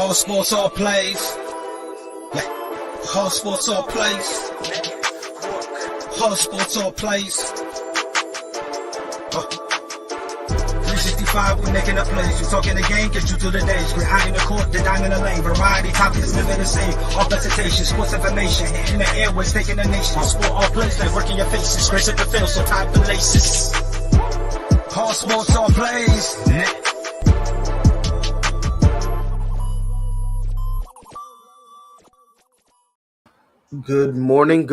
Whole sports all plays. Yeah. Whole sports all plays. Whole sports all plays. 365, we making a plays. You talking the game, get you through the days. We're high in the court, the dime in the lane. Variety topics living the same. All presentation, sports information. In the airways, taking the nation. Sport all plays, they working your faces. Grace at the field, so tie the laces. Whole sports all plays. Good morning,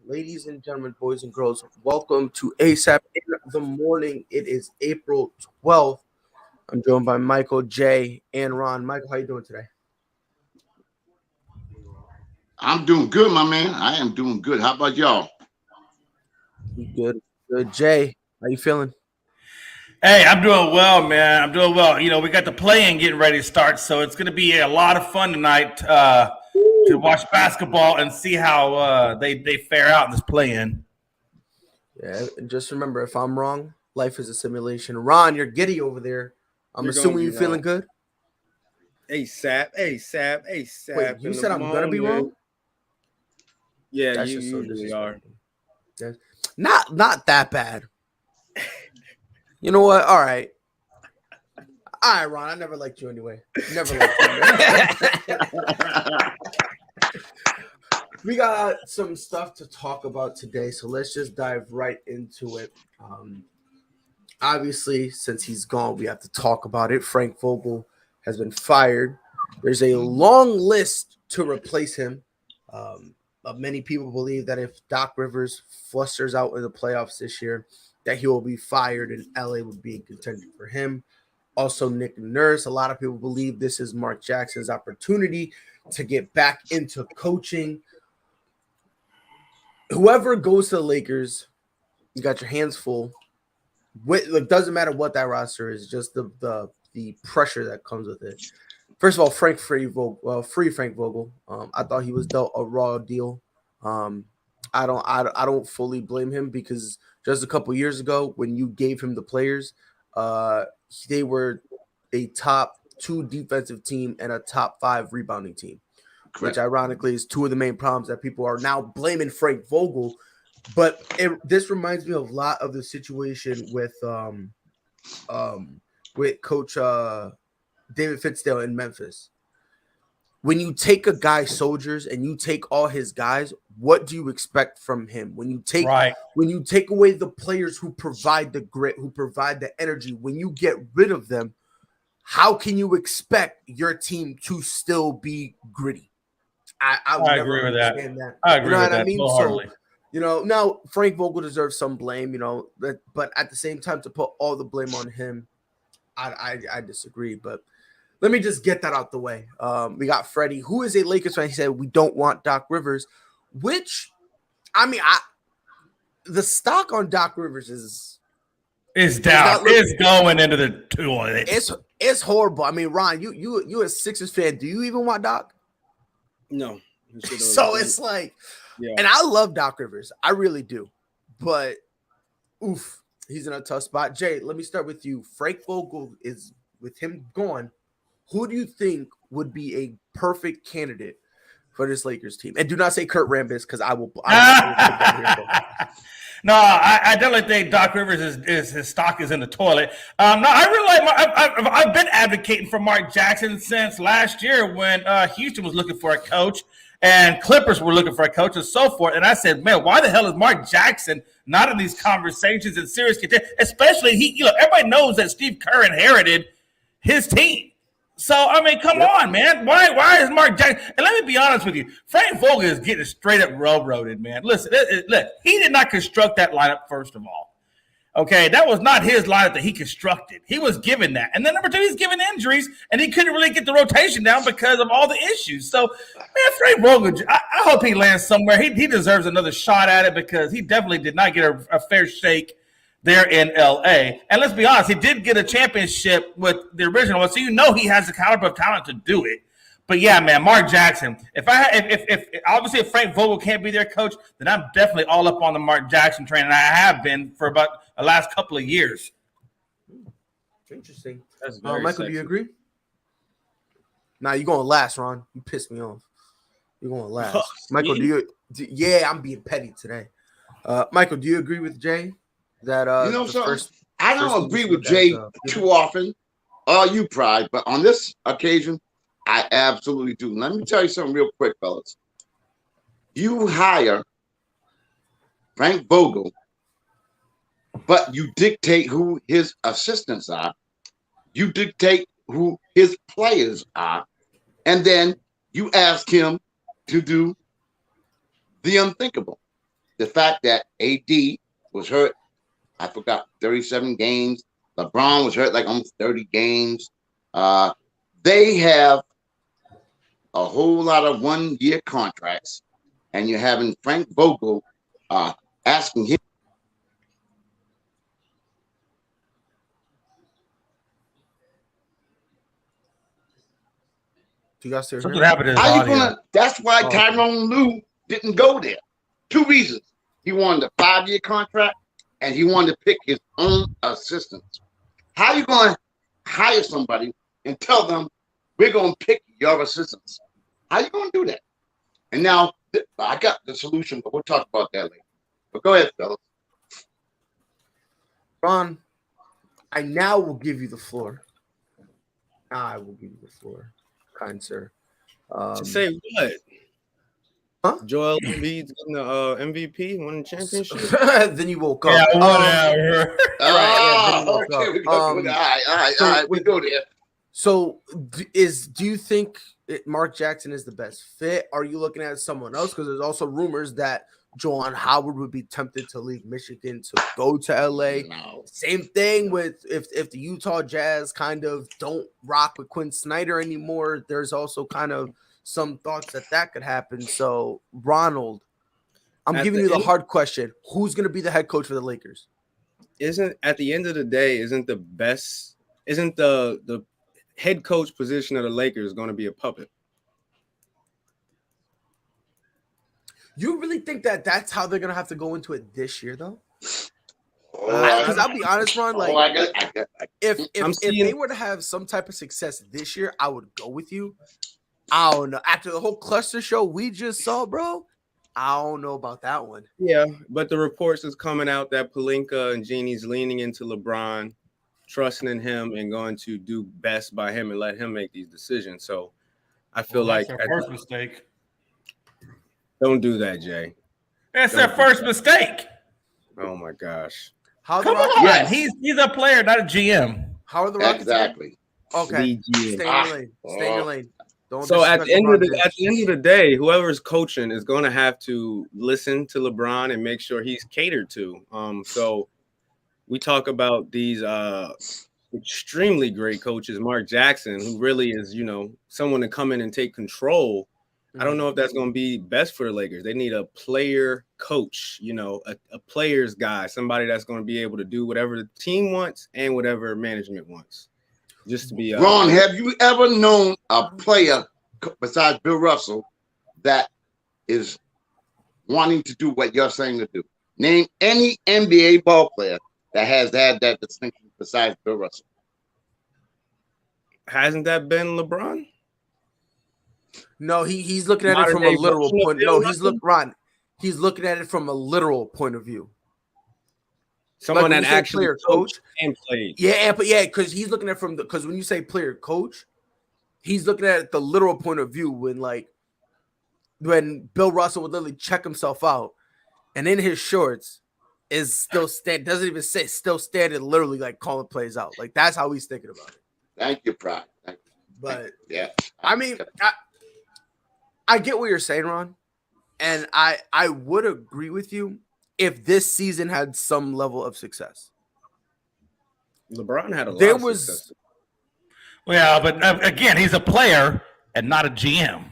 ladies and gentlemen, boys and girls. Welcome to ASAP in the morning. It is April 12th. I'm joined by Michael, Jay, and Ron. Michael, how you doing today? I'm doing good, my man. I am doing good. How about y'all? Good. Jay, how you feeling? Hey, I'm doing well, man. I'm doing well. You know, we got the play-in getting ready to start, so it's going to be a lot of fun tonight to watch basketball and see how they fare out in this play-in. Yeah, and just remember, if I'm wrong, life is a simulation. Ron, you're giddy over there. I'm assuming you're feeling good? ASAP. Wait, you said I'm going to be wrong? Yeah, that's you just so usually are. Not that bad. You know what? All right, Ron. I never liked you anyway. Never liked you. We got some stuff to talk about today, so let's just dive right into it. Obviously, since he's gone, we have to talk about it. Frank Vogel has been fired. There's a long list to replace him. Many people believe that if Doc Rivers flusters out in the playoffs this year, that he will be fired and LA would be a contender for him. Also, Nick Nurse. A lot of people believe this is Mark Jackson's opportunity to get back into coaching. Whoever goes to the Lakers, you got your hands full. It doesn't matter what that roster is, just the pressure that comes with it. First of all, free Frank Vogel. I thought he was dealt a raw deal. I don't fully blame him because just a couple years ago, when you gave him the players, they were a top 2 defensive team and a top 5 rebounding team, which ironically is 2 of the main problems that people are now blaming Frank Vogel. But this reminds me of a lot of the situation with Coach David Fitzdale in Memphis. When you take a guy soldiers and you take all his guys, what do you expect from him? When you take away the players who provide the grit, who provide the energy, when you get rid of them, how can you expect your team to still be gritty? I agree with that. I agree with that. I mean? So, now Frank Vogel deserves some blame, but at the same time, to put all the blame on him, I disagree. But let me just get that out the way. We got Freddie, who is a Lakers fan. He said, we don't want Doc Rivers, which, the stock on Doc Rivers is down. It's going into the toilet. It's horrible. I mean, Ron, you a Sixers fan. Do you even want Doc? No. So it's like, and I love Doc Rivers. I really do. But, he's in a tough spot. Jay, let me start with you. Frank Vogel is, with him gone, who do you think would be a perfect candidate for this Lakers team? And do not say Kurt Rambis because I will No, I definitely think Doc Rivers is his stock is in the toilet. No, I really I've been advocating for Mark Jackson since last year when Houston was looking for a coach and Clippers were looking for a coach and so forth. And I said, man, why the hell is Mark Jackson not in these conversations and serious contention? Especially everybody knows that Steve Kerr inherited his team. So, come on, man. Why is Mark Jackson? And let me be honest with you. Frank Vogel is getting straight up railroaded, man. Listen, look, he did not construct that lineup, first of all. Okay, that was not his lineup that he constructed. He was given that. And then number 2, he's given injuries, and he couldn't really get the rotation down because of all the issues. So, man, Frank Vogel, I hope he lands somewhere. He deserves another shot at it because he definitely did not get a fair shake there in LA. And let's be honest, he did get a championship with the original one, so he has the caliber of talent to do it. But yeah, man, Mark Jackson. If obviously if Frank Vogel can't be their coach, then I'm definitely all up on the Mark Jackson train, and I have been for about the last couple of years. Interesting. Michael, do you agree? Nah, you going last, Ron. You pissed me off. You going last. Oh, Michael, yeah, I'm being petty today. Michael, do you agree with Jay that You know the something? first I first don't thing agree you with should look Jay at is, too often. You Pride, but on this occasion, I absolutely do. Let me tell you something real quick, fellas. You hire Frank Vogel, but you dictate who his assistants are. You dictate who his players are. And then you ask him to do the unthinkable. The fact that AD was hurt, I forgot, 37 games. LeBron was hurt like almost 30 games. They have a whole lot of one-year contracts, and you're having Frank Vogel asking him. you guys still Something hear me? happened to his How you audio. gonna? That's why Oh. Tyronn Lue didn't go there. 2 reasons. He wanted a 5-year contract, and he wanted to pick his own assistants. How you gonna hire somebody and tell them we're gonna pick your assistants? How you gonna do that? And now I got the solution, but we'll talk about that later. But go ahead, fellas. Ron, I now will give you the floor. I will give you the floor, kind sir. To say what? Huh? Joel Embiid's getting the MVP, won the championship. Then you woke up. Yeah, whatever. yeah, Okay, we go. All so right, we go there. So, do you think Mark Jackson is the best fit? Are you looking at someone else? Because there's also rumors that Juwan Howard would be tempted to leave Michigan to go to LA. No. Same thing with if the Utah Jazz kind of don't rock with Quinn Snyder anymore. There's also kind of some thoughts that could happen. So, Ronald, I'm At giving the you the end- hard question: who's going to be the head coach for the Lakers? Isn't at the end of the day, isn't the head coach position of the Lakers going to be a puppet? You really think that that's how they're gonna have to go into it this year, though? Oh, Because I'll be honest, Ron. Like, I got if I'm if seeing- they were to have some type of success this year, I would go with you. I don't know. After the whole cluster show we just saw, bro, I don't know about that one. Yeah, but the reports is coming out that Pelinka and Jeannie's leaning into LeBron, trusting in him, and going to do best by him and let him make these decisions. So I feel That's like their first mistake. don't do that, Jay. That's their first mistake. Oh my gosh. How are the Come Rockets? on, Yes. he's a player, not a GM. How are the Rockets? exactly. Okay, Lead GM. stay in your lane. Stay in your lane. Don't So at disrespect the end LeBron of James. the day, whoever's coaching is going to have to listen to LeBron and make sure he's catered to. So we talk about these extremely great coaches, Mark Jackson, who really is, someone to come in and take control. I don't know if that's going to be best for the Lakers. They need a player coach, a player's guy, somebody that's going to be able to do whatever the team wants and whatever management wants. Just to be Ron, have you ever known a player besides Bill Russell that is wanting to do what you're saying to do? Name any NBA ball player that has had that distinction besides Bill Russell. hasn't that been LeBron? No, he's looking at it Modern from a day literal version of point. Bill No, he's looking at it from a literal point of view. Someone when that you say actually player coached coach, and played. Yeah, because he's looking at it because when you say player coach, he's looking at it the literal point of view when Bill Russell would literally check himself out, and in his shorts is still doesn't even say still standing, literally like calling plays out. Like that's how he's thinking about it. Thank you, Pride. Thank you. But Yeah. I mean, I get what you're saying, Ron, and I would agree with you if this season had some level of success. LeBron had a lot There of was success. Well, but again, he's a player and not a GM.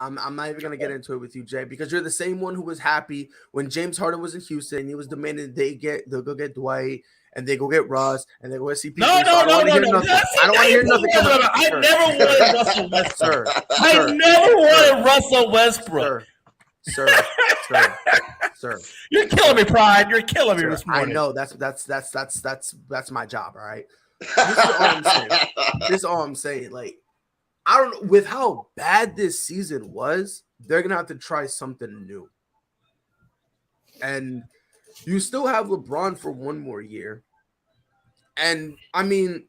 I'm not even gonna get into it with you, Jay, because you're the same one who was happy when James Harden was in Houston. He was demanding they'll go get Dwight and they go get Russ and they go get CP3. No. I don't want to hear nothing. I don't want to hear nothing. I never wanted Russell Westbrook. Sir, I never wanted Russell Westbrook. Sir. You're killing me, Pride. You're killing me Sir, this I morning. know that's my job. All right. This is all I'm saying. This is all I'm saying. Like, I don't know. With how bad this season was, they're gonna have to try something new. And you still have LeBron for one more year. And I mean,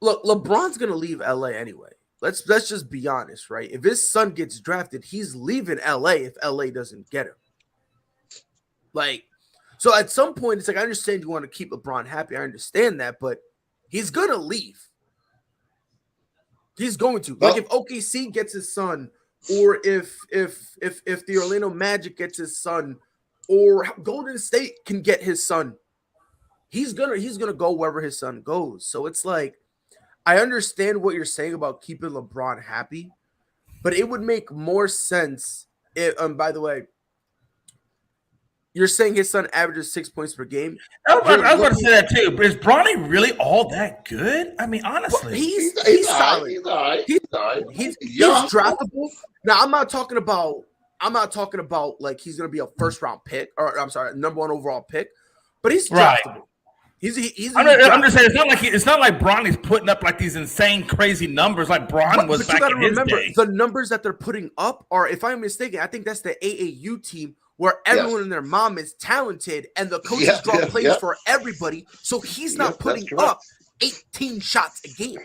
look, LeBron's gonna leave LA anyway. Let's just be honest, right? If his son gets drafted, he's leaving LA if LA doesn't get him. Like, so at some point, it's like, I understand you want to keep LeBron happy. I understand that, but he's gonna leave. He's going to. Like, if OKC gets his son, or if the Orlando Magic gets his son, or Golden State can get his son, he's gonna go wherever his son goes. So it's like, I understand what you're saying about keeping LeBron happy, but it would make more sense if, by the way, you're saying his son averages 6 points per game. I was going to say that too. But is Bronny really all that good? I mean, honestly, well, he's solid. He's all right. He's draftable. Now, I'm not talking about like he's going to be a first round pick, or I'm sorry, number 1 overall pick, but he's draftable. Right. I'm just saying it's not like Bronny's putting up like these insane, crazy numbers like Bron was back in his day. The numbers that they're putting up are, if I'm mistaken, I think that's the AAU team where everyone and their mom is talented and the coaches draw plays for everybody. So he's not putting up 18 shots a game.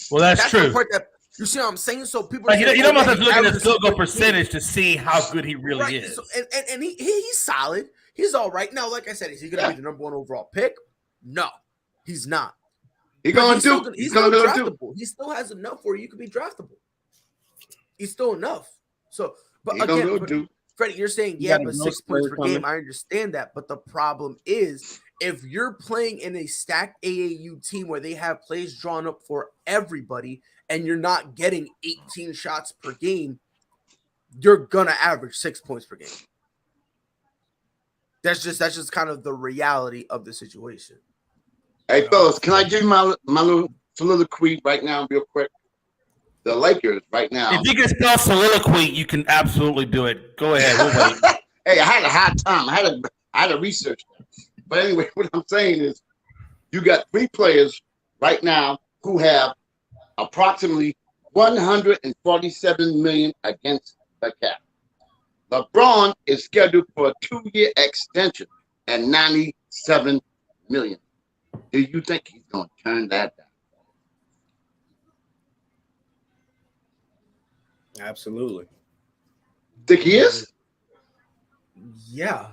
Well, that's true. The part that, you see what I'm saying? So people, like, you don't have to look at his field goal percentage to see how good he really is. So, and he's solid. He's all right. Now, like I said, is he going to be the number 1 overall pick? No, he's not. He's still draftable. He still has enough where you could be draftable. He's still enough. So, but again, Freddie, you're saying, but 6 points per game. I understand that. But the problem is, if you're playing in a stacked AAU team where they have plays drawn up for everybody and you're not getting 18 shots per game, you're going to average 6 points per game. That's just kind of the reality of the situation. Hey, fellas, can I give you my little soliloquy right now real quick? The Lakers right now. If you can spell soliloquy, you can absolutely do it. Go ahead. We'll wait. Hey, I had a hard time. I had to research that. But anyway, what I'm saying is you got 3 players right now who have approximately $147 million against the cap. LeBron is scheduled for a 2-year extension at $97 million. Do you think he's going to turn that down? Absolutely. Think he is? Yeah.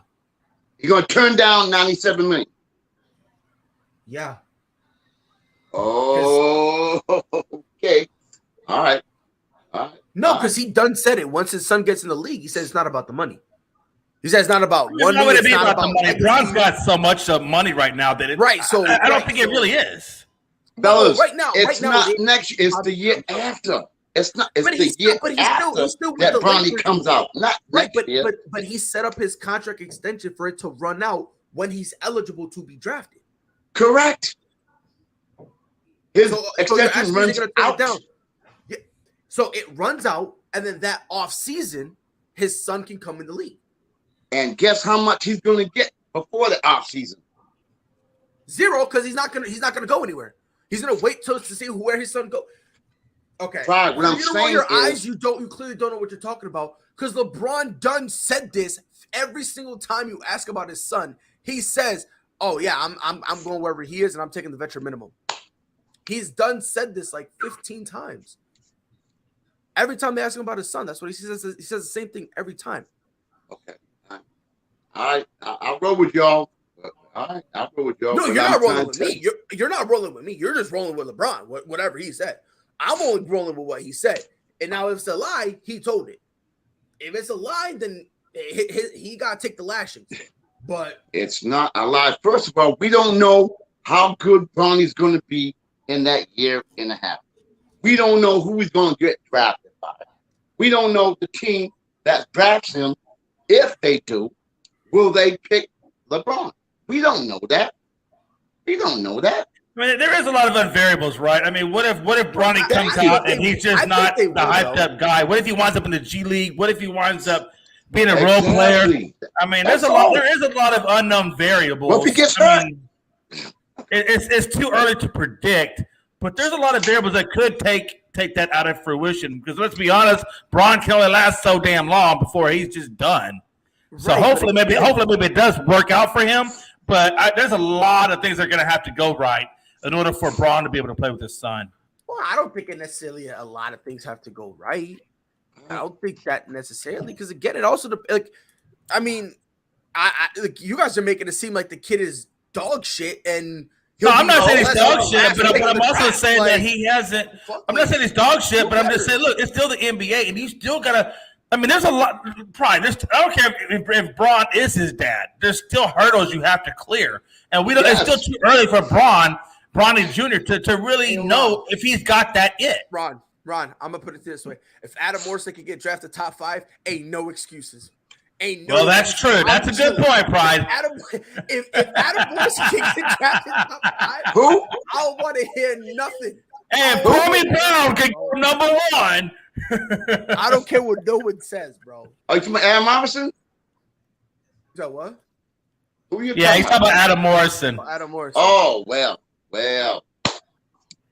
He's going to turn down $97 million? Yeah. Oh, okay. All right. No, because he done said it. Once his son gets in the league, he says it's not about the money. He says it's not about money. It's not about the money. Bron's got so much money right now that I don't think it really is. Fellas, right now, it's not next year. It's the year after. It's not. It's the year after that Bronny comes out. Not next year. But he set up his contract extension for it to run out when he's eligible to be drafted. Correct. His extension runs out. Yeah. So it runs out, and then that off season, his son can come in the league. And guess how much he's going to get before the off season? 0, because he's not gonna go anywhere. He's gonna wait to see where his son go. Okay. Right. What I'm saying your eyes, you clearly don't know what you're talking about, because LeBron done said this every single time you ask about his son. He says, "Oh yeah, I'm going wherever he is, and I'm taking the veteran minimum." He's done said this like 15 times. Every time they ask him about his son, that's what he says. He says the same thing every time. Okay. All right. I'll roll with y'all. All right. I'll roll with y'all. No, you're not rolling with me. You're not rolling with me. You're just rolling with LeBron, whatever he said. I'm only rolling with what he said. And now if it's a lie, he told it. If it's a lie, then he got to take the lashings. But it's not a lie. First of all, we don't know how good Bronny's going to be in that year and a half. We don't know who he's going to get drafted by. We don't know the team that drafts him. If they do, will they pick LeBron? We don't know that. We don't know that. I mean, there is a lot of unvariables, right? I mean, what if Bronny comes out and he's just not the hyped-up guy? What if he winds up in the G League? What if he winds up being a role player? I mean, there is a lot of unknown variables. What if he gets hurt? it's too early to predict, but there's a lot of variables that could take that out of fruition. Because let's be honest, Bron can only last so damn long before he's just done. So hopefully maybe it does work out for him. But there's a lot of things that are going to have to go right in order for Bron to be able to play with his son. Well, I don't think it necessarily a lot of things have to go right. I don't think that necessarily, because again, it also like, I mean, like, you guys are making it seem like the kid is dog shit, and no, I'm not saying he's dog shit, but I'm also saying that he hasn't. I'm not saying he's dog shit, but I'm just saying, look, it's still the NBA, and you still gotta. I mean, there's a lot. Probably, I don't care if Bron is his dad. There's still hurdles you have to clear, and we don't. Yes. It's still too early for Bronny Jr. to really know if he's got that it. Ron, I'm gonna put it this way: if Adam Morrison could get drafted top 5, ain't no excuses. Well, that's true. That's a good point, Pride. If Adam Morrison can get drafted top 5, who? I don't want to hear nothing. And Tommy Brown can go number 1. I don't care what no one says, bro. Are you talking about Adam Morrison? Is that what? Who are you he's talking about Adam Morrison. Adam Morrison. Oh, well.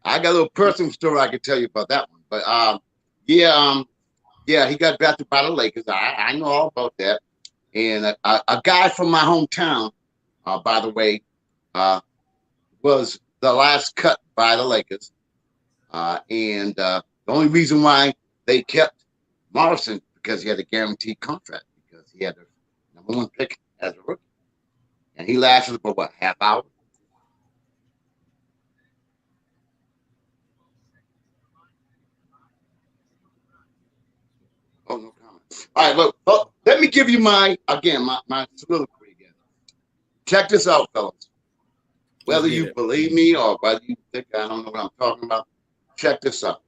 I got a little personal story I can tell you about that one. But yeah, he got drafted by the Lakers. I know all about that. And a guy from my hometown, by the way, was the last cut by the Lakers. And the only reason why they kept Morrison because he had a guaranteed contract, because he had the number 1 pick as a rookie. And he lasted for what, half hour? Oh, no comment. All right, look, let me give you my soliloquy again. Check this out, fellas. Whether you believe me or whether you think I don't know what I'm talking about, check this out.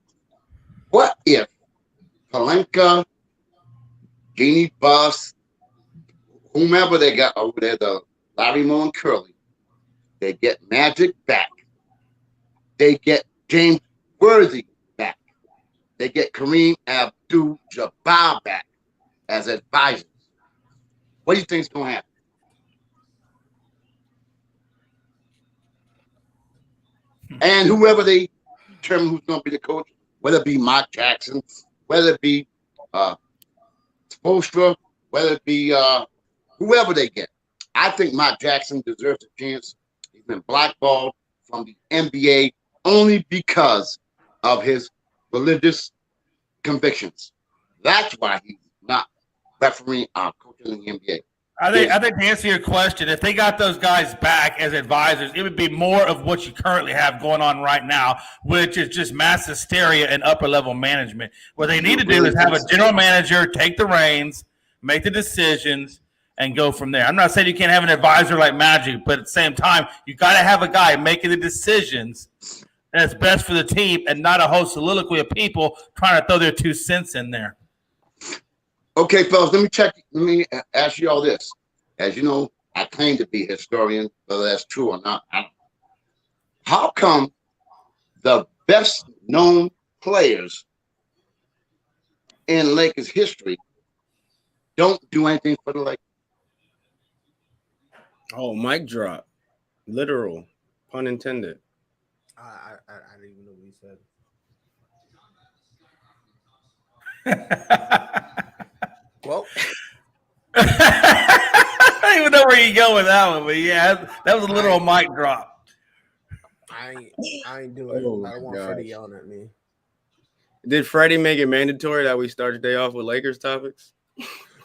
What if Pelinka, Jeannie Buss, whomever they got over there, the Larry Moore and Curly, they get Magic back. They get James Worthy back. They get Kareem Abdul-Jabbar back as advisors. What do you think is going to happen? And whoever they determine who's going to be the coach, whether it be Mark Jackson, whether it be Spoelstra, whether it be whoever they get, I think Mark Jackson deserves a chance. He's been blackballed from the NBA only because of his religious convictions. That's why he's not refereeing coaching in the NBA. I think to answer your question, if they got those guys back as advisors, it would be more of what you currently have going on right now, which is just mass hysteria and upper-level management. What they need to do is have a general manager take the reins, make the decisions, and go from there. I'm not saying you can't have an advisor like Magic, but at the same time, you got to have a guy making the decisions that's best for the team and not a whole soliloquy of people trying to throw their 2 cents in there. Okay, fellas, let me ask you all this. As you know, I claim to be a historian, whether that's true or not. How come the best known players in Lakers history don't do anything for the Lakers? Oh, mic drop. Literal. Pun intended. I didn't even know what he said. Well, I don't even know where you go with that one, but yeah, that was a literal mic drop. I ain't doing it. I don't want Freddie yelling at me. Did Freddie make it mandatory that we start the day off with Lakers topics?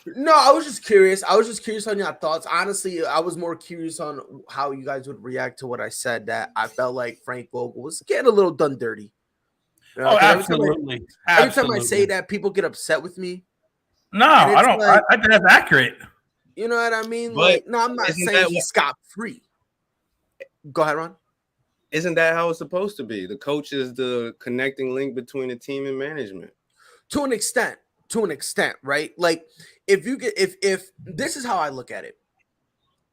No, I was just curious. On your thoughts. Honestly, I was more curious on how you guys would react to what I said, that I felt like Frank Vogel was getting a little done dirty. Absolutely. Every time I say that, people get upset with me. No, I don't. Like, I think that's accurate. You know what I mean? But like, no, I'm not saying he's scot-free. Go ahead, Ron. Isn't that how it's supposed to be? The coach is the connecting link between the team and management. To an extent, right? Like, if this is how I look at it.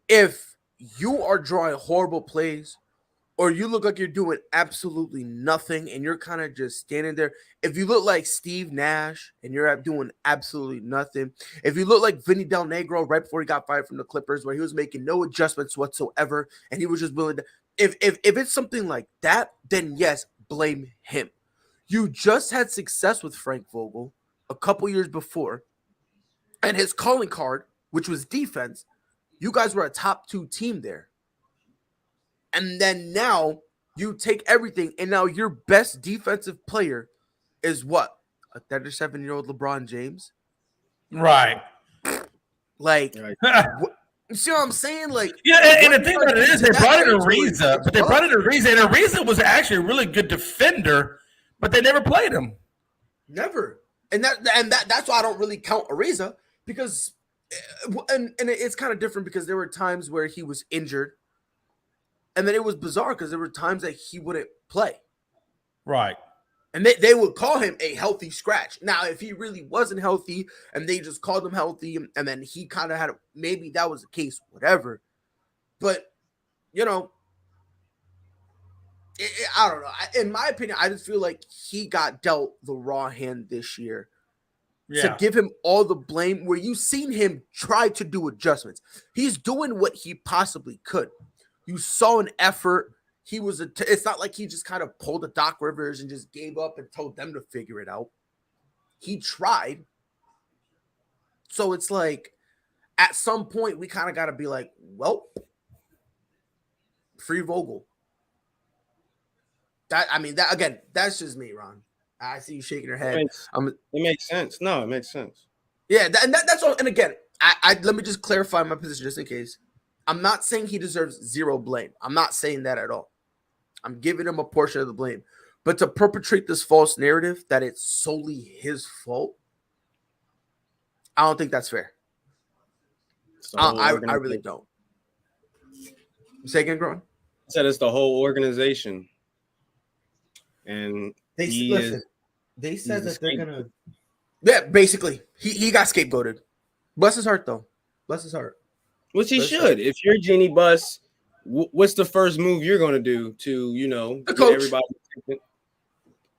If you are drawing horrible plays, or you look like you're doing absolutely nothing and you're kind of just standing there. If you look like Steve Nash and you're doing absolutely nothing. If you look like Vinny Del Negro right before he got fired from the Clippers, where he was making no adjustments whatsoever and he was just willing to. if it's something like that, then yes, blame him. You just had success with Frank Vogel a couple years before, and his calling card, which was defense, you guys were a top 2 team there. And then now you take everything, and now your best defensive player is what? A 37-year-old LeBron James? Right. Like, you see what I'm saying? Like, and the thing about it is, they brought in Ariza, but they brought in Ariza, and Ariza was actually a really good defender, but they never played him. Never. And that's why I don't really count Ariza, because and it's kind of different because there were times where he was injured, and then it was bizarre because there were times that he wouldn't play. Right. And they would call him a healthy scratch. Now, if he really wasn't healthy and they just called him healthy and then he kind of had maybe that was the case, whatever. But, you know, I don't know. In my opinion, I just feel like he got dealt the raw hand this year. Yeah. To give him all the blame where you've seen him try to do adjustments. He's doing what he possibly could. You saw an effort. He was it's not like he just kind of pulled a Doc Rivers and just gave up and told them to figure it out. He tried. So it's like at some point we kind of got to be like, well, free Vogel. That again, that's just me, Ron. I see you shaking your head. It makes sense. No, it makes sense. Yeah, that's all. And again, I let me just clarify my position just in case. I'm not saying he deserves zero blame. I'm not saying that at all. I'm giving him a portion of the blame. But to perpetrate this false narrative that it's solely his fault, I don't think that's fair. I really don't. Say again, Gron? I said it's the whole organization. And they said that they're gonna. Yeah, basically, he got scapegoated. Bless his heart, though. Bless his heart. Which he should. If you're Jeannie Buss, what's the first move you're going to do to, you know, the coach. Everybody?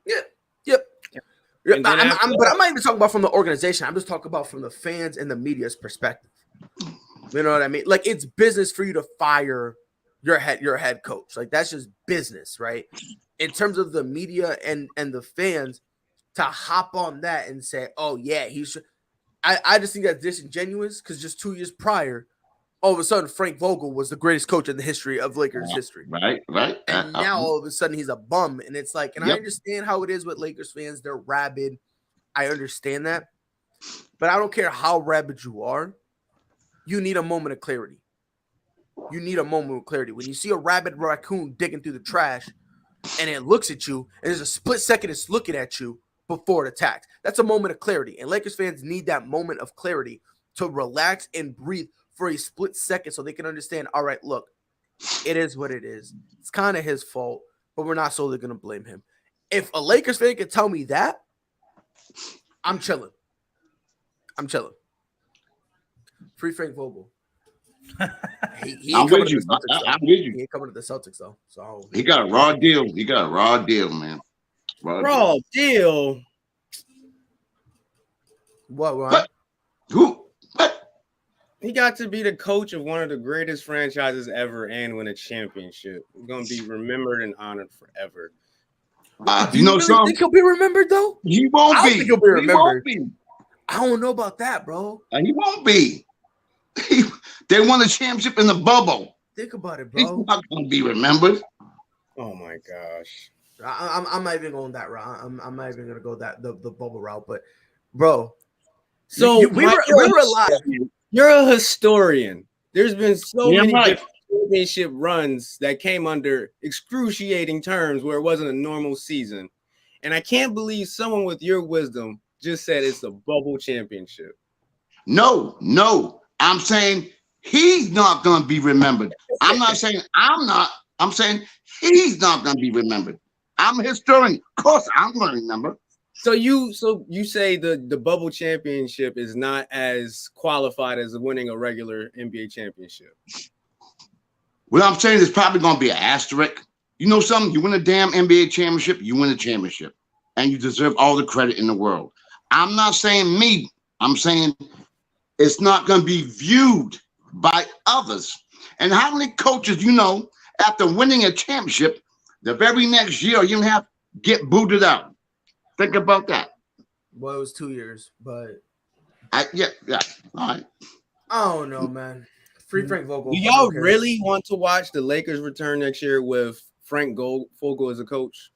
Yep. But I'm not even talking about from the organization. I'm just talking about from the fans and the media's perspective. You know what I mean? Like, it's business for you to fire your head coach. Like, that's just business, right? In terms of the media and the fans, to hop on that and say, oh, yeah, he should. I just think that's disingenuous because just 2 years prior, all of a sudden, Frank Vogel was the greatest coach in the history of Lakers history. Right. And now all of a sudden he's a bum. And it's like, and I understand how it is with Lakers fans. They're rabid. I understand that. But I don't care how rabid you are. You need a moment of clarity. You need a moment of clarity. When you see a rabid raccoon digging through the trash and it looks at you and there's a split second it's looking at you before it attacks. That's a moment of clarity. And Lakers fans need that moment of clarity to relax and breathe for a split second so they can understand, all right, look, it is what it is. It's kind of his fault, but we're not solely going to blame him. If a Lakers fan can tell me that, I'm chilling. Free Frank Vogel. He ain't coming to the Celtics, I'm with you. He ain't coming to the Celtics, though. So he got a raw deal. Man. Raw deal. What, Ron? What? Who? He got to be the coach of one of the greatest franchises ever and win a championship. He's going to be remembered and honored forever. You know something? Think he'll be remembered, though? He won't I don't be. think he'll be remembered. He won't be. I don't know about that, bro. He won't be. They won the championship in the bubble. Think about it, He's bro. not going to be remembered. Oh, my gosh. I'm not even going that route. I'm not even going to go the bubble route. But, bro. So we were alive. You're a historian. There's been so many different championship runs that came under excruciating terms where it wasn't a normal season. And I can't believe someone with your wisdom just said it's a bubble championship. No. I'm saying he's not going to be remembered. I'm not saying I'm not. I'm saying he's not going to be remembered. I'm a historian. Of course, I'm going to remember. So you say the bubble championship is not as qualified as winning a regular NBA championship. What I'm saying is probably going to be an asterisk. You know something? You win a damn NBA championship, you win a championship. And you deserve all the credit in the world. I'm not saying me. I'm saying it's not going to be viewed by others. And how many coaches, you know, after winning a championship, the very next year you have to get booted out. Think about that. Well, it was 2 years, but Yeah. All right. I don't know, man. Free Frank Vogel. Do y'all really want to watch the Lakers return next year with Frank Vogel as a coach?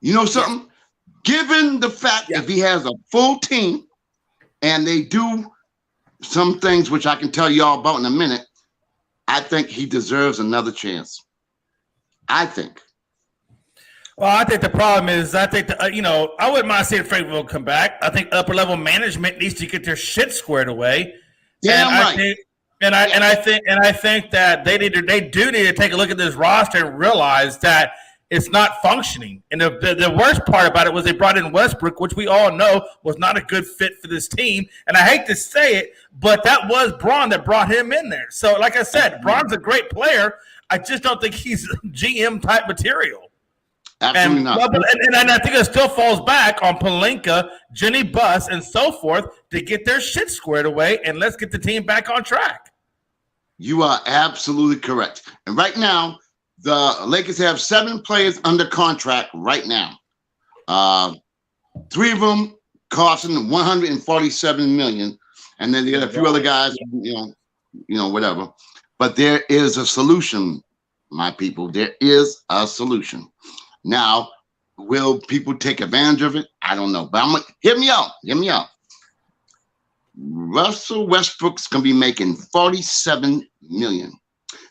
You know something? Given the fact if he has a full team and they do some things which I can tell you all about in a minute, I think he deserves another chance. I think. Well, I think the problem is, I think I wouldn't mind seeing Frank Vogel come back. I think upper level management needs to get their shit squared away. Damn right. I think that they do need to take a look at this roster and realize that it's not functioning. And the worst part about it was they brought in Westbrook, which we all know was not a good fit for this team. And I hate to say it, but that was Braun that brought him in there. So, like I said, Braun's a great player. I just don't think he's GM type material. Absolutely not. And I think it still falls back on Pelinka, Jenny Buss, and so forth to get their shit squared away, and let's get the team back on track. You are absolutely correct. And right now, the Lakers have 7 players under contract right now. 3 of them costing $147 million, and then there are a few other guys, whatever. But there is a solution, my people. There is a solution. Now, will people take advantage of it? I don't know. But hear me out. Russell Westbrook's gonna be making $47 million.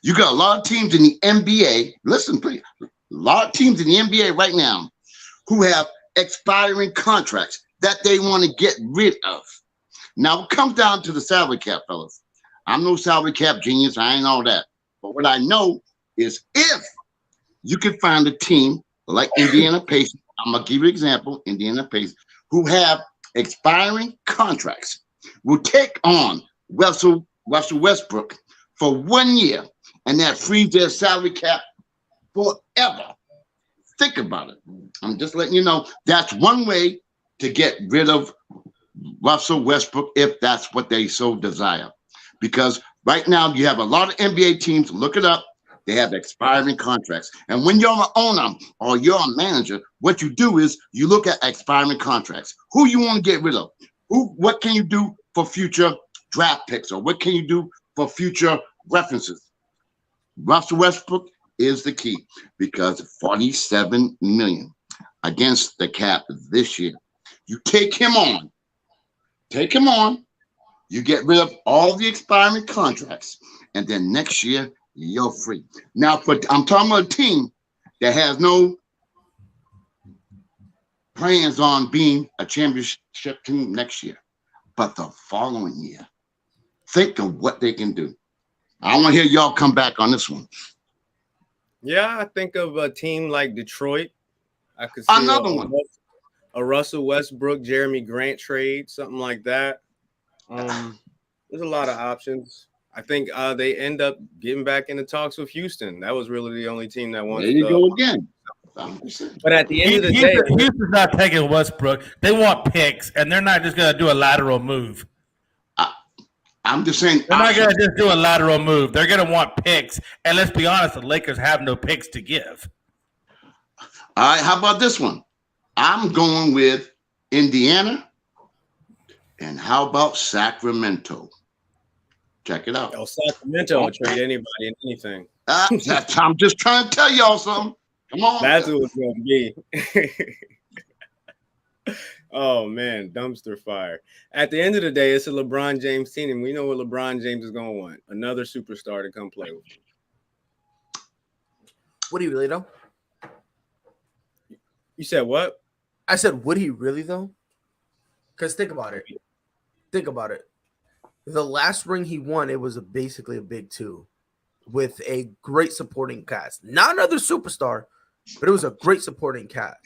You got a lot of teams in the NBA. Listen, please. A lot of teams in the NBA right now who have expiring contracts that they want to get rid of. Now, it comes down to the salary cap, fellas. I'm no salary cap genius. I ain't all that. But what I know is if you can find a team like Indiana Pacers, I'm going to give you an example, Indiana Pacers, who have expiring contracts, will take on Russell Westbrook for 1 year, and that frees their salary cap forever. Think about it. I'm just letting you know that's one way to get rid of Russell Westbrook if that's what they so desire. Because right now you have a lot of NBA teams, look it up, they have expiring contracts. And when you're an owner or you're a manager, what you do is you look at expiring contracts. Who you want to get rid of? What can you do for future draft picks, or what can you do for future references? Russell Westbrook is the key, because $47 million against the cap this year. You take him on, you get rid of all the expiring contracts, and then next year you're free. Now, I'm talking about a team that has no plans on being a championship team next year, but the following year, think of what they can do. I want to hear y'all come back on this one. Yeah, I think of a team like Detroit. I could see another one. A Russell Westbrook, Jeremy Grant trade, something like that. There's a lot of options. I think they end up getting back into talks with Houston. That was really the only team that wanted. There you go again. But at the end of the day, Houston's not taking Westbrook. They want picks, and they're not just going to do a lateral move. I'm just saying they're not going to just do a lateral move. They're going to want picks, and let's be honest, the Lakers have no picks to give. All right, how about this one? I'm going with Indiana, and how about Sacramento? Check it out. Oh, Sacramento will trade anybody and anything. I'm just trying to tell y'all something. Come on. That's what it's going to be. Oh, man, dumpster fire. At the end of the day, it's a LeBron James team, and we know what LeBron James is going to want. Another superstar to come play with him. Would he really, though? You said what? I said, would he really, though? Because think about it. The last ring he won, it was basically a big 2 with a great supporting cast. Not another superstar, but it was a great supporting cast.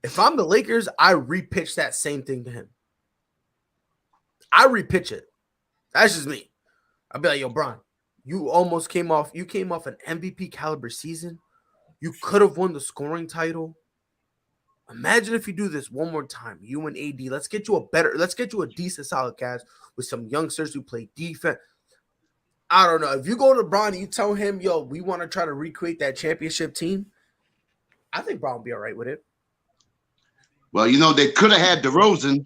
If I'm the Lakers, I repitch that same thing to him. I repitch it. That's just me. I'd be like, yo, Bron, you came off an MVP caliber season. You could have won the scoring title. Imagine if you do this one more time. You and AD, let's get you a decent solid cast with some youngsters who play defense. I don't know. If you go to Bron and you tell him, yo, we want to try to recreate that championship team, I think Bron will be all right with it. Well, they could have had DeRozan.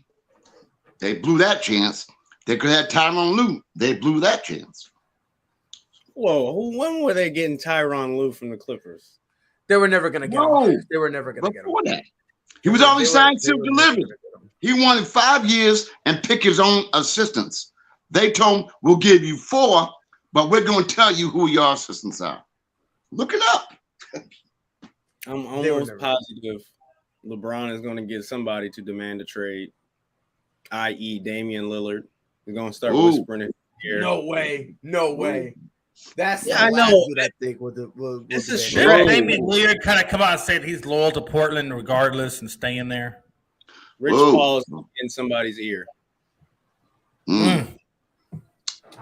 They blew that chance. They could have had Tyronn Lue. They blew that chance. Whoa, when were they getting Tyronn Lue from the Clippers? They were never going to get him. They were never going to get him. Before that, he was already signed to deliver. He wanted 5 years and pick his own assistants. They told him, we'll give you 4, but we're going to tell you who your assistants are. Look it up. I'm almost positive LeBron is going to get somebody to demand a trade, i.e. Damian Lillard. We're going to start whispering it here. No way. That's I know. I think with This is Should Damian Lillard kind of come out and say that he's loyal to Portland regardless and staying there? Rich Paul's in somebody's ear. I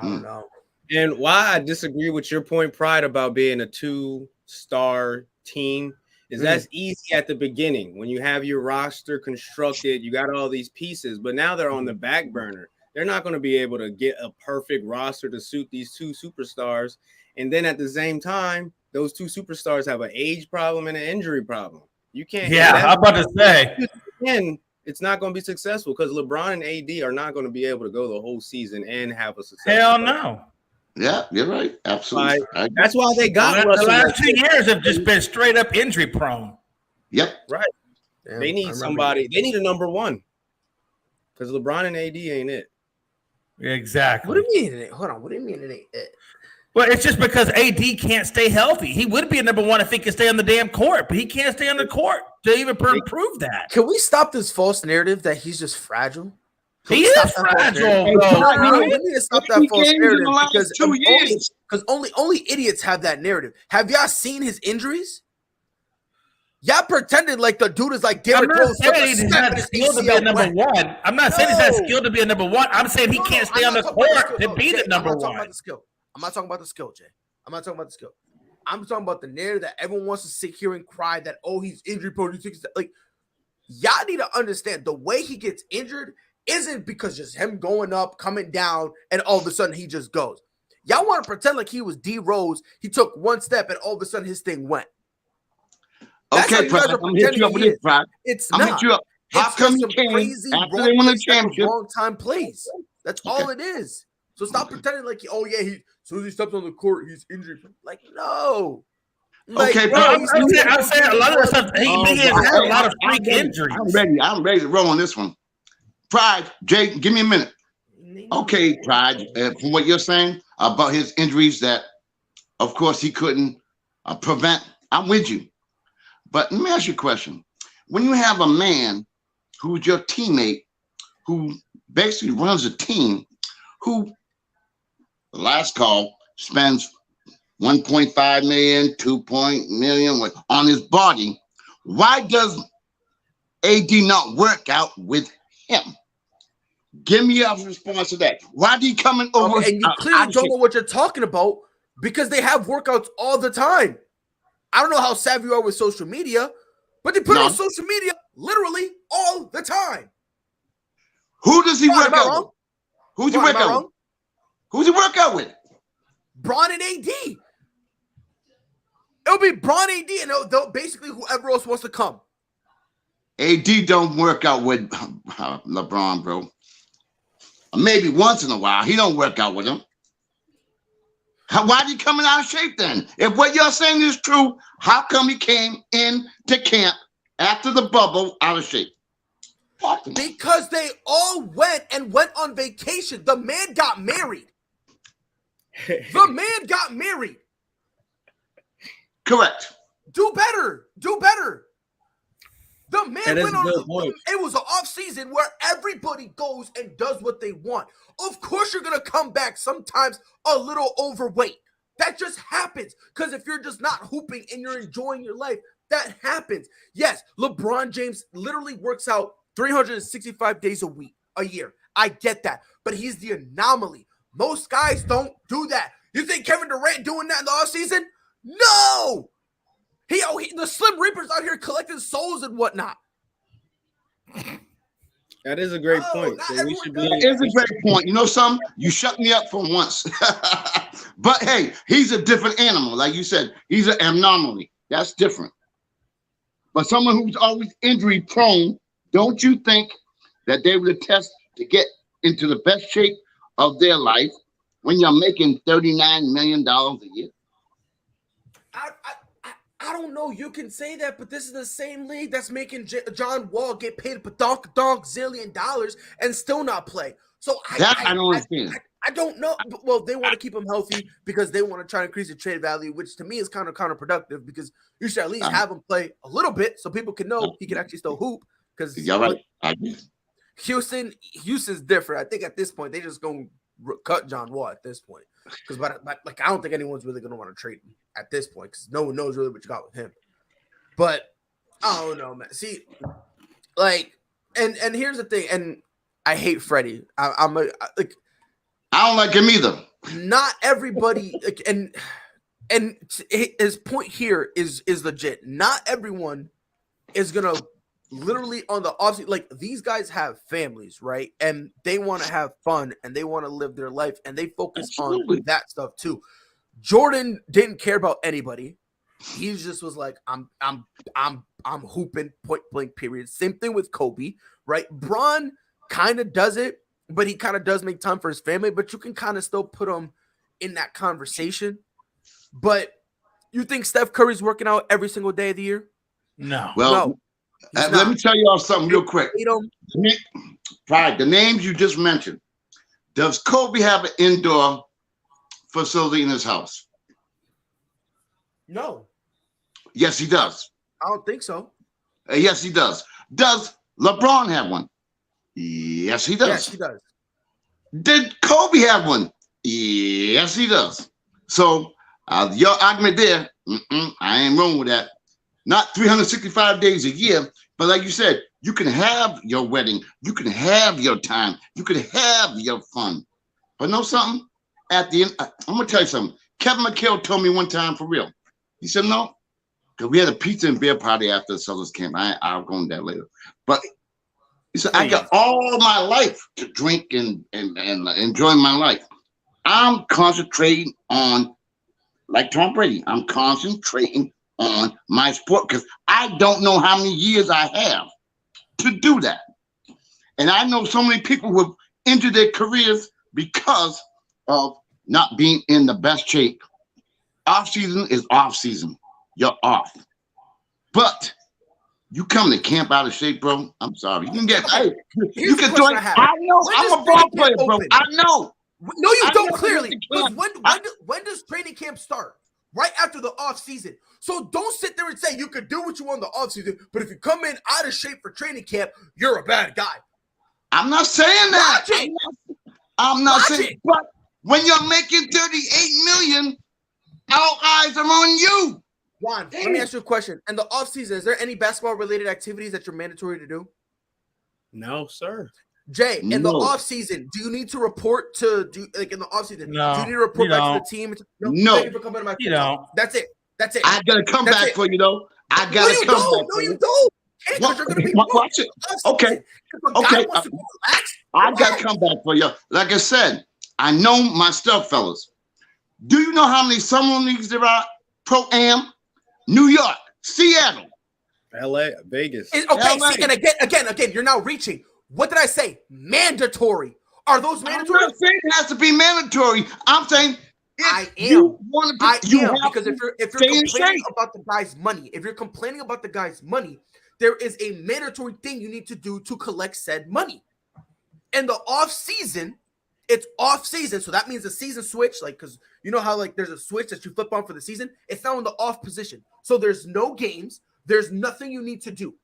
don't know. And why I disagree with your point, Pride, about being a 2-star team is that's easy at the beginning when you have your roster constructed, you got all these pieces, but now they're on the back burner. They're not going to be able to get a perfect roster to suit these 2 superstars. And then at the same time, those 2 superstars have an age problem and an injury problem. You can't. Yeah, I'm about to say. And it's not going to be successful because LeBron and AD are not going to be able to go the whole season and have a success. Hell no. Yeah, you're right. Absolutely. That's why they got the last 2 years have just been straight up injury prone. Yep. Right. Damn, they need somebody. They need a number 1 because LeBron and AD ain't it. Exactly. What do you mean? Hold on. What do you mean it ain't it? Well, it's just because AD can't stay healthy. He would be a number 1 if he could stay on the damn court, but he can't stay on the court to even prove that. Can we stop this false narrative that he's just fragile? He is fragile, bro. We need to stop that false narrative because only idiots have that narrative. Have y'all seen his injuries? Y'all pretended like the dude is like I'm not saying he's not skilled to be a number 1. I'm not saying he's not skilled to be a number 1. I'm saying he can't stay on the court to be the number 1. I'm not talking about the skill, Jay. I'm not talking about the skill. I'm talking about the narrative that everyone wants to sit here and cry that, oh, he's injury prone. Like, y'all need to understand the way he gets injured isn't because just him going up, coming down, and all of a sudden he just goes. Y'all want to pretend like he was D Rose. He took 1 step and all of a sudden his thing went. That's okay, Pride, I'm going to hit you up with this, Pride. It's I'm not. Hit you up. How It's come just you some came crazy after they won the championship? Wrong time plays. That's all it is. So stop pretending like, oh yeah, as soon as he steps on the court, he's injured. Like, no. Like, okay, bro, I'm saying a lot of stuff. He has had a lot of freak injuries. I'm ready to roll on this one. Pride, Jay, give me a minute. Okay, Pride, from what you're saying about his injuries that, of course, he couldn't prevent, I'm with you. But let me ask you a question. When you have a man who's your teammate, who basically runs a team, who, the last call, spends 1.5 million, 2 million on his body, why does AD not work out with him? Give me a response to that. Why did he come in over? Okay, and you clearly don't know what you're talking about because they have workouts all the time. I don't know how savvy you are with social media, but they put it on social media literally all the time. Who does he work out with? Who's he work out with? Who's he work out with? Bron and AD. It'll be Bron, AD, and they'll basically whoever else wants to come. AD don't work out with LeBron, bro. Maybe once in a while. He don't work out with him. Why is he coming out of shape then? If what you're saying is true, how come he came into camp after the bubble out of shape? Because they all went on vacation. The man got married. The man got married. Correct. Do better. The man went on. It was an off season where everybody goes and does what they want. Of course, you're gonna come back sometimes a little overweight. That just happens because if you're just not hooping and you're enjoying your life, that happens. Yes, LeBron James literally works out 365 days a year. I get that, but he's the anomaly. Most guys don't do that. You think Kevin Durant doing that in the offseason? No. The Slim Reapers out here collecting souls and whatnot. That is a great point. So That is a great point. You know something? You shut me up for once. But hey, he's a different animal. Like you said, he's an anomaly. That's different. But someone who's always injury prone, don't you think that they would test to get into the best shape of their life when you're making $39 million a year? I don't know. You can say that, but this is the same league that's making John Wall get paid a zillion dollars and still not play. So I don't understand. I don't know. Well, they want to keep him healthy because they want to try to increase the trade value, which to me is kind of counterproductive because you should at least have him play a little bit so people can know he can actually still hoop. Because Houston's different. I think at this point they just gonna cut John Wall at this point because like I don't think anyone's really gonna want to trade him at this point because no one knows really what you got with him. But I don't know, man. See, like, and here's the thing, and I hate Freddie. I don't like him either. Not everybody, like, and his point here is legit. Not everyone is gonna literally on the offseason. Like these guys have families, right? And they want to have fun and they want to live their life and they focus on that stuff too. Jordan didn't care about anybody. He just was like, I'm hooping, point blank, period. Same thing with Kobe, right? Bron kind of does it, but he kind of does make time for his family, but you can kind of still put him in that conversation. But you think Steph Curry's working out every single day of the year? No. Well, let me tell y'all something real quick. Pride, the names you just mentioned. Does Kobe have an indoor facility in his house? No. Yes, he does. I don't think so. Yes, he does. Does LeBron have one? Yes, he does. Yes, he does. Did Kobe have one? Yes, he does. So your argument there, I ain't wrong with that. Not 365 days a year, but like you said, you can have your wedding, you can have your time, you can have your fun. But know something? At the end, I'm gonna tell you something. Kevin McHale told me one time for real. He said no, because we had a pizza and beer party after the Sellers camp. I'll go into that later. But he said, I got all my life to drink and enjoy my life. I'm concentrating on, like Tom Brady, I'm concentrating on my sport because I don't know how many years I have to do that. And I know so many people who have ended their careers because of not being in the best shape. Off season is off season. You're off. But you come to camp out of shape, bro. I'm sorry. You can get you can join. I know I'm a ball player, bro. I know. No, you don't clearly. When does training camp start? Right after the off season. So don't sit there and say you could do what you want in the off season, but if you come in out of shape for training camp, you're a bad guy. I'm not saying that. I'm not saying, but when you're making $38 million, all eyes are on you. Juan, let me ask you a question. In the off season, is there any basketball related activities that you're mandatory to do? No, sir. Jay, in the off season, do you need to report to in the off season? No, do you need to report back to the team? No. Thank you for coming to my don't. That's it. I gotta come back for you though. I gotta come back. No, you don't. You're gonna be watch it. Okay. I gotta come back for you. Like I said, I know my stuff, fellas. Do you know how many summer leagues there are? Pro-Am, New York, Seattle, LA, Vegas. Okay, LA. See, and again, you're now reaching. What did I say? Mandatory. Are those mandatory? I'm not saying it has to be mandatory. I'm saying because if you're complaining about the guy's money, there is a mandatory thing you need to do to collect said money. In the off season, it's off season, so that means the season switch, like because you know how like there's a switch that you flip on for the season. It's now in the off position, so there's no games. There's nothing you need to do.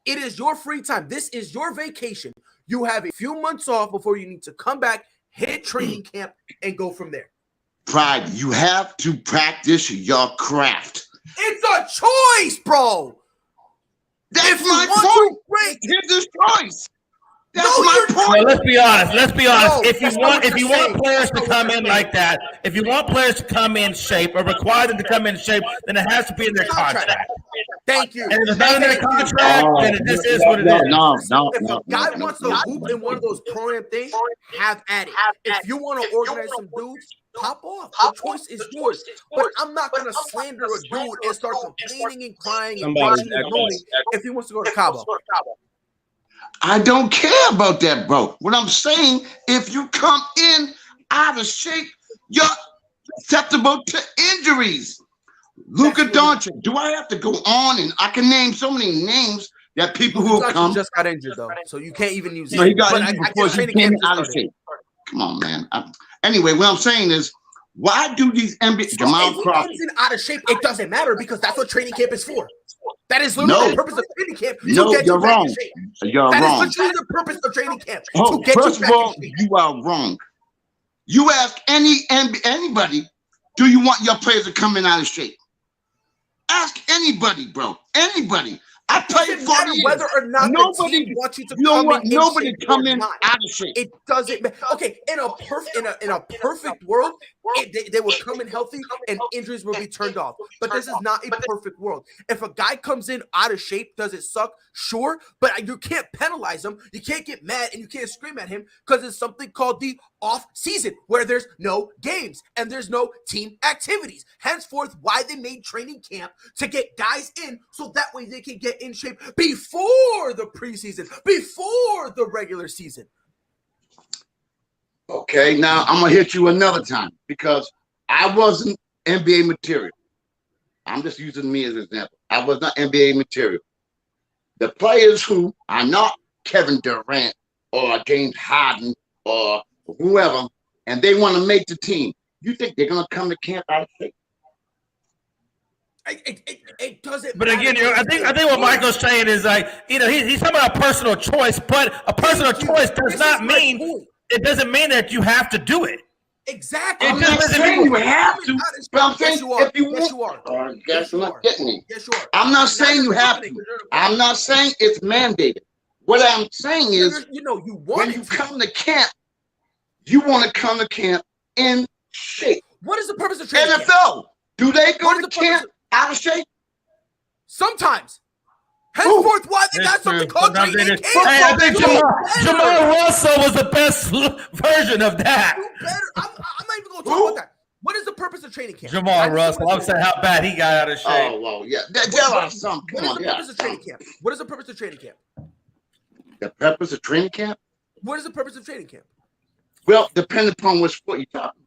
It is your free time. This is your vacation. You have a few months off before you need to come back, hit training camp, and go from there. Pride, you have to practice your craft. It's a choice, bro. That's my point. It's his choice. That's my point. Well, let's be honest. If you want players to come in like that, if you want players to come in shape or require them to come in shape, then it has to be in their contract. Thank you. And if it's not in their contract, then it just is what it is. No. If a guy wants to hoop in one of those pro-am things, have at it. If you want to organize some dudes pop off. The choice is yours. But I'm not gonna slander a dude and start complaining and crying and bitching and moaning if he wants to go to Cabo. I don't care about that, bro. What I'm saying, if you come in out of shape, you're susceptible to injuries. Luka Doncic. Do I have to go on? And I can name so many names that people who have come. Just got injured though, so you can't even use. No, he got injured before he came out of shape. Come on, man. Anyway, what I'm saying is, why do these NBA Jamal Crawford out of shape? It doesn't matter because that's what training camp is for. That is literally the purpose of training camp. No, you're wrong. You're wrong. That is literally the purpose of training camp. Oh, first of all, you are wrong. You ask anybody, do you want your players to come in out of shape? Ask anybody, bro. Anybody. I played 40 years. Whether or not nobody wants you to come in. Nobody come in out of shape. It doesn't matter. Okay, in a perfect world, they would come in healthy and injuries will be turned off. But this is not a perfect world. If a guy comes in out of shape, does it suck? Sure, but you can't penalize him. You can't get mad and you can't scream at him because it's something called the off season where there's no games and there's no team activities. Henceforth, why they made training camp to get guys in so that way they can get in shape before the preseason, before the regular season. Okay, now I'm gonna hit you another time because I wasn't NBA material. I'm just using me as an example. I was not NBA material. The players who are not Kevin Durant or James Harden or whoever, and they want to make the team, you think they're gonna come to camp out of shape? It doesn't. But again, I think what Michael's saying is like, he's talking about a personal choice, but a personal choice does not mean it doesn't mean that you have to do it. Exactly. I'm not saying you have to, but I'm saying if you want. Yes, you are. Guess you're not getting me. Yes, you are. I'm not saying you have to. I'm not saying it's mandated. What I'm saying is, when you come to camp, you want to come to camp in shape. What is the purpose of training camp? NFL, do they go to camp out of shape? Sometimes. Henceforth, why they got something called training camp? Hey, I think Jamal Russell was the best version of that. I'm not even going to talk about that. What is the purpose of training camp? Jamal Russell. I'm saying how bad he got out of shape. Oh, well, yeah. There are some. What is the purpose of training camp? What is the purpose of training camp? The purpose of training camp? What is the purpose of training camp? Well, depending upon what sport you're talking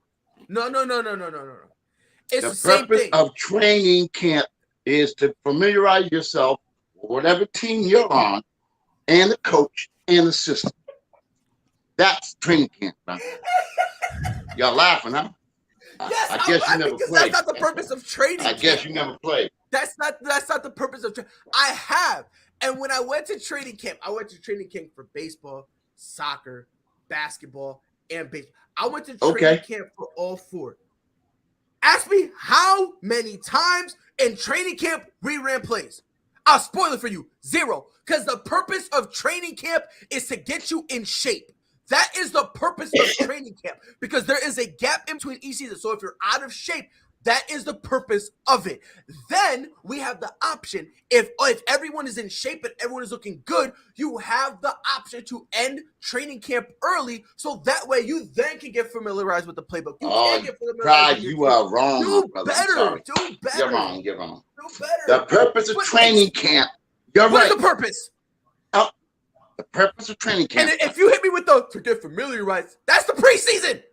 about. No. It's the same thing. The purpose of training camp is to familiarize yourself with whatever team you're on and the coach and the system. That's training camp, man. Y'all laughing, huh? Yes, I guess you never played. That's not the purpose of training. I guess you never played. That's not the purpose of training. I have. And when I went to training camp, I went to training camp for baseball, soccer, basketball, and baseball. I went to training camp for all four. Ask me how many times in training camp we ran plays. I'll spoil it for you. 0. Because the purpose of training camp is to get you in shape. That is the purpose of training camp because there is a gap in between each season. So if you're out of shape, that is the purpose of it. Then we have the option. If everyone is in shape and everyone is looking good, you have the option to end training camp early. So that way you then can get familiarized with the playbook. You are wrong. Do better. You're wrong. Do better. The purpose of training camp. You're right. What is the purpose? The purpose of training camp. And if you hit me with to get familiarized, that's the preseason.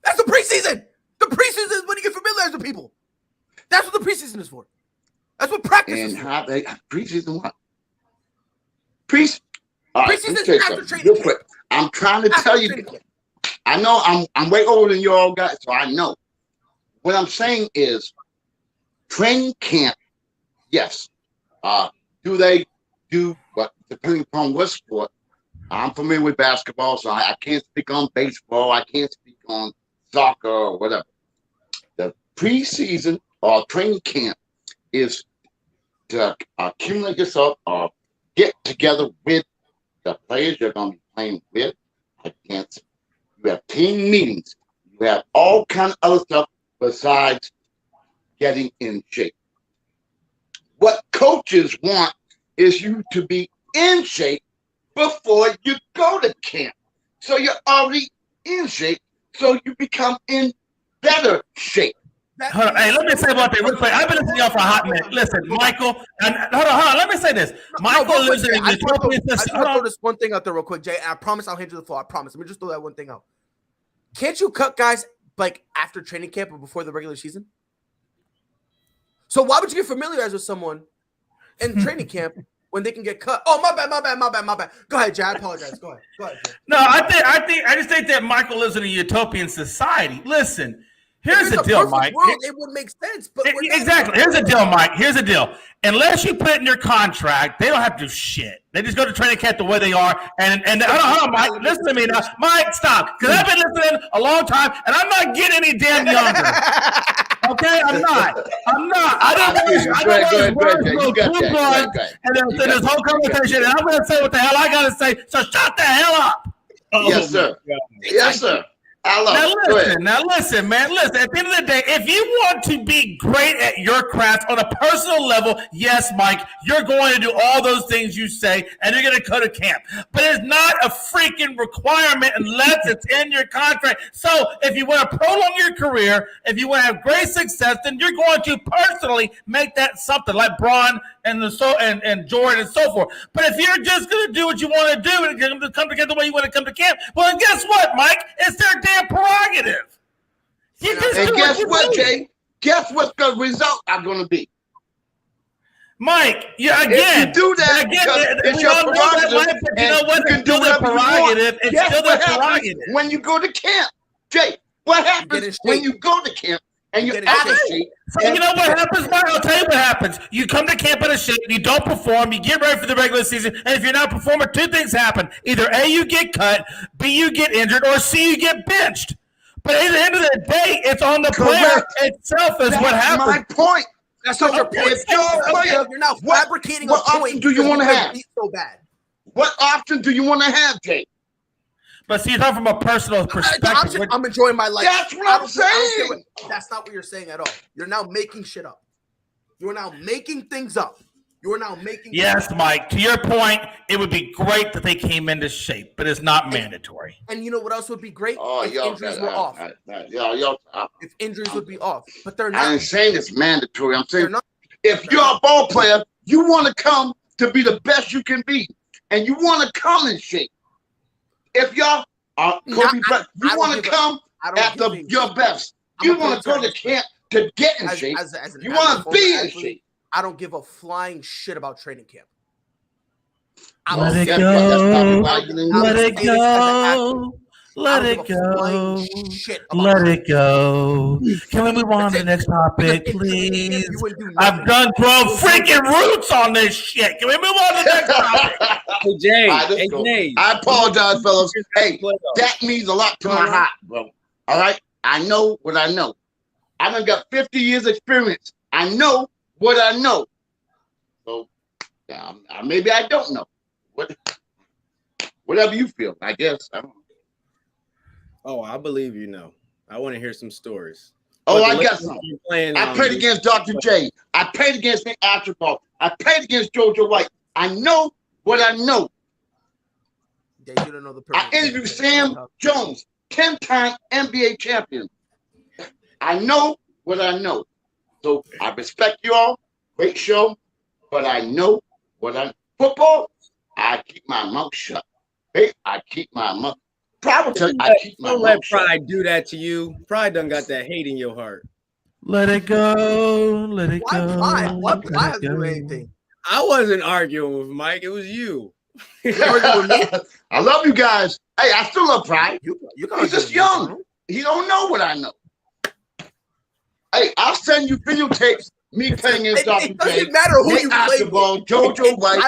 That's the preseason. The preseason is when you get familiarized with people. That's what the preseason is for. That's what practice is for. Preseason what? Preseason after training real quick. I'm trying to tell you. I know I'm way older than you all guys, so I know. What I'm saying is training camp, yes. Do they do what depending upon what sport? I'm familiar with basketball, so I can't speak on baseball. I can't speak on soccer or whatever. The preseason or training camp is to accumulate yourself or get together with the players you're going to be playing with against. You have team meetings. You have all kinds of other stuff besides getting in shape. What coaches want is you to be in shape before you go to camp. So you're already in shape. So you become in better shape. Hold on. Hey, let me say one thing real quick. I've been listening to y'all for a hot minute. Listen, Michael, and hold on. Let me say this. Michael lives in the utopian system. I just want to throw this one thing out there real quick, Jay. And I promise I'll hand you the floor. I promise. Let me just throw that one thing out. Can't you cut guys like after training camp or before the regular season? So why would you get familiarized with someone in training camp when they can get cut? Oh, my bad. Go ahead, Jay. I apologize. Go ahead, Jay. No, I just think that Michael lives in a utopian society. Listen. Here's the deal, Mike. World, it would make sense, but exactly. Here's the deal, Mike. Here's the deal. Unless you put it in your contract, they don't have to do shit. They just go to training camp the way they are. And hold on, Mike. Listen to me now, Mike. Stop, because I've been listening a long time, and I'm not getting any damn younger. Okay, I'm not. I don't want to and then this whole conversation, and I'm going to say what the hell I got to say. So shut the hell up. Yes, sir. Yes, sir. Now listen, man. Listen, at the end of the day, if you want to be great at your craft on a personal level, yes, Mike, you're going to do all those things you say, and you're going to go to camp. But it's not a freaking requirement unless it's in your contract. So if you want to prolong your career, if you want to have great success, then you're going to personally make that something like Braun and Jordan and so forth. But if you're just going to do what you want to do and come together the way you want to come to camp, well, then guess what, Mike? It's their damn prerogative. And guess what, Jay? Guess what the results are going to be? Mike, yeah, again. If you do that, it's your prerogative. You know what? You can do whatever you want. It's still their prerogative. When you go to camp, Jay, what happens when you go to camp? And you're out of shape. So you know what happens, Mike? I'll tell you what happens. You come to camp in a shape, you don't perform, you get ready for the regular season, and if you're not performing, two things happen. Either A, you get cut, B, you get injured, or C, you get benched. But at the end of the day, it's on the player itself is what happens. That's my point. That's not your point. You're now fabricating what option do you want to have? So bad. What option do you want to have, Jay? But see, you're talking from a personal perspective. I'm enjoying my life. That's what I'm saying. That's not what you're saying at all. You're now making shit up. You're now making things up. You're now making. Yes, Mike. To your point, it would be great that they came into shape, but it's not mandatory. And you know what else would be great? If injuries were off. If injuries would be off, but they're not. I ain't saying it's mandatory. I'm saying if you're a ball player, you want to come to be the best you can be, and you want to come in shape. If y'all are Kobe Bryant, you want to come at your best. You want to go to camp to get in shape. You want to be in shape. I don't give a flying shit about training camp. Let it go. Let it go. Let it go. Let it go. Can we move on to the next topic, please? I've done 12 freaking roots on this shit. Can we move on to the next topic? Hey, Jay. I apologize, fellas. Hey, that means a lot to my heart, bro. All right? I know what I know. I done got 50 years experience. I know what I know. So, maybe I don't know. Whatever you feel, I guess. I don't know. Oh, I believe you know. I want to hear some stories. Oh, I got some. I played against Dr. J. I played against Nick Archibald. I played against JoJo White. I know what I know. Yeah, you don't know the I interviewed Sam Jones, 10-time NBA champion. I know what I know. So I respect you all. Great show. But I know what I football, I keep my mouth shut. Hey, I keep my mouth. Don't let pride do that to you. Pride done got that hate in your heart. Let it go. Let it go. What pride do anything? I wasn't arguing with Mike. It was you. I love you guys. Hey, I still love Pride. He's just young. He don't know what I know. Hey, I'll send you videotapes. Me playing against Dr. It doesn't matter who you play with. JoJo White.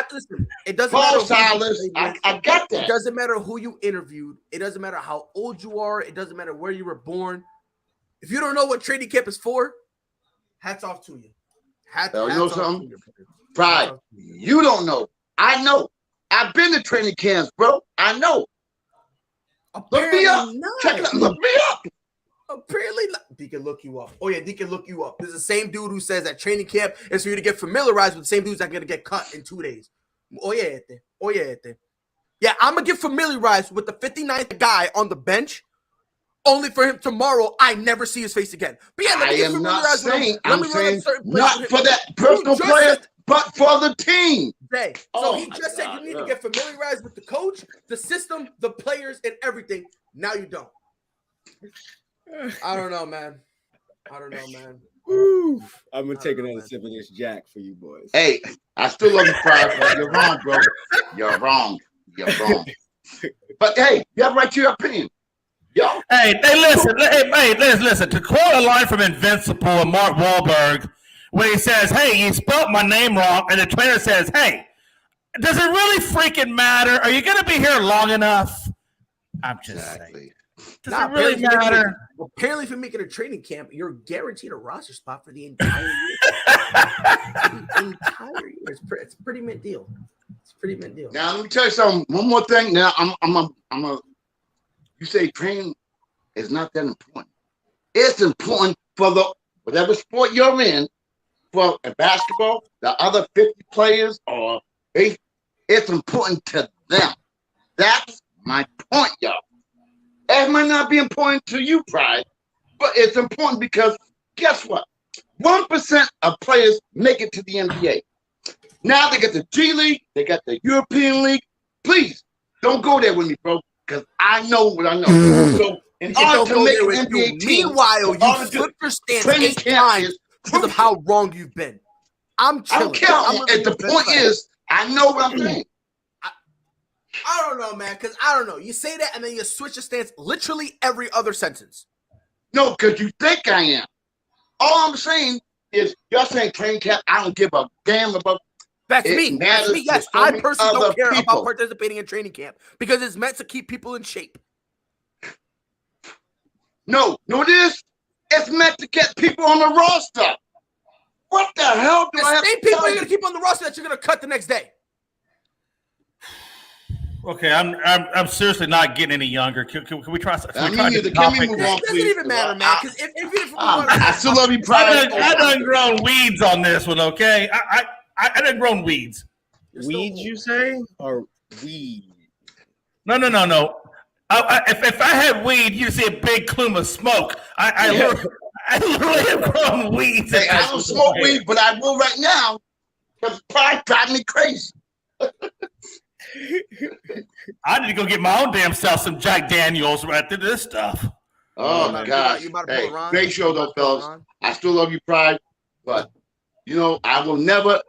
It doesn't Paul matter. Silas. I got that. It doesn't matter who you interviewed. It doesn't matter how old you are. It doesn't matter where you were born. If you don't know what training camp is for, hats off to you. You know something? Pride. You don't know. I know. I've been to training camps, bro. I know. Look me up. Check it out. Look me up. Apparently not. D can look you up. Oh yeah, D can look you up. This is the same dude who says that training camp is for you to get familiarized with the same dudes that are gonna get cut in 2 days. Oh yeah. Yeah, I'm gonna get familiarized with the 59th guy on the bench only for him tomorrow, I never see his face again. But yeah, let me I get am not familiarized with him. saying. Let I'm me run saying up certain plays not with for him. that personal just player, said- but for the team. Day. So Oh he my just said God, you need yeah. to get familiarized with the coach, the system, the players, and everything. Now you don't. I don't know, man. Woo. I'm gonna I take don't know, another man. sip of this Jack for you boys. Hey, I still love you, Pride, but you're wrong, bro. You're wrong. But hey, you have a right to your opinion. Yo, Hey, listen. To quote a line from Invincible and Mark Wahlberg, where he says, "Hey, you spelled my name wrong," and the trainer says, "Hey, does it really freaking matter? Are you going to be here long enough?" I'm just saying. Does it really matter? Apparently, if you make it a training camp, you're guaranteed a roster spot for the entire year. It's a pretty mint deal. now let me tell you something. One more thing. Now you say training is not that important. It's important for whatever sport you're in. For basketball, the other 50 players or it's important to them. That's my point, y'all. It might not be important to you, Pride, but it's important because guess what? 1% of players make it to the NBA. Now they got the G League, they got the European League. Please don't go there with me, bro, because I know what I know. So in order to make an NBA team, meanwhile, you flipped your stance 8 times because of how wrong you've been. I'm chilling. I don't care. The point is, I know what I'm saying. I don't know, man, because I don't know. You say that and then you switch your stance literally every other sentence. No, because you think I am. All I'm saying is, you're saying training camp, I don't give a damn about. That's me. Yes, I personally don't care about participating in training camp because it's meant to keep people in shape. No, it is. It's meant to get people on the roster. What the hell do I have same to people tell you're going to keep on the roster that you're going to cut the next day. Okay, I'm seriously not getting any younger. Can we try? Can we move on, It doesn't even matter, man. Because if I still love you, Pride. I done grown weeds on this one. Okay, I done grown weeds. Weeds, you say, or weed? No. If I had weed, you'd see a big plume of smoke. I literally have grown weeds. Hey, I don't smoke weed, but I will right now because Pride drives me crazy. I need to go get my own damn self some Jack Daniels right through this stuff. Oh my gosh. Hey, great show though, fellas. I still love you, Pride, but I will never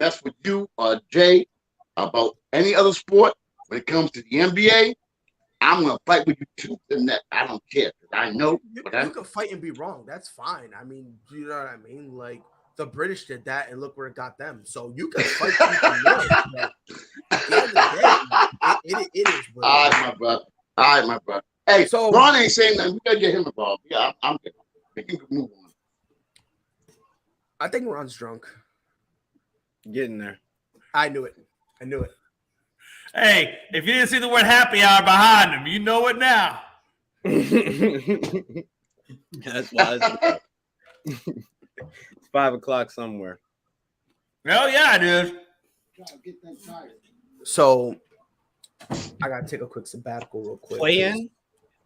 mess with you or Jay about any other sport. When it comes to the NBA, I'm gonna fight with you tooth and net. I don't care. I know. You can fight and be wrong. That's fine. I mean, you know what I mean? Like the British did that, and look where it got them. So you can fight tooth and nail, but at the end of the day, it is. All right, my brother. Hey, so Ron ain't saying nothing. We gotta get him involved. Yeah, I'm good. We can move on. I think Ron's drunk. Getting there. I knew it. Hey, if you didn't see the word happy hour behind him, you know it now. That's why it's 5 o'clock somewhere. Oh yeah, dude. So I gotta take a quick sabbatical real quick. Play-in?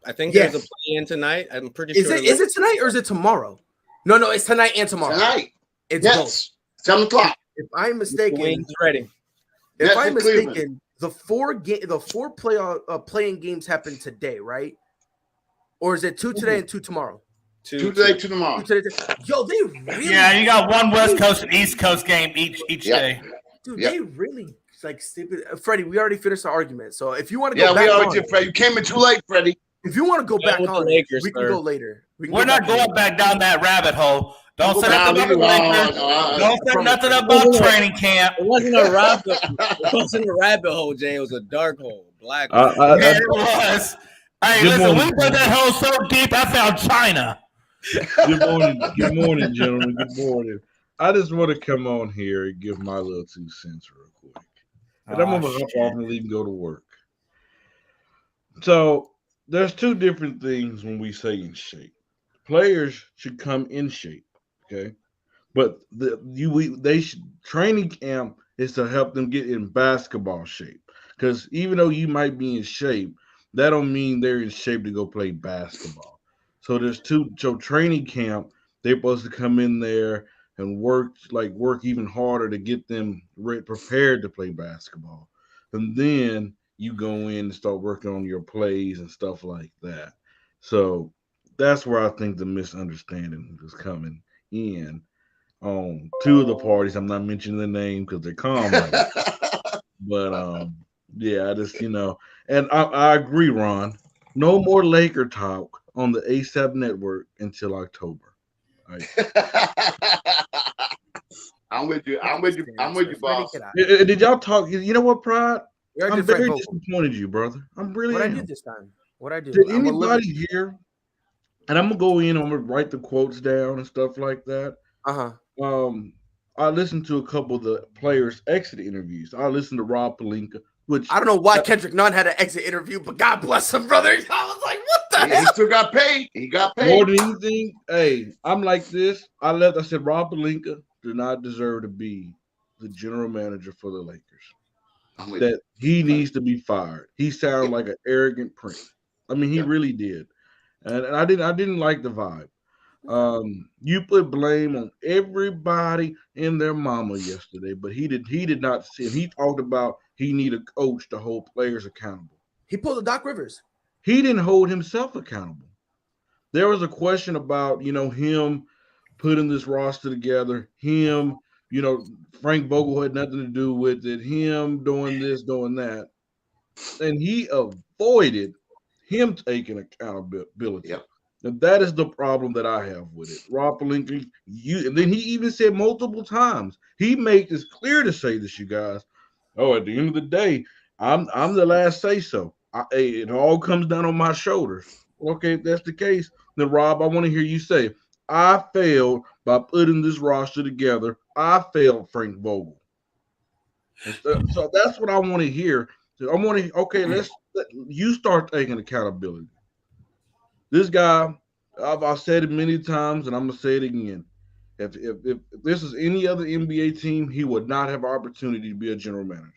I think there's a play-in tonight. I'm pretty sure. Is it tonight or is it tomorrow? No, it's tonight and tomorrow. Tonight. It's both. 7 o'clock. If I'm mistaken, ready. If I'm mistaken, the four playing games happen today, right? Or is it 2 today and 2 tomorrow? 2 today, 2 tomorrow. Yo, they really. Yeah, you got one West Coast and East Coast game each day. Dude, they really stupid. Freddie, we already finished the argument. So if you want to go back, we already did, Freddie. You came in too late, Freddie. If you want to go back on, Lakers, we can go later. We're not going back down that rabbit hole. Don't say nothing about the Lakers. Don't say nothing about training camp. It wasn't a rabbit. It wasn't a rabbit hole, Jay. It was a dark hole, black hole. It was. Hey, listen, we put that hole so deep, I found China. Good morning, gentlemen. Good morning. I just want to come on here and give my little 2 cents real quick. And I'm going to hop off and leave and go to work. So there's 2 different things when we say in shape. Players should come in shape, okay? But training camp is to help them get in basketball shape. Because even though you might be in shape, that don't mean they're in shape to go play basketball. So there's so training camp, they're supposed to come in there and work even harder to get them prepared to play basketball. And then you go in and start working on your plays and stuff like that. So that's where I think the misunderstanding is coming in on two of the parties. I'm not mentioning the name because they're calm right now. But yeah, I just and I agree, Ron. No more Laker talk on the ASAP network until October. Right. I'm with you. I'm with you, boss. Did y'all talk? You know what, Pride? I'm very vocal. disappointed, you brother. I'm really. What I am. did this time? What I do? Did anybody here? And I'm gonna go in. I'm gonna write the quotes down and stuff like that. I listened to a couple of the players' exit interviews. I listened to Rob Pelinka, which I don't know why Kendrick Nunn had an exit interview, but God bless him, brother. I was like, what the hell? He still got paid. He got paid. More than anything, hey, I'm like this. I said Rob Pelinka did not deserve to be the general manager for the Lakers. That he needs to be fired. He sounded like an arrogant prince. I mean, he really did. And I didn't like the vibe. You put blame on everybody and their mama yesterday, but he did not see it. He talked about he need a coach to hold players accountable. He pulled the Doc Rivers. He didn't hold himself accountable. There was a question about, him putting this roster together, him, Frank Vogel had nothing to do with it, him doing this, doing that. And he avoided him taking accountability. Yep. And that is the problem that I have with it. Rob Pelinka, and then he even said multiple times, he made this clear to say this, you guys. Oh, at the end of the day, I'm the last say so. It all comes down on my shoulders. Okay, if that's the case, then Rob, I want to hear you say, I failed by putting this roster together. I failed Frank Vogel. So that's what I want to hear. I want to, okay, let you start taking accountability. This guy, I've said it many times, and I'm gonna say it again. If this is any other NBA team, he would not have opportunity to be a general manager.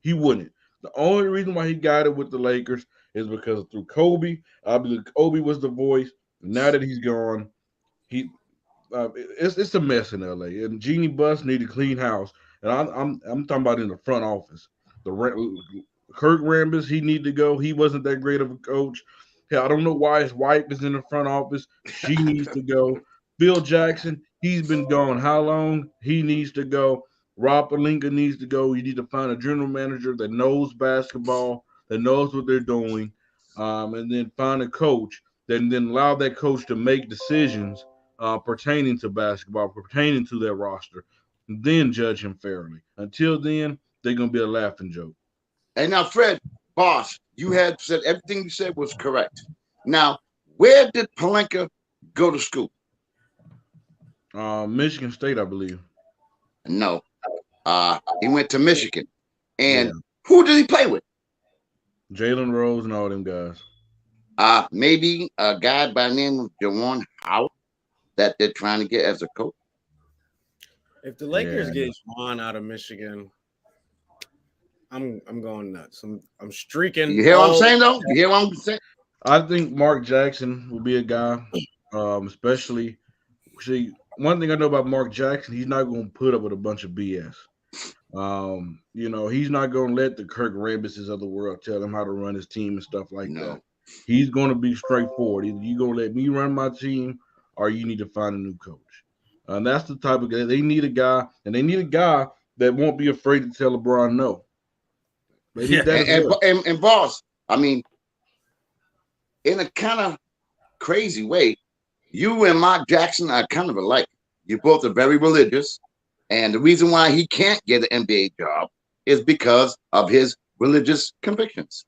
He wouldn't. The only reason why he got it with the Lakers is because through Kobe. I believe Kobe was the voice. Now that he's gone, it's a mess in LA. And Jeannie Buss need to clean house. And I'm talking about in the front office. Kirk Rambis, he need to go. He wasn't that great of a coach. Hell, I don't know why his wife is in the front office. She needs to go. Phil Jackson, he's been gone how long? He needs to go. Rob Pelinka needs to go. You need to find a general manager that knows basketball, that knows what they're doing, and then find a coach, then allow that coach to make decisions pertaining to basketball, pertaining to their roster, and then judge him fairly. Until then, they're going to be a laughing joke. And now, Fred, boss, you had said everything you said was correct. Now, where did Pelinka go to school? Michigan State, I believe. No. He went to Michigan. And who did he play with? Jalen Rose and all them guys. Maybe a guy by the name of Juwan Howard that they're trying to get as a coach. If the Lakers get Juwan out of Michigan, I'm going nuts. I'm streaking. You hear what I'm saying, though? You hear what I'm saying? I think Mark Jackson will be a guy, especially. See, one thing I know about Mark Jackson, he's not going to put up with a bunch of BS. He's not going to let the Kirk Rambises of the world tell him how to run his team and stuff like that. He's going to be straightforward. Either you're going to let me run my team or you need to find a new coach. And that's the type of guy. They need a guy, and they need a guy that won't be afraid to tell LeBron no. And boss, I mean, in a kind of crazy way, you and Mark Jackson are kind of alike. You both are very religious. And the reason why he can't get an NBA job is because of his religious convictions.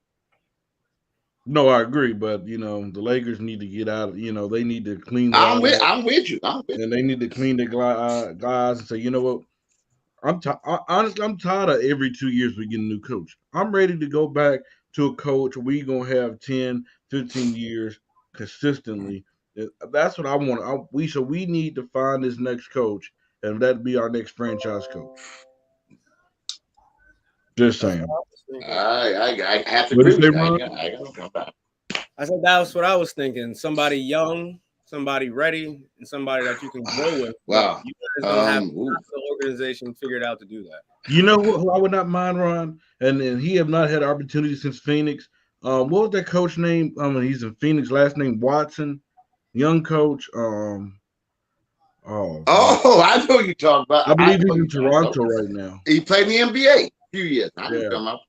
No, I agree, but the Lakers need to get out. They need to clean. I'm with you. And they need to clean their guys and say, you know what? Honestly, I'm tired of every 2 years we get a new coach. I'm ready to go back to a coach we're going to have 10, 15 years consistently. That's what I want. We need to find this next coach, and that'd be our next franchise coach. Just saying. I have to What agree did you with say, you. Ron? I got to come back. I said that's what I was thinking. Somebody young, somebody ready, and somebody that you can grow with. Wow. You guys don't have Ooh. the organization figured out to do that. You know who I would not mind, Ron, and he have not had opportunity since Phoenix. What was that coach name? He's in Phoenix. Last name Watson, young coach. Oh, I know you're talking about. I believe he's know in you're talking about. Toronto right now. He played in the NBA a few years. I know Yeah. you're talking about.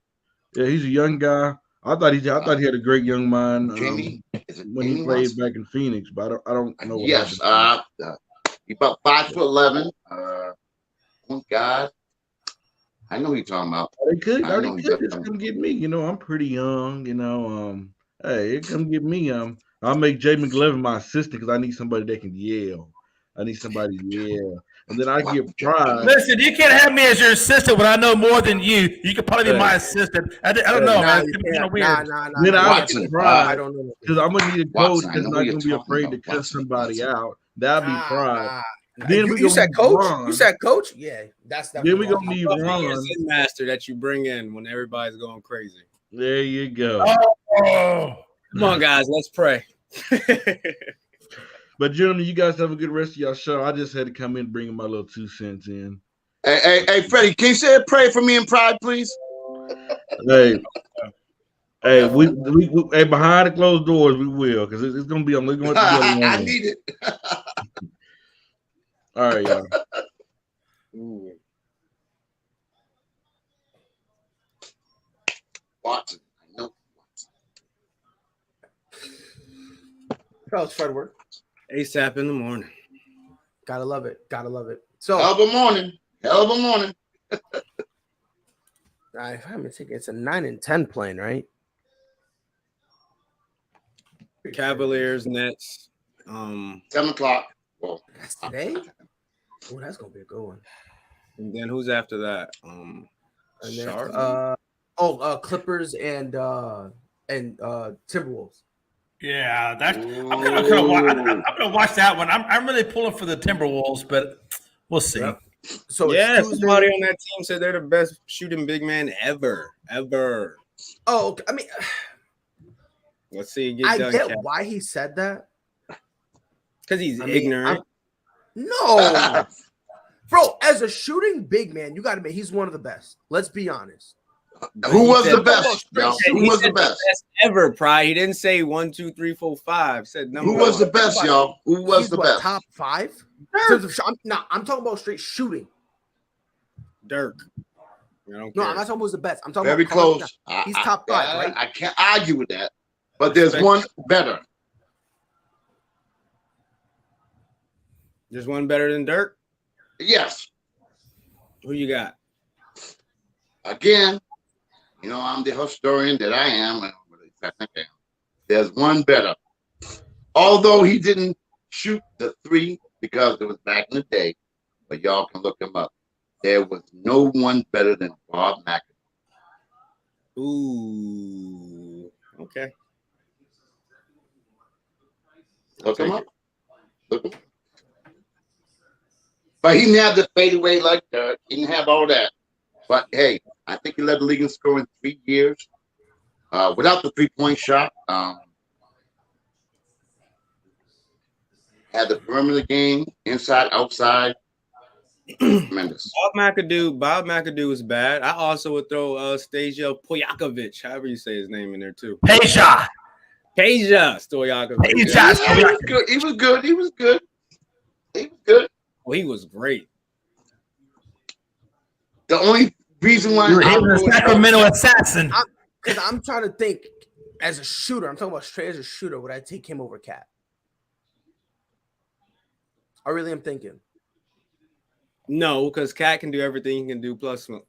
Yeah, he's a young guy. I thought he had a great young mind Jamie, when he played back in Phoenix, but I don't know what yes, happened. he's about 5'11". Oh God, I know who you're talking about. They could I know just come get me. You know, I'm pretty young. You know, hey, come get me. I'll make Jay McLevin my assistant because I need somebody that can yell. I need somebody to yell, and then I get pride. Listen, you can't have me as your assistant when I know more than you. You could probably be my assistant. I don't know, man. It's kind of weird. Then I Watson. get pride. I don't know Because I'm gonna need a coach Watson, I that's know not who you're gonna be talking afraid to about. cut Watson, somebody Watson. out. That'll be pride. Then You said coach? You said coach? Yeah, that's Then we definitely gonna need You're Ron. a Zen master that you bring in when everybody's going crazy. There you go. Oh. Come on, guys, let's pray. But gentlemen, you guys have a good rest of your show. I just had to come in bringing my little 2 cents in. Hey, Freddie, can you say a prayer for me in pride, please? Hey, we hey, behind the closed doors we will because it's gonna be on. We're gonna have to be on. I need it. All right, y'all. Watson, I know. Fellas, try to work. ASAP in the morning. Gotta love it. Gotta love it. So, Hell of a morning. Hell of a morning. if I'm mistaken, it's a 9 and 10 plane, right? Cavaliers, Nets. 7 o'clock. Well, That's today. Oh, that's gonna be a good one. And then who's after that? And then, Charlotte. Clippers and Timberwolves. Yeah, that's. I'm gonna watch that one. I'm really pulling for the Timberwolves, but we'll see. Yep. So Yeah, it's Tuesday. somebody on that team said they're the best shooting big man ever. Oh, okay. I mean, Let's see. Get I done, get Cap. why he said that. Because he's I mean, ignorant. No, bro. As a shooting big man, you got to admit he's one of the best. Let's be honest. who was said- the best? Yo? Who He was the said best? ever, Pry. He didn't say 1, 2, 3, 4, 5. Said number Who was the one. best, y'all? Who was He's the what, best? top 5? In terms of I'm talking about straight shooting. Dirk. I don't No, care. I'm not talking about who's the best. I'm talking Very about how many- close. He's top 5, right? I can't argue with that. But there's one better. There's one better than Dirk. Yes. Who you got? Again, you know, I'm the historian that I am. There's one better. Although he didn't shoot the 3 because it was back in the day, but y'all can look him up. There was no one better than Bob McAdoo. Ooh. Okay. Look him up. Look him up. But he didn't have the fadeaway like that. He didn't have all that. But hey, I think he led the league in scoring 3 years without the 3-point shot. Had the perimeter game, inside, outside. Tremendous. Bob McAdoo is bad. I also would throw Stasia Pojakovic, however you say his name, in there too. Peja Stojakovic. Peja. Yeah, he was good. He was good. He was good. He was good. Well, he was great. The only reason why He was a Sacramento assassin. Because I'm trying to think as a shooter. I'm talking about straight as a shooter. Would I take him over Cat? I really am thinking. No, because Cat can do everything he can do plus some.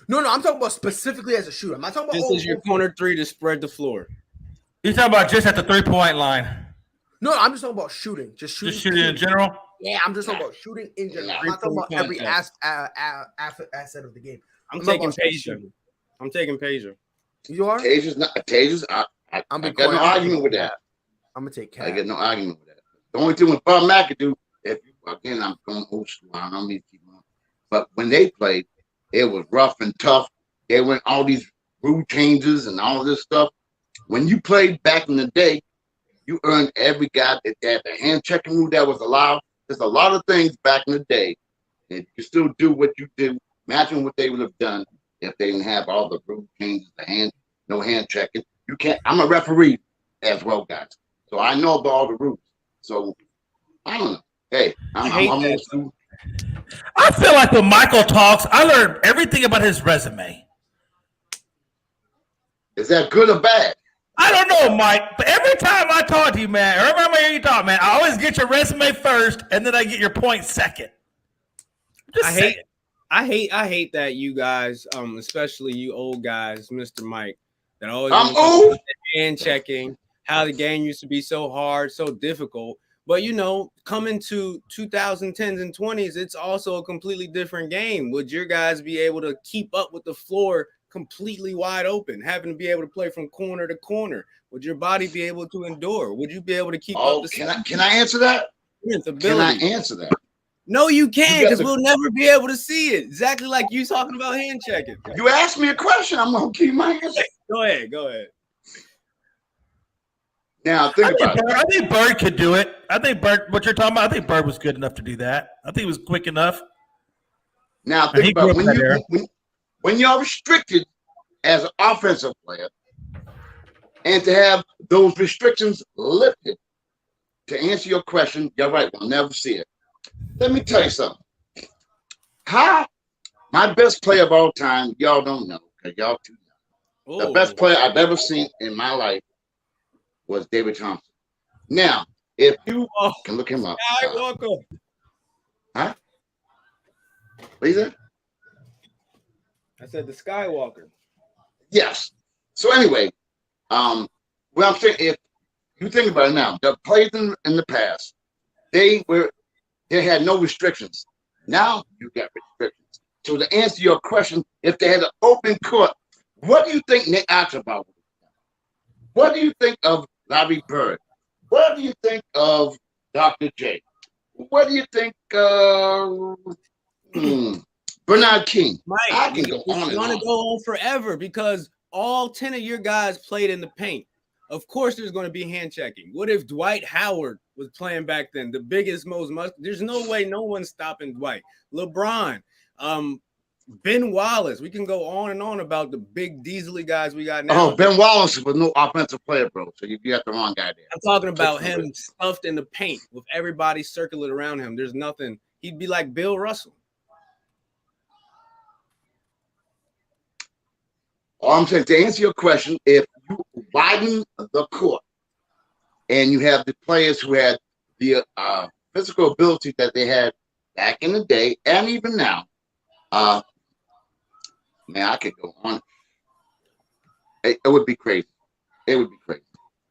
No, I'm talking about specifically as a shooter. I'm not talking about. This is your corner 3 to spread the floor. You talking about just at the 3-point line? No, I'm just talking about shooting. Just shooting. Just shooting in general. Yeah, I'm just talking about shooting in general. I'm not talking about every asset of the game. I'm talking taking about straight Peja. shooting. I'm taking Peja. You are? Tages, I I'm got no argument with that. I'm gonna take Cat. I get no argument with that. The only thing with Bob McAdoo, again, I'm going old school. I don't need to keep on. But when they played, it was rough and tough. they went all these rule changes and all this stuff. When you played back in the day, you earned every guy that had the hand checking rule that was allowed. There's a lot of things back in the day, and you still do what you do. Imagine what they would have done if they didn't have all the rule changes, no hand checking. You can't. I'm a referee as well, guys, so I know about all the rules. So I don't know. Hey, I'm almost through. I feel like when Michael talks, I learned everything about his resume. Is that good or bad? I don't know, Mike, but every time I talk to you, man, every time I hear you talk, man, I always get your resume first, and then I get your point second. I hate that you guys, especially you old guys, Mr. Mike, that always hand checking, how the game used to be so hard, so difficult. But coming to 2010s and 20s, it's also a completely different game. Would your guys be able to keep up with the floor completely wide open, having to be able to play from corner to corner? Would your body be able to endure? Would you be able to keep up? Can I answer that? Can I answer that? No, you can't, because we'll never be able to see it. Exactly like you talking about hand checking. You asked me a question. I'm gonna keep my answer. Go ahead. Now think about it. I think Bird could do it. I think Bird, what you're talking about, I think Bird was good enough to do that. I think he was quick enough. Now think about when you're restricted as an offensive player, and to have those restrictions lifted. To answer your question, you're right. We'll never see it. Let me tell you something. My best player of all time, y'all don't know because y'all too young. The best player I've ever seen in my life was David Thompson. Now, if you can look him up. Skywalker. Huh? What is that? I said the Skywalker. Yes. So anyway, well, I'm saying if you think about it now, the players in the past, they had no restrictions. Now you got restrictions. So to answer your question, if they had an open court, what do you think Nick Archibald would have done? What do you think of Larry Bird? What do you think of Dr. J? What do you think Bernard King? Mike, I can go on and going to on. go on forever because all 10 of your guys played in the paint. Of course, there's going to be hand checking. What if Dwight Howard was playing back then? The biggest, there's no way no one's stopping Dwight. LeBron, Ben Wallace. We can go on and on about the big Diesel guys we got now. Oh, Ben Wallace was no offensive player, bro. So you got the wrong guy there. I'm talking about him stuffed in the paint with everybody circling around him. There's nothing. He'd be like Bill Russell. All I'm saying, to answer your question, if you widen the court and you have the players who had the physical ability that they had back in the day and even now, man, I could go on. It would be crazy. It would be crazy.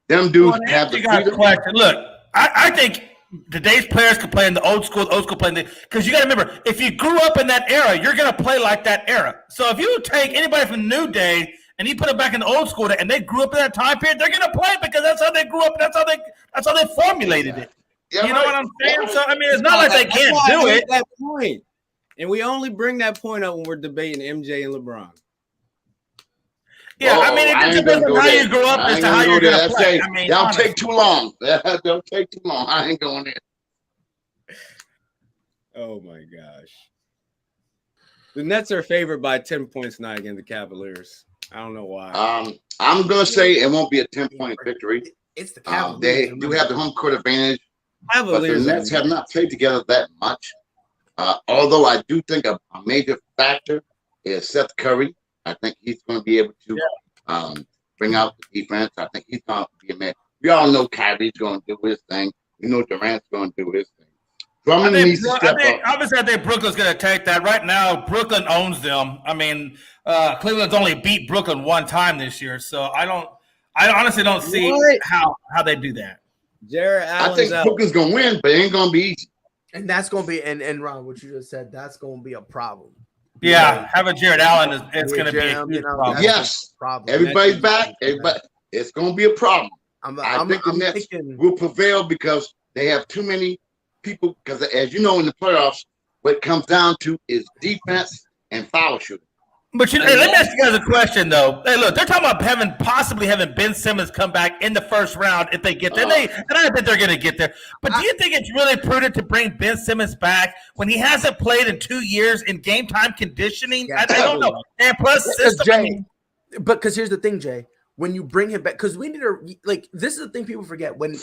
Them dudes have the freedom. Look, I think today's players can play in the old school playing because you got to remember, if you grew up in that era, you're going to play like that era. So if you take anybody from the new day and you put them back in the old school and they grew up in that time period, they're going to play because that's how they grew up. That's how they formulated it. Yeah, you know what I'm saying? So I mean, it's not like they can't do it. That point. And we only bring that point up when we're debating MJ and LeBron. Yeah, I mean, it just depends on how you grew up as to how you're going to play. That'll take too long. That'll take too long. I ain't going there. Oh, my gosh. The Nets are favored by 10 points tonight against the Cavaliers. I don't know why. I'm going to say it won't be a 10-point victory. It's the Cavaliers. They do have the home court advantage, but the Nets have not played together that much. Although I do think a major factor is Seth Curry. I think he's going to be able to bring out the defense. I think he's going to be a man. We all know Kyrie's going to do his thing. We know Durant's going to do his thing. Drummond needs to step up. Obviously, I think Brooklyn's going to take that. Right now, Brooklyn owns them. I mean, Cleveland's only beat Brooklyn one time this year, so I honestly don't see how they do that. Jared Allen's I think Brooklyn's going to win, but it ain't going to be easy. And that's going to be, and Ron, what you just said, that's going to be a problem. Yeah, having Jared Allen is going to be a huge problem. Yes, everybody's back. It's going to be a problem. I think the Nets will prevail because they have too many people. Because as you know, in the playoffs, what it comes down to is defense and foul shooting. But hey, let me ask you guys a question though. Hey, look, they're talking about possibly having Ben Simmons come back in the first round if they get there. And I think they're going to get there. But do you think it's really prudent to bring Ben Simmons back when he hasn't played in 2 years in game time conditioning? Yeah, I don't know. And plus, system. But because here's the thing, Jay. When you bring him back, because we need to this is the thing people forget. When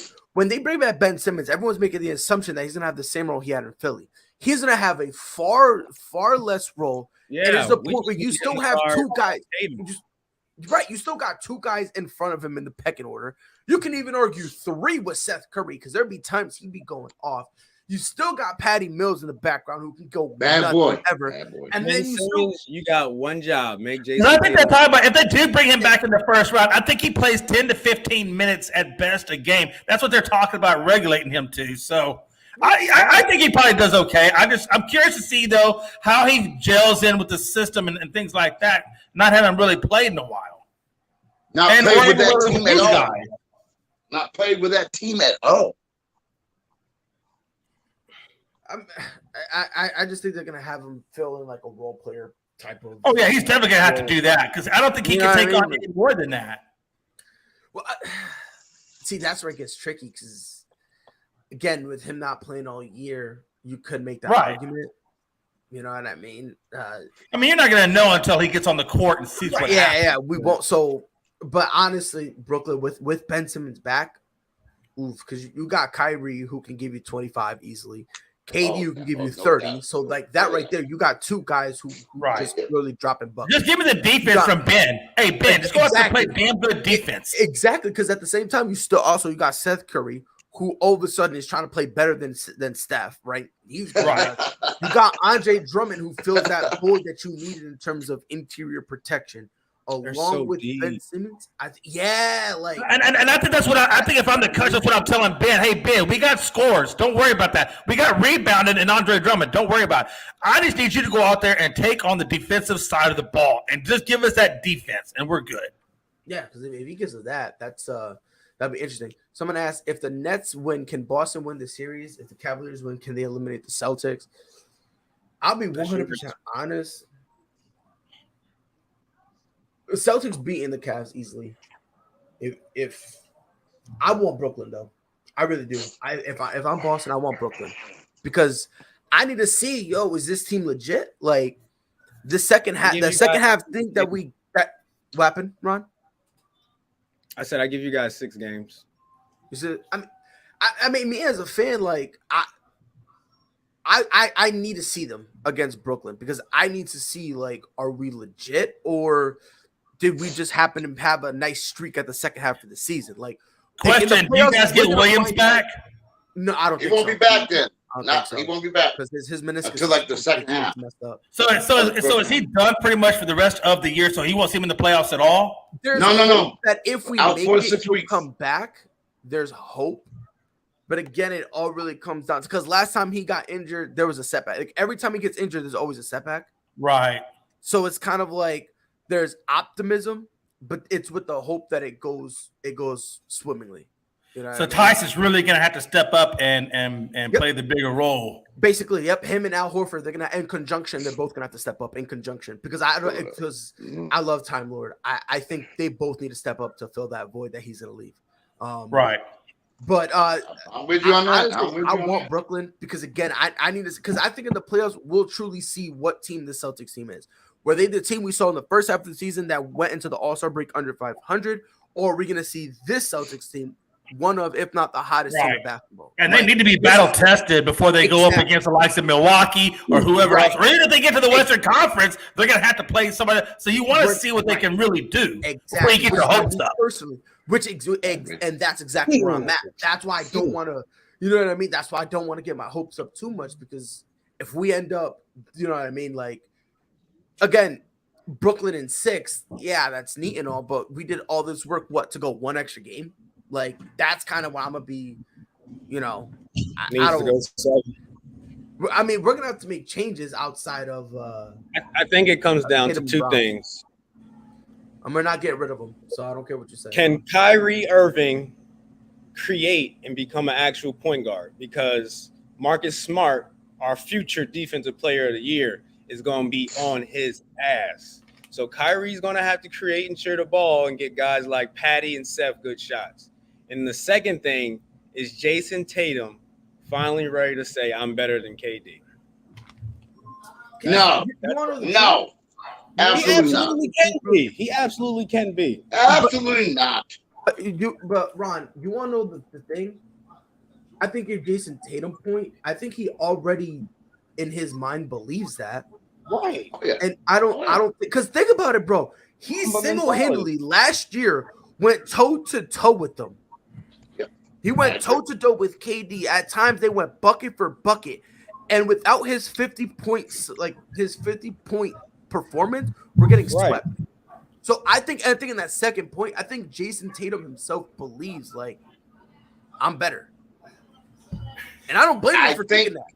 they bring back Ben Simmons, everyone's making the assumption that he's going to have the same role he had in Philly. He's going to have a far less role. Yeah, and it's the point where you still have two guys. You still got two guys in front of him in the pecking order. You can even argue 3 with Seth Curry because there'd be times he'd be going off. You still got Patty Mills in the background who can go bad boy. And then you got one job. Make Jason. I think they're talking about if they do bring him back in the first round, I think he plays 10 to 15 minutes at best a game. That's what they're talking about regulating him to. So I think he probably does okay. I'm curious to see though how he gels in with the system and things like that. Not having really played in a while. Not played with that team at all. Not played with that team at all. I just think they're gonna have him fill in like a role player type of. Oh yeah, he's definitely gonna have to do that because I don't think he can take on any more than that. Well, see, that's where it gets tricky because. Again, with him not playing all year, you could make that argument. You know what I mean? You're not going to know until he gets on the court and sees what happens. Yeah, we won't. So, but honestly, Brooklyn with Ben Simmons back, because you got Kyrie who can give you 25 easily. KD who can give you 30. So, like that right there, you got 2 guys who just really dropping buckets. Just give me the defense from Ben. Hey, Ben, just go out and play damn good defense. Exactly, because at the same time, you got Seth Curry, who all of a sudden is trying to play better than Steph, right? He's right. You got Andre Drummond who fills that void that you needed in terms of interior protection, along with deep. Ben Simmons. And I think that's what I think. If I'm the coach, that's what I'm telling Ben. Hey, Ben, we got scores. Don't worry about that. We got rebounding and Andre Drummond. Don't worry about it. I just need you to go out there and take on the defensive side of the ball and just give us that defense, and we're good. Yeah, because if he gives us that, that'd be interesting. Someone asked, if the Nets win, can Boston win the series? If the Cavaliers win, can they eliminate the Celtics? I'll be 100% honest. The Celtics beating the Cavs easily. If I want Brooklyn though, I really do. If I'm Boston, I want Brooklyn because I need to see, is this team legit? Like the second half thing that what happened, Ron? I said I give you guys 6 games. I mean, me as a fan, like I need to see them against Brooklyn because I need to see like, are we legit or did we just happen to have a nice streak at the second half of the season? Like, question: do you guys get Williams back? No, I don't. He won't be back then. No, so. He won't be back because his meniscus until like the second half. Messed up. So is he done pretty much for the rest of the year? So he won't see him in the playoffs at all. No. That if we make it come back, there's hope. But again, it all really comes down to because last time he got injured, there was a setback. Like every time he gets injured, there's always a setback. Right. So it's kind of like there's optimism, but it's with the hope that it goes swimmingly. You know so Tice is really going to have to step up and play the bigger role. Basically, yep. Him and Al Horford, they're gonna in conjunction. They're both gonna have to step up in conjunction because I love Time Lord. I think they both need to step up to fill that void that he's gonna leave. Right. But I'm with you on that. I want Brooklyn because again, I need to because I think in the playoffs we'll truly see what team the Celtics team is. Were they the team we saw in the first half of the season that went into the All-Star break under 500, or are we gonna see this Celtics team? One of, if not the hottest team in basketball. And they need to be battle tested before they go up against the likes of Milwaukee or whoever else. Or even if they get to the Western Conference, they're going to have to play somebody. So you want to see what they can really do before you get your hopes up. Personally, and that's exactly where I'm at. That's why I don't want to, you know what I mean? That's why I don't want to get my hopes up too much because if we end up, you know what I mean? Like, again, Brooklyn in 6th, yeah, that's neat and all, but we did all this work, to go 1 extra game? Like that's kind of why I'm gonna be, I don't. I mean, we're gonna have to make changes outside of. I think it comes down to 2 things. I'm gonna not get rid of them, so I don't care what you say. Can Kyrie Irving create and become an actual point guard? Because Marcus Smart, our future defensive player of the year, is gonna be on his ass. So Kyrie's going to have to create and share the ball and get guys like Patty and Seth good shots. And the second thing is Jason Tatum finally ready to say, I'm better than KD. No, absolutely not. He absolutely can be. Absolutely not. But Ron, you want to know the thing? I think your Jason Tatum point, I think he already in his mind believes that. Right. Oh, yeah. And I don't because think about it, bro. He single-handedly last year went toe-to-toe with them. Yep. He went toe-to-toe with KD. At times they went bucket for bucket. And without his 50 points, like his 50-point performance, we're getting swept. So I think in that second point, I think Jason Tatum himself believes like I'm better. And I don't blame him for thinking that.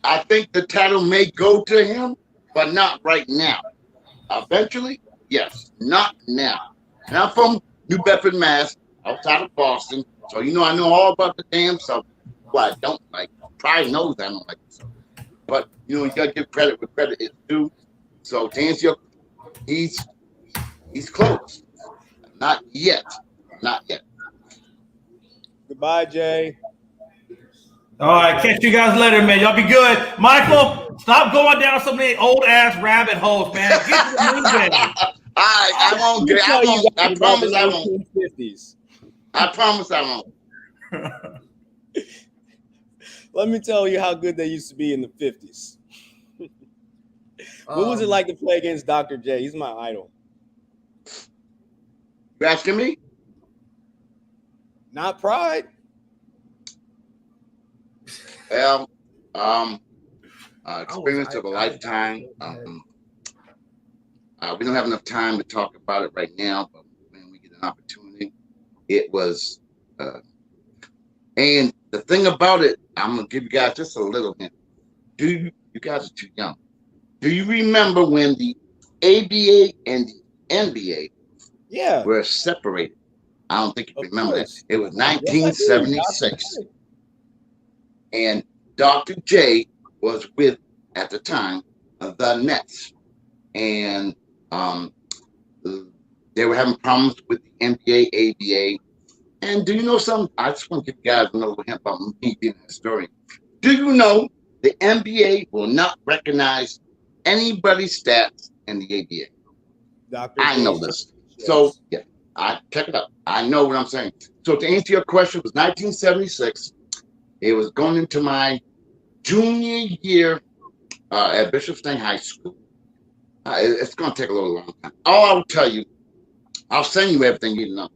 I think the title may go to him, but not right now. Eventually, yes, not now. And I'm from New Bedford, Mass, outside of Boston. So I know all about the damn stuff. Well, I don't like. Probably knows I don't like this. But you gotta give credit where credit is due. So to answer your, he's close. Not yet. Not yet. Goodbye, Jay. All right, catch you guys later, man. Y'all be good. Michael, stop going down so many old ass rabbit holes, man. Get to the new game. I won't get. I won't. I promise I won't. 50s. I promise I won't. Let me tell you how good they used to be in the 50s. What was it like to play against Dr. J? He's my idol. You asking me? Not pride. Well, experience of a lifetime. We don't have enough time to talk about it right now, but when we get an opportunity, it was. And the thing about it, I'm gonna give you guys just a little hint. You guys are too young. Do you remember when the ABA and the NBA were separated? I don't think you remember that. It was 1976. And Dr. J was with, at the time, the Nets. And they were having problems with the NBA, ABA. And do you know something? I just want to give you guys a little hint about me being a historian. Do you know the NBA will not recognize anybody's stats in the ABA? I know this. So, yeah, I check it out. I know what I'm saying. So to answer your question, it was 1976. It was going into my junior year at Bishop Sting High School. It's going to take a little long time. All I will tell you, I'll send you everything you know.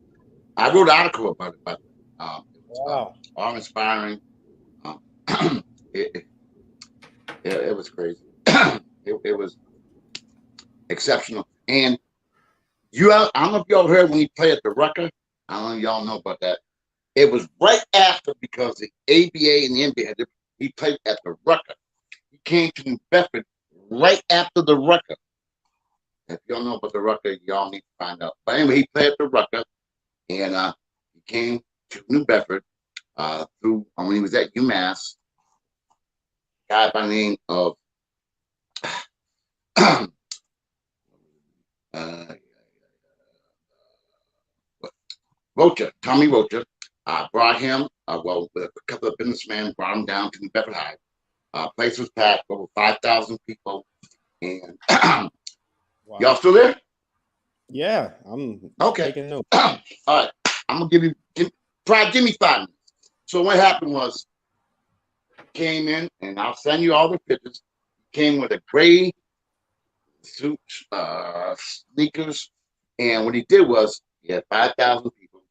I wrote an article about it, but wow, all inspiring. It was crazy. it was exceptional. And I don't know if y'all heard when he played at the Rucker. I don't know if y'all know about that. It was right after, because the ABA and the NBA he played at the Rucker. He came to New Bedford right after the Rucker. If y'all know about the Rucker, y'all need to find out. But anyway, he played at the Rucker, and he came to New Bedford through when he was at UMass. A guy by the name of Rocha, Tommy Rocha. Brought him, with a couple of businessmen, brought him down to New Bedford High. Place was packed, over 5,000 people. And y'all still there? Yeah, I'm taking notes. All right, I'm going to give me 5 minutes. So what happened was, came in, and I'll send you all the pictures. Came with a gray suit, sneakers, and what he did was, he had 5,000 people.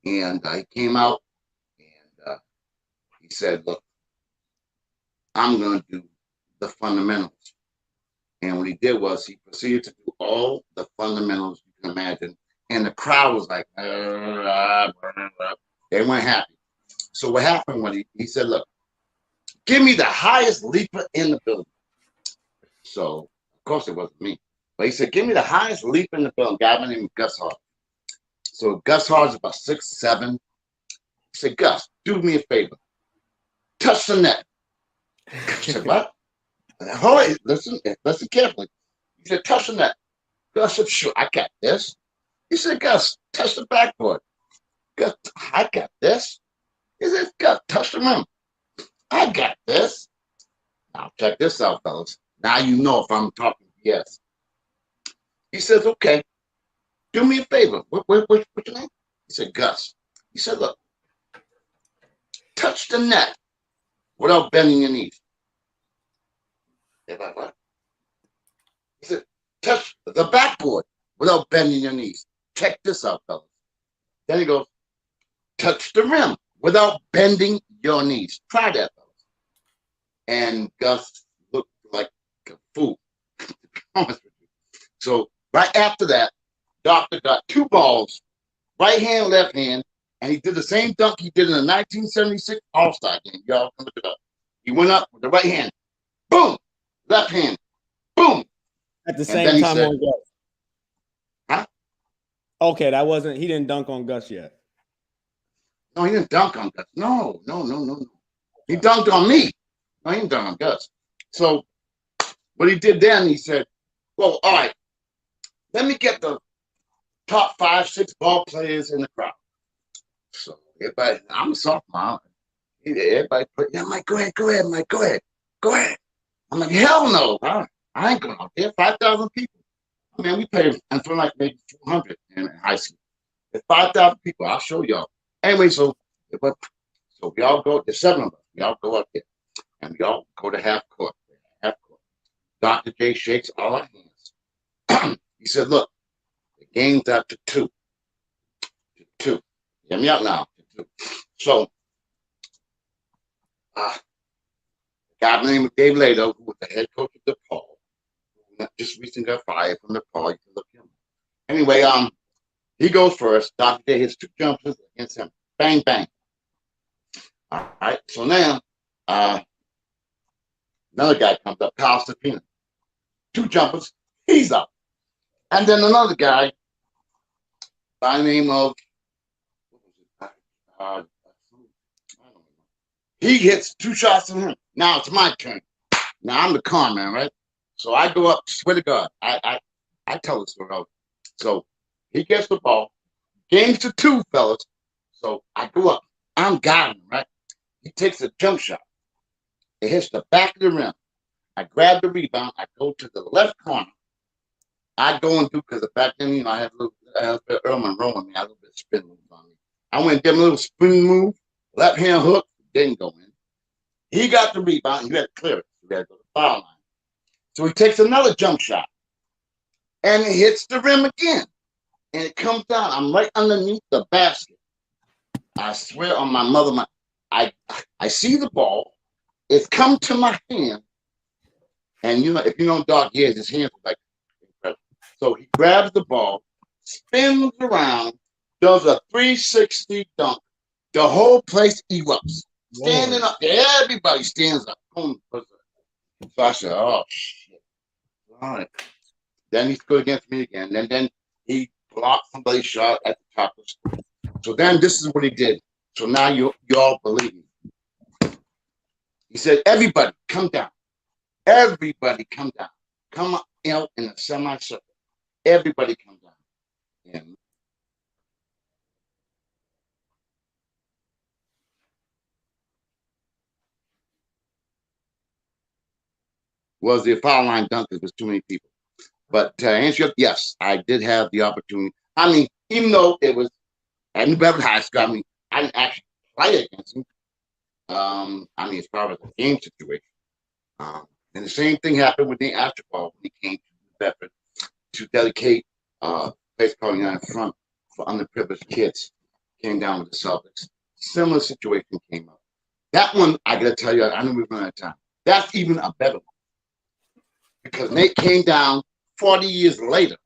And he came out and he said, look, I'm going to do the fundamentals. And what he did was he proceeded to do all the fundamentals you can imagine. And the crowd was like, they weren't happy. So what happened when he said, look, give me the highest leaper in the building. So, of course, it wasn't me. But he said, give me the highest leaper in the building. A guy by the name of Gus Hart. So Gus Hart's about 6'7". He said, Gus, do me a favor. Touch the net. I said, what? Hold on, listen carefully. He He said, touch the net. Gus said, sure, I got this. He said, Gus, touch the backboard. Gus, I got this. He said, Gus, touch the rim. I got this. Now check this out, fellas. Now you know if I'm talking yes. He says, okay, do me a favor. What's your name? He said, Gus. He said, look, touch the net without bending your knees. He said, touch the backboard without bending your knees. Check this out, fellas. Then he goes, touch the rim without bending your knees. Try that, fellas. And Gus looked like a fool. So right after that, Doctor got 2 balls, right hand, left hand, and he did the same dunk he did in the 1976 All-Star game. Y'all can look it up. He went up with the right hand, boom, left hand, boom. At the same time on Gus. Huh? Okay, he didn't dunk on Gus yet. No, he didn't dunk on Gus. No. He dunked on me. No, he didn't dunk on Gus. So what he did then, he said, well, all right, let me get the top 5, 6 ball players in the crowd. So everybody, I'm a sophomore. Everybody put, yeah, Mike, go ahead, Mike, go ahead. I'm like, hell no, I ain't going out there. 5,000 people. I mean, we played in front of like maybe 200 in high school. There's 5,000 people. I'll show y'all. Anyway, so we all go. There's 7 of us. We all go up there, and we all go to half court. Dr. J shakes all our hands. He said, look, the game's up to 2. Hear me out now. 2. So, a guy named Dave Lato, who was the head coach of DePaul, who just recently got fired from DePaul. You can look him. Anyway, he goes first. Dr. J hits 2 jumpers against him. Bang, bang. All right. So now, another guy comes up, Kyle Stepina. 2 jumpers, he's up. And then another guy by the name of, he hits 2 shots from him. Now it's my turn. Now I'm the con man, right? So I go up, swear to God, I tell the story out. So he gets the ball, games to 2, fellas. So I go up, I'm guarding him, right? He takes a jump shot. It hits the back of the rim. I grab the rebound. I go to the left corner. I go and do, because back then, I had a little Earl Monroe on me. I had a little bit of spin move on me. I went and did a little spin move, left hand hook, didn't go in. He got the rebound. He had to clear it. He had to go to the foul line. So he takes another jump shot, and it hits the rim again. And it comes down. I'm right underneath the basket. I swear on my mother, I see the ball. It's come to my hand. And if you know Doc Years, his hands are like incredible. So he grabs the ball, spins around, does a 360 dunk. The whole place erupts. Standing up, everybody stands up. Boom. So I said, oh shit. All right. Then he scored against me again. And then he blocked somebody's shot at the top of the school. So then this is what he did. So now you all believe me. He said, everybody come down. Everybody come down. Come out in a semicircle. Everybody come down. And was the foul line dunk because there's too many people. But to answer your, yes, I did have the opportunity. I mean, even though it was at New Bedford High School, I mean, I didn't actually play against him. I mean, as far as the game situation. And the same thing happened with Nate Astropaul when he came to New Bedford to dedicate a place called United Front for underprivileged kids. Came down with the Celtics. Similar situation came up. That one, I got to tell you, I know we've run out of time. That's even a better one. Because Nate came down 40 years later,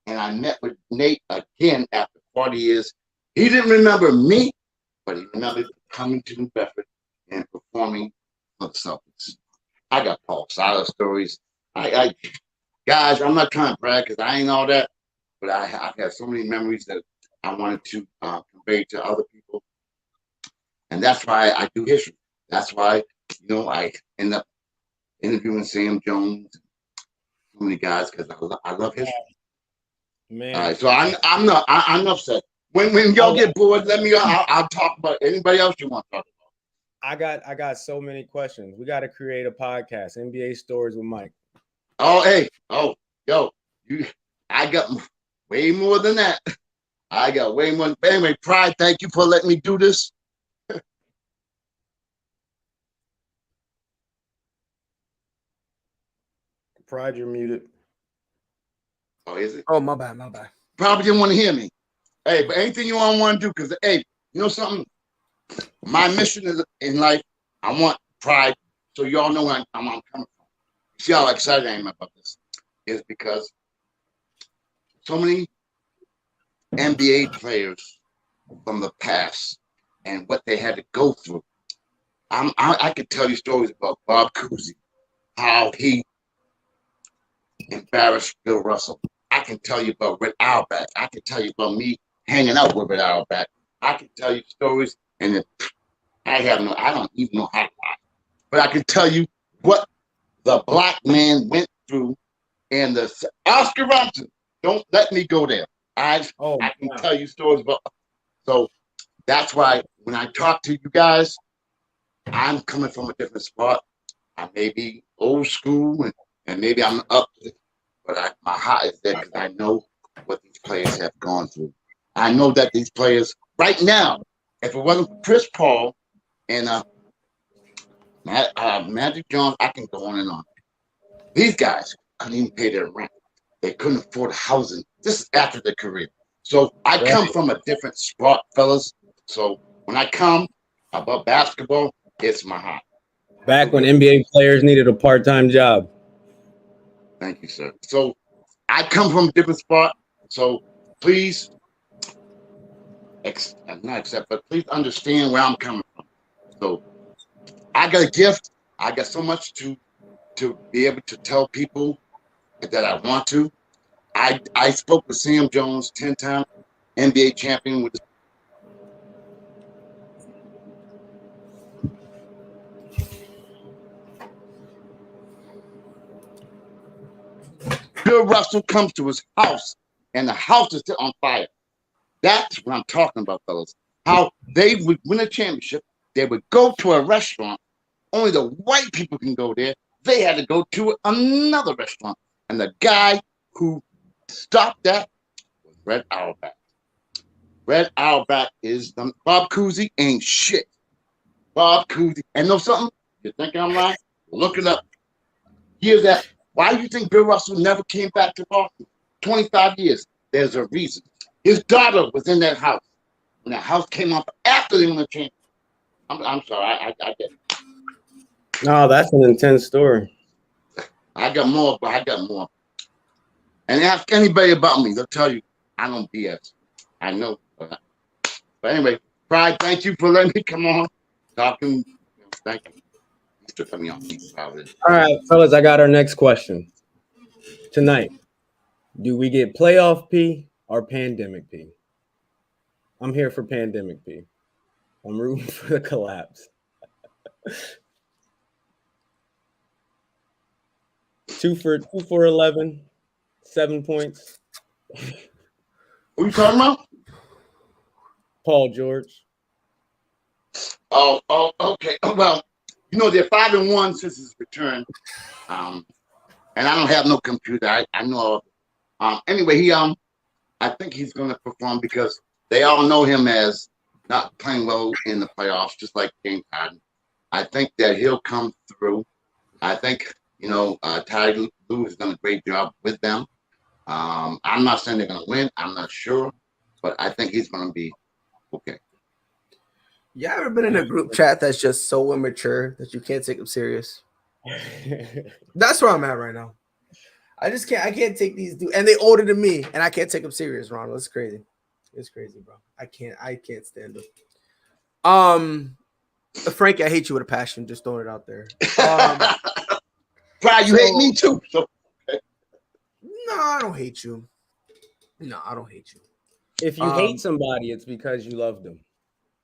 and I met with Nate again after 40 years. He didn't remember me, but he remembered coming to New Bedford and performing for the Celtics. I got Paul Silas stories. Guys, I'm not trying to brag because I ain't all that, but I have so many memories that I wanted to convey to other people. And that's why I do history. That's why, I end up interviewing Sam Jones, too many guys because I love history. Man, All right, so I'm upset. When y'all get bored, let me. I'll talk about anybody else you want to talk about. I got so many questions. We got to create a podcast, NBA Stories with Mike. Oh, hey, yo, I got way more than that. I got way more. Anyway, Pride, thank you for letting me do this. Pride, you're muted. Oh, is it? Oh, my bad. Probably didn't want to hear me. Hey, but anything you want to do, because, hey, you know something? My mission is in life, I want pride, so y'all know where I'm coming from. See how excited I am about this? Is because so many NBA players from the past and what they had to go through. I could tell you stories about Bob Cousy, how he embarrassed Bill Russell. I can tell you about Red Auerbach. I can tell you about me hanging out with Red Auerbach. I can tell you stories, and I don't even know how to lie. But I can tell you what the black man went through, and the Oscar Robertson. Don't let me go there. I can tell you stories about. So that's why when I talk to you guys, I'm coming from a different spot. I may be old school, and maybe I'm up, but my heart is there because I know what these players have gone through. I know that these players right now, if it wasn't Chris Paul and Magic Johnson, I can go on and on. These guys couldn't even pay their rent. They couldn't afford housing. This is after their career. So I come from a different spot, fellas. So when I come about basketball, it's my heart. Back when NBA players needed a part-time job. Thank you, sir. So I come from a different spot. So please, not accept, but please understand where I'm coming from. So I got a gift. I got so much to be able to tell people that I want to. I spoke with Sam Jones, 10-time NBA champion with Bill Russell comes to his house and the house is on fire. That's what I'm talking about, fellas. How they would win a championship, they would go to a restaurant, only the white people can go there. They had to go to another restaurant. And the guy who stopped that was Red Auerbach. Red Auerbach is Bob Cousy ain't shit. Bob Cousy. And know something? You think I'm lying? Look it up. Here's that. Why do you think Bill Russell never came back to Boston? 25 years. There's a reason. His daughter was in that house. When the house came up after they won the championship. I'm sorry. I get it. No, that's an intense story. I got more, but I got more. And ask anybody about me. They'll tell you I don't BS. I know. But anyway, Pride, thank you for letting me come on. Talking. Thank you. You took me on. All right, fellas, I got our next question. Tonight, do we get playoff P or pandemic P? I'm here for pandemic P. I'm rooting for the collapse. 2 for 11, 7 points. Who you talking about? Paul George. Oh, okay. Well, you know they're 5-1 since his return, and I don't have no computer. I know. Anyway, I think he's going to perform because they all know him as not playing well in the playoffs, just like James Harden. I think that he'll come through. I think Ty Lue has done a great job with them. I'm not saying they're going to win. I'm not sure, but I think he's going to be okay. You ever been in a group chat that's just so immature that you can't take them serious? That's where I'm at right now. I can't take these dudes, and they older than me, and I can't take them serious, Ronald. It's crazy. It's crazy, bro. I can't stand them. Frank, I hate you with a passion. Just throwing it out there. Pride, you hate me too. So. No, I don't hate you. No, I don't hate you. If you hate somebody, it's because you love them.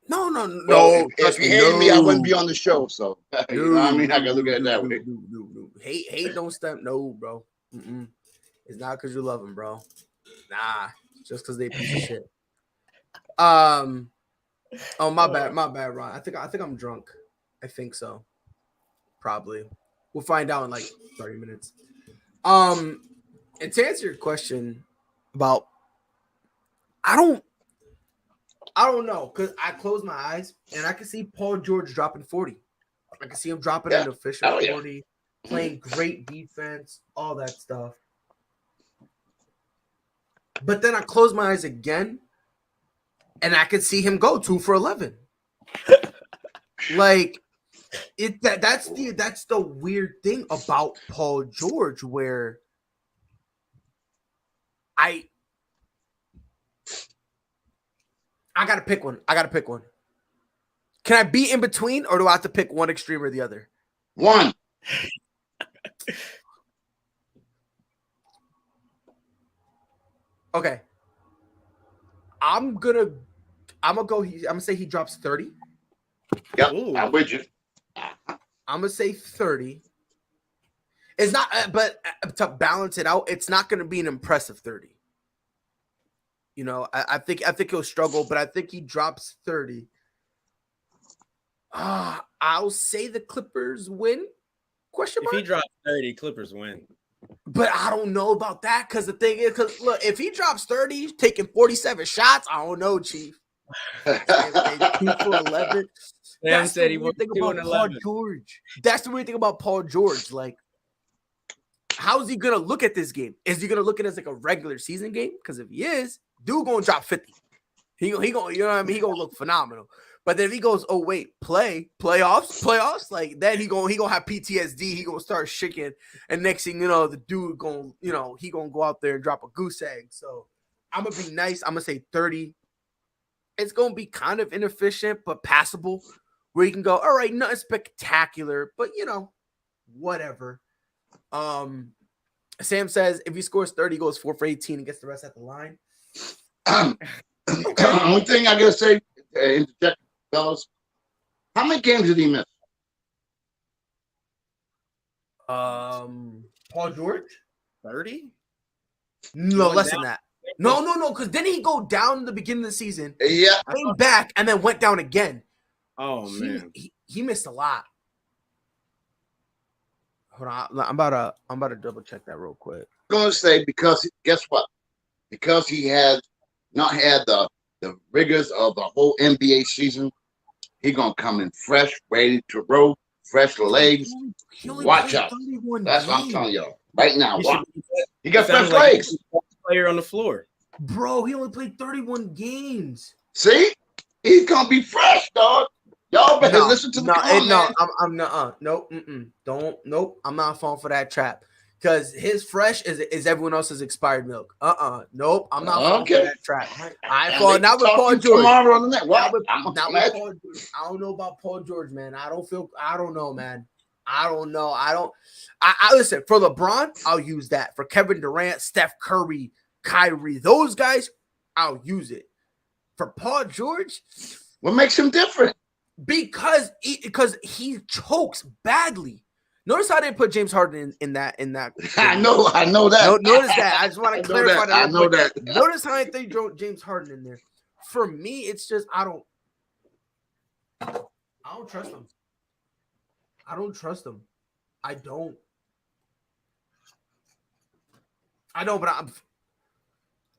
No. Well, if you hated me, I wouldn't be on the show. So you know what I mean? I gotta look at it that way. No. Hate don't step. No, bro. It's not because you love them, bro. Nah, just because they piece of shit. Oh, my bad, Ron. I think I'm drunk. I think so. Probably. We'll find out in like 30 minutes. And to answer your question about, I don't know, because I close my eyes and I can see Paul George dropping 40. I can see him dropping an official 40, playing great defense, all that stuff. But then I close my eyes again, and I can see him go 2 for 11. Like that's the weird thing about Paul George, where I gotta pick one. Can I be in between, or do I have to pick one extreme or the other? One. Okay. I'm gonna say he drops 30. Yep, I'm with you. I'm gonna say 30. It's not, but to balance it out, it's not gonna be an impressive 30. You know, I think he'll struggle, but I think he drops 30. I'll say the Clippers win. Question mark? If he drops 30, Clippers win. But I don't know about that, because the thing is, look, if he drops 30, he's taking 47 shots. I don't know, Chief. 2 for 11. Sam said he wants 2 about and Paul 11. George. That's the weird thing about Paul George. Like, how is he gonna look at this game? Is he gonna look at it as like a regular season game? Because if he is, dude gonna drop 50. He gonna, you know what I mean? He gonna look phenomenal. But then if he goes, oh wait, playoffs, like then he gonna have PTSD. He gonna start shaking, and next thing you know, the dude gonna, you know, he gonna go out there and drop a goose egg. So I'm gonna be nice. I'm gonna say 30. It's gonna be kind of inefficient but passable, where you can go, all right, nothing spectacular, but you know, whatever. Sam says if he scores 30, he goes 4 for 18 and gets the rest at the line. Okay. Only thing I gotta say, interject, fellas. How many games did he miss? Paul George? 30? No, less than that. No, because didn't he go down in the beginning of the season? Yeah. Came back and then went down again. Oh man, he missed a lot. Hold on, I'm about to double check that real quick. I'm gonna say because guess what? Because he has not had the rigors of the whole NBA season, he gonna come in fresh, ready to roll, fresh legs. Watch out. That's what I'm telling y'all right now. Watch. He got fresh legs. Player on the floor, bro. He only played 31 games. See, he's gonna be fresh, dog. Y'all better listen to the comment. No, I'm not. Nope. Nope. I'm not falling for that trap. Because his fresh is everyone else's expired milk. Nope. I'm not falling for that trap. I fall not with Paul George. Tomorrow on the net. Not with Paul George. I don't know about Paul George, man. I don't know, man. I don't know. I listen, for LeBron, I'll use that. For Kevin Durant, Steph Curry, Kyrie, those guys, I'll use it. For Paul George, what makes him different? Because he chokes badly. Notice how they put James Harden in that. I know that. Notice that. I just want to clarify that. I know that. Notice how I think James Harden in there. For me, it's just I don't trust him. I don't trust him. I don't. I know, but I'm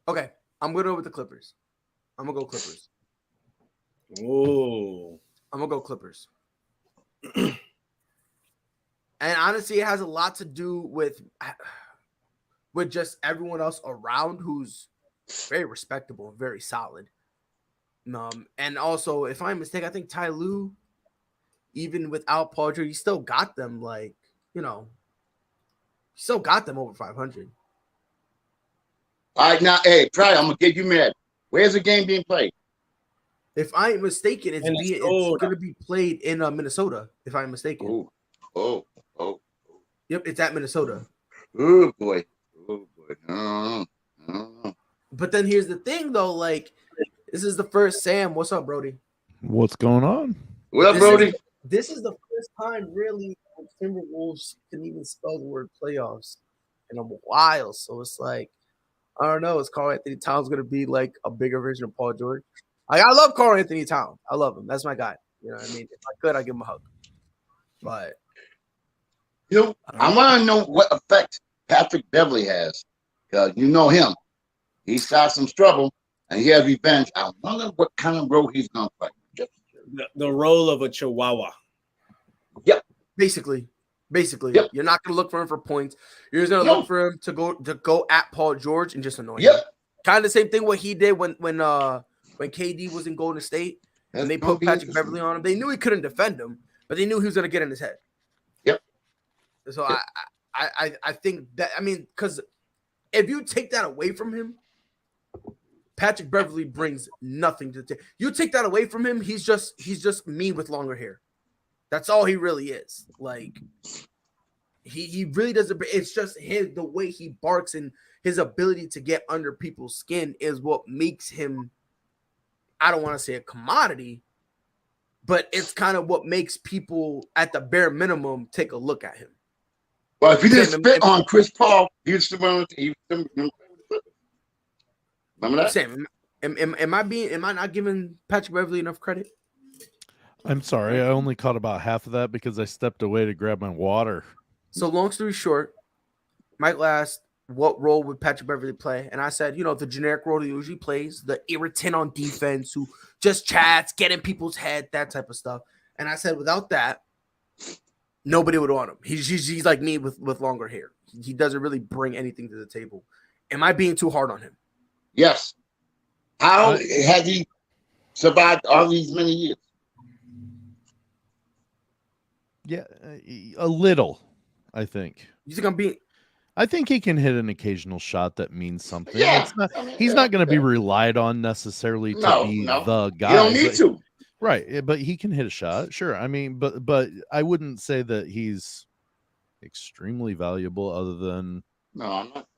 okay. I'm gonna go with the Clippers. I'm gonna go Clippers. Oh, I'm gonna go Clippers. And honestly, it has a lot to do with just everyone else around who's very respectable, very solid. And also, if I'm mistaken, I think Ty Lue, even without Paul George, he still got them still got them over 500. All right, now, hey, Pryor, I'm gonna get you mad. Where's the game being played? If I ain't mistaken, it's going to be played in Minnesota. If I'm mistaken. Oh. Yep, it's at Minnesota. Oh boy. But then here's the thing, though. Like, this is the first. Sam, what's up, Brody? What's going on? What up, Brody? This is the first time, really, Timberwolves can even spell the word playoffs. in a while. So it's like, I don't know. Is Karl Anthony Towns going to be like a bigger version of Paul George? I love Karl Anthony Towns. I love him. That's my guy. You know what I mean? If I could, I'd give him a hug. But I want to know what effect Patrick Beverly has. Because you know him. He starts some trouble and he has revenge. I wonder what kind of role he's going to play. The role of a chihuahua. Yep. Basically, Yep. You're not going to look for him for points. You're just going to look for him to go at Paul George and just annoy him. Kind of the same thing what he did when KD was in Golden State and they put Patrick Beverly on him. They knew he couldn't defend him, but they knew he was going to get in his head. Yep. So I think that, I mean, because if you take that away from him, Patrick Beverly brings nothing to the table. You take that away from him, he's just me with longer hair. That's all he really is. Like he really doesn't. It's just the way he barks and his ability to get under people's skin is what makes him. I don't want to say a commodity, but it's kind of what makes people at the bare minimum take a look at him. Well, if he didn't spit on Chris Paul, he'd still remember that. Sam, am I not giving Patrick Beverly enough credit? I'm sorry, I only caught about half of that because I stepped away to grab my water. So long story short, Michael asked, what role would Patrick Beverly play? And I said, the generic role he usually plays, the irritant on defense who just chats, get in people's head, that type of stuff. And I said, without that, nobody would want him. He's like me with longer hair. He doesn't really bring anything to the table. Am I being too hard on him? Yes. How has he survived all these many years? Yeah, a little, I think. You think I'm being? I think he can hit an occasional shot that means something. Yeah. He's not going to be relied on necessarily to be the guy. You don't need to. Right, but he can hit a shot. Sure. I mean, but I wouldn't say that he's extremely valuable other than No, I'm not.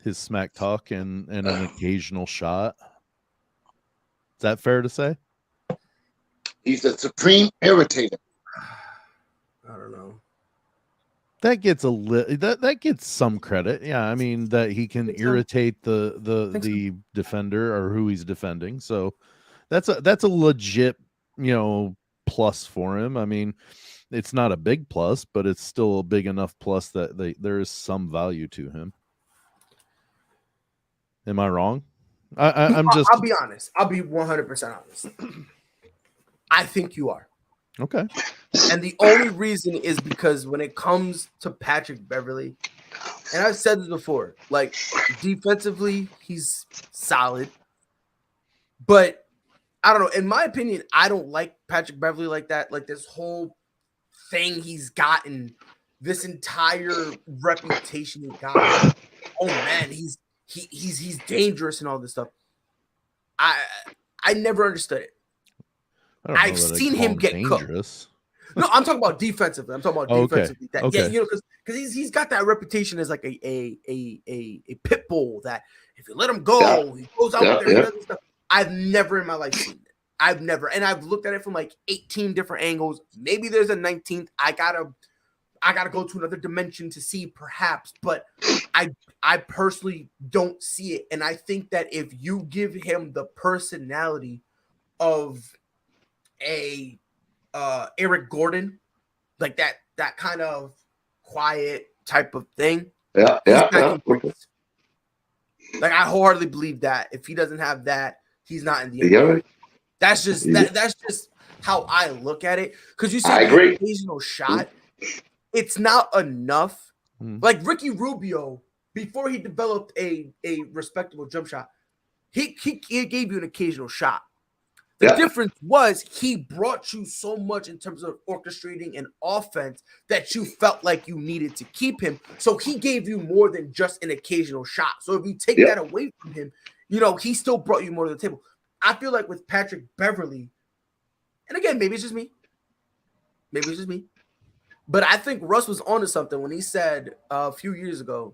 his smack talk and an occasional shot. Is that fair to say? He's a supreme irritator. I don't know. That gets that gets some credit. Yeah, I mean that he can irritate the defender or who he's defending. So that's a legit, plus for him. I mean, it's not a big plus, but it's still a big enough plus that there is some value to him. Am I wrong? I'll be honest. I'll be 100% honest. I think you are. Okay. And the only reason is because when it comes to Patrick Beverly, and I've said this before, like defensively, he's solid. But I don't know. In my opinion, I don't like Patrick Beverly like that. Like this whole thing he's gotten, this entire reputation he got. Oh man, he's dangerous and all this stuff. I never understood it. I've seen him get cooked. No, I'm talking about defensively. I'm talking about defensively. Okay. Yeah, because he's got that reputation as like a pit bull that if you let him go, he goes out there and does this stuff. I've never in my life seen it. I've never, and I've looked at it from like 18 different angles. Maybe there's a 19th. I gotta go to another dimension to see, perhaps, but I personally don't see it. And I think that if you give him the personality of a Eric Gordon, like that kind of quiet type of thing. Yeah. Like I wholeheartedly believe that if he doesn't have that, he's not in the NBA. That's just that's just how I look at it. Because you said the occasional shot, it's not enough. Like Ricky Rubio, before he developed a respectable jump shot, he gave you an occasional shot. The difference was he brought you so much in terms of orchestrating an offense that you felt like you needed to keep him. So he gave you more than just an occasional shot. So if you take that away from him, he still brought you more to the table. I feel like with Patrick Beverly, and again, maybe it's just me. But I think Russ was onto something when he said a few years ago,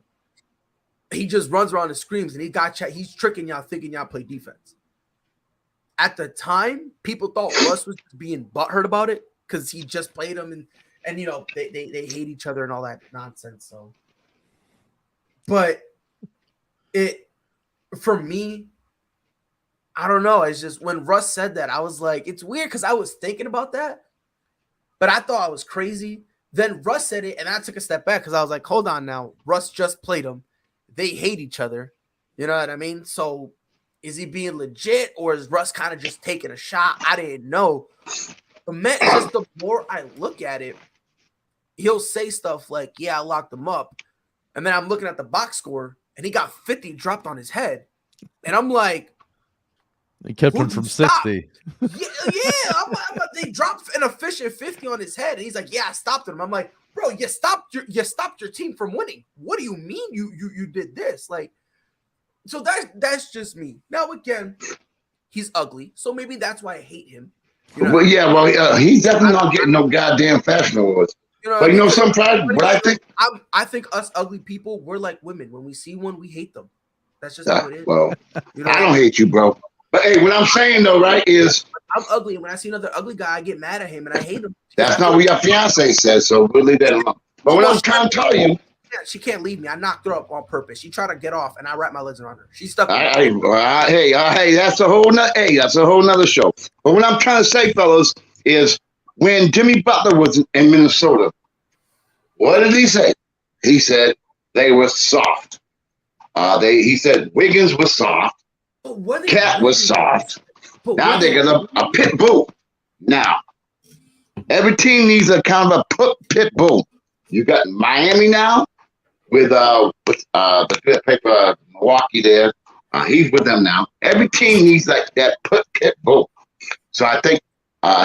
he just runs around and screams and he's tricking y'all thinking y'all play defense. At the time, people thought Russ was being butthurt about it because he just played them and they hate each other and all that nonsense. So But for me, I don't know. It's just when Russ said that, I was like, it's weird because I was thinking about that, but I thought I was crazy. Then Russ said it, and I took a step back because I was like, hold on now. Russ just played him. They hate each other. You know what I mean? So is he being legit, or is Russ kind of just taking a shot? I didn't know. But man, just the more I look at it, he'll say stuff like, yeah, I locked him up. And then I'm looking at the box score, and he got 50 dropped on his head. And I'm like, They kept him from 60. They dropped an efficient 50 on his head, and he's like, "Yeah, I stopped him." I'm like, "Bro, you stopped your team from winning. What do you mean you did this?" Like, so that's just me. Now again, he's ugly, so maybe that's why I hate him. You know Well, yeah, he's definitely not getting no goddamn fashion awards. You know But you know, some pride. But What I think. I think us ugly people, we're like women. When we see one, we hate them. That's just how it is. Well, You know? I don't hate you, bro. But hey, what I'm saying though, right, is I'm ugly, and when I see another ugly guy, I get mad at him, and I hate him. that's not what your fiance says. So we'll leave that alone. But what I'm trying to tell you. Yeah, she can't leave me. I knocked her up on purpose. She tried to get off, and I wrapped my legs around her. She stuck. Hey, that's a whole nother show. But what I'm trying to say, fellas, is when Jimmy Butler was in Minnesota, what did he say? He said they were soft. He said Wiggins was soft. Cat was soft. Now they got a pit bull. Now, every team needs a kind of a pit bull. You got Miami now with the paper Milwaukee there. He's with them now. Every team needs like that pit bull. So I think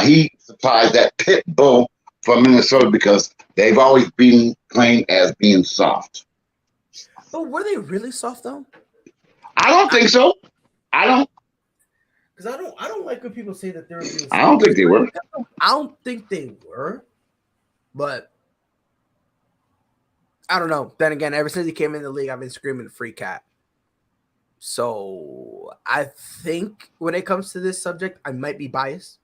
he supplies that pit bull for Minnesota because they've always been claimed as being soft. But were they really soft though? I don't think so. I don't. Because I don't like when people say that they're being soft. I don't think they were. I don't think they were. But I don't know. Then again, ever since he came in the league, I've been screaming free cat. So I think when it comes to this subject, I might be biased.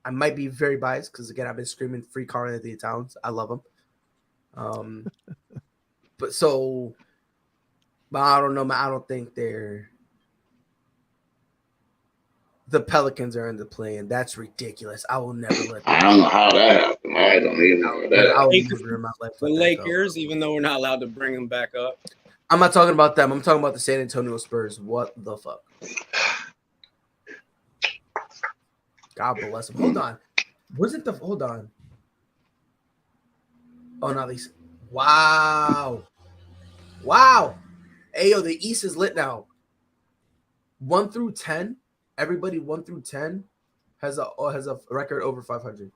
I might be very biased because again, I've been screaming free Karl Anthony Towns. I love him. But I don't know. I don't think the Pelicans are in the play, and that's ridiculous. I will never let that. I don't know how that happened. I don't even know that. I will never in my life The Lakers, even though we're not allowed to bring them back up. I'm not talking about them. I'm talking about the San Antonio Spurs. What the fuck? God bless them. Hold on. Hold on. Oh, no, these. Wow. Hey, yo, the East is lit now. 1 through 10. Everybody 1 through 10 has a record over 500.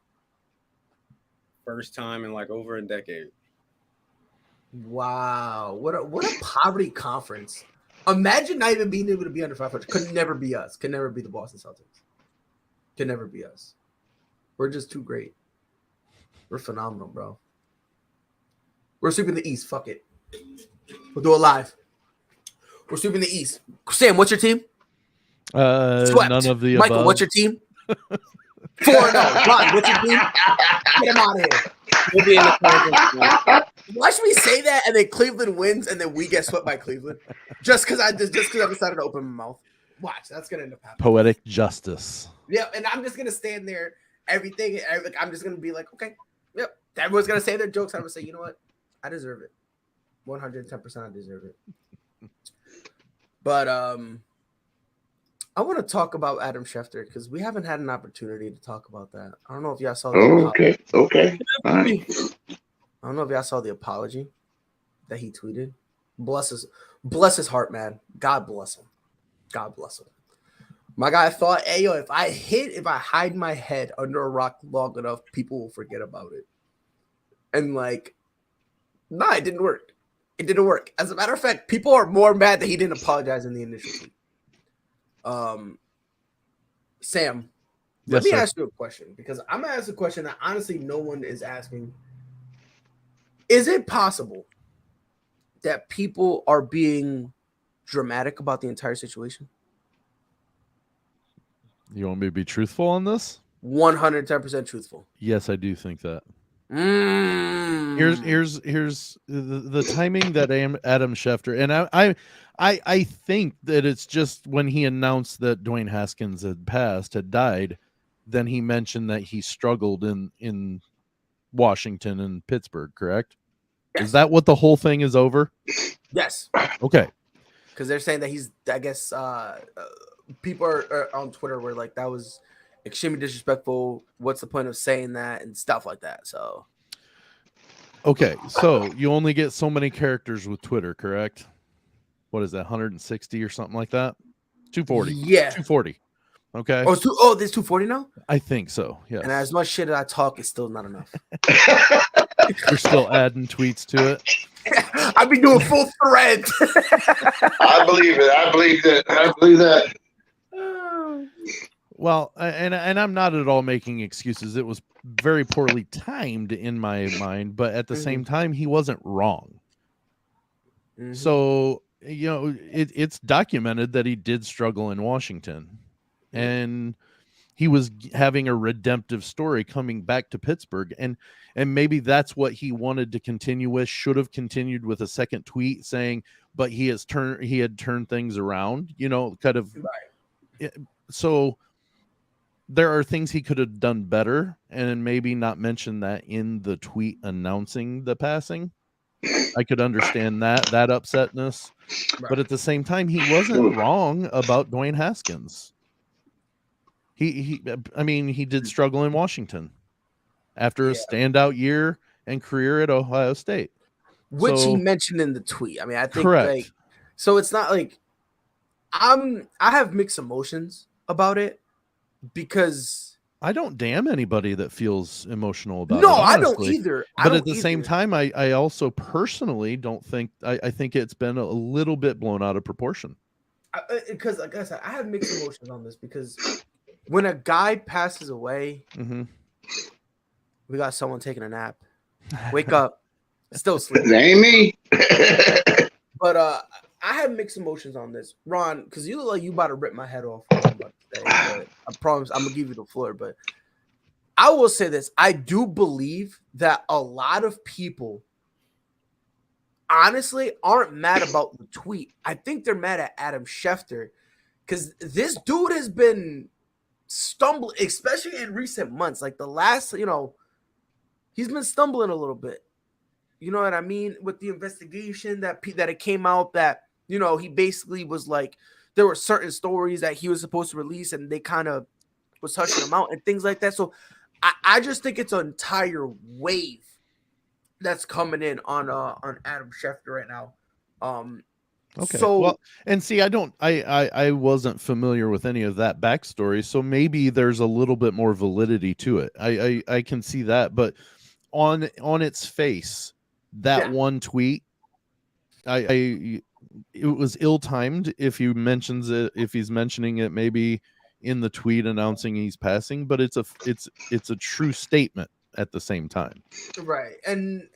First time in like over a decade. Wow. What a poverty conference. Imagine not even being able to be under 500. Could never be us. Could never be the Boston Celtics. Could never be us. We're just too great. We're phenomenal, bro. We're sweeping the East. Fuck it. We'll do it live. We're sweeping the East. Sam, what's your team? None of the Michael, above. what's your team? 4-0. Ron, what's your team? Get him out of here. We'll be in the Watch me say that, and then Cleveland wins, and then we get swept by Cleveland. Just because I decided to open my mouth. Watch, that's gonna end up happening. Poetic justice. Yeah, and I'm just gonna stand there. I'm just gonna be like, okay, yep. Everyone's gonna say their jokes. I'm gonna say, you know what? I deserve it. 110%, I deserve it. But I want to talk about Adam Schefter because we haven't had an opportunity to talk about that. I don't know if y'all saw. Okay. All right. I don't know if y'all saw the apology that he tweeted. Bless his heart, man. God bless him. God bless him. My guy thought, hey, yo, if I hide my head under a rock long enough, people will forget about it. And like, nah, it didn't work. It didn't work. As a matter of fact, people are more mad that he didn't apologize in the initial tweet. Sam, let me ask you a question because I'm gonna ask a question that honestly no one is asking. Is it possible that people are being dramatic about the entire situation? You want me to be truthful on this? 110% truthful. Yes, I do think that. Here's the timing that Adam Schefter, and I think that it's just when he announced that Dwayne Haskins had died, then he mentioned that he struggled in Washington and Pittsburgh, correct? Yes. Is that what the whole thing is over? Yes. Okay. Because they're saying that he's, I guess, people are on Twitter were like, that was extremely disrespectful. What's the point of saying that and stuff like that? So, okay, so you only get so many characters with Twitter, correct? What is that, 160 or something like that? 240. Yeah. 240. Okay. Oh, there's 240 now? I think so, yes. And as much shit as I talk, it's still not enough. You're still adding tweets to it? I've been doing full threads. I believe it. I believe that. Well, and I'm not at all making excuses. It was very poorly timed in my mind, but at the same time, he wasn't wrong. So, it's documented that he did struggle in Washington, and he was having a redemptive story coming back to Pittsburgh, and maybe that's what he wanted to continue with. Should have continued with a second tweet saying, but he had turned things around, kind of. Right. So there are things he could have done better, and maybe not mention that in the tweet announcing the passing. I could understand that upsetness, right. But at the same time, he wasn't wrong about Dwayne Haskins. He did struggle in Washington after a standout year and career at Ohio State, which he mentioned in the tweet. I mean, I think correct. So it's not like I have mixed emotions about it, because I don't damn anybody that feels emotional about it. No, I don't either. But at the same time, I also personally don't think I think it's been a little bit blown out of proportion. Because like I said, I have mixed emotions on this, because when a guy passes away, we got someone taking a nap. Wake up, still sleeping. That ain't me. But I have mixed emotions on this, Ron, because you look like you about to rip my head off. What I'm about to say, but I promise I'm gonna give you the floor. But I will say this: I do believe that a lot of people, honestly, aren't mad about the tweet. I think they're mad at Adam Schefter, because this dude has been stumbling, especially in recent months. Like the last, he's been stumbling a little bit. You know what I mean? With the investigation that it came out that, he basically was like, there were certain stories that he was supposed to release, and they kind of was hushing him out and things like that. So I just think it's an entire wave that's coming in on Adam Schefter right now. Okay. So, well, and see, I wasn't familiar with any of that backstory, so maybe there's a little bit more validity to it. I can see that, but on its face, that one tweet, it was ill-timed if he's mentioning it maybe in the tweet announcing he's passing, but it's a true statement at the same time, right? And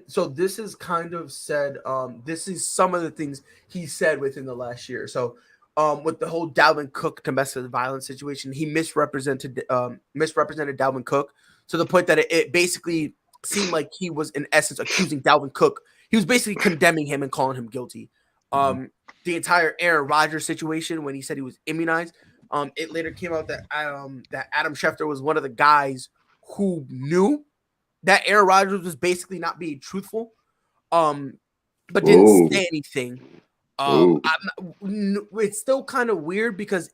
so this is kind of said. This is some of the things he said within the last year. So, with the whole Dalvin Cook domestic violence situation, he misrepresented Dalvin Cook to the point that it basically seemed like he was in essence accusing Dalvin Cook. He was basically condemning him and calling him guilty. The entire Aaron Rodgers situation, when he said he was immunized, it later came out that Adam Schefter was one of the guys who knew that Aaron Rodgers was basically not being truthful, but didn't say anything. It's still kind of weird, because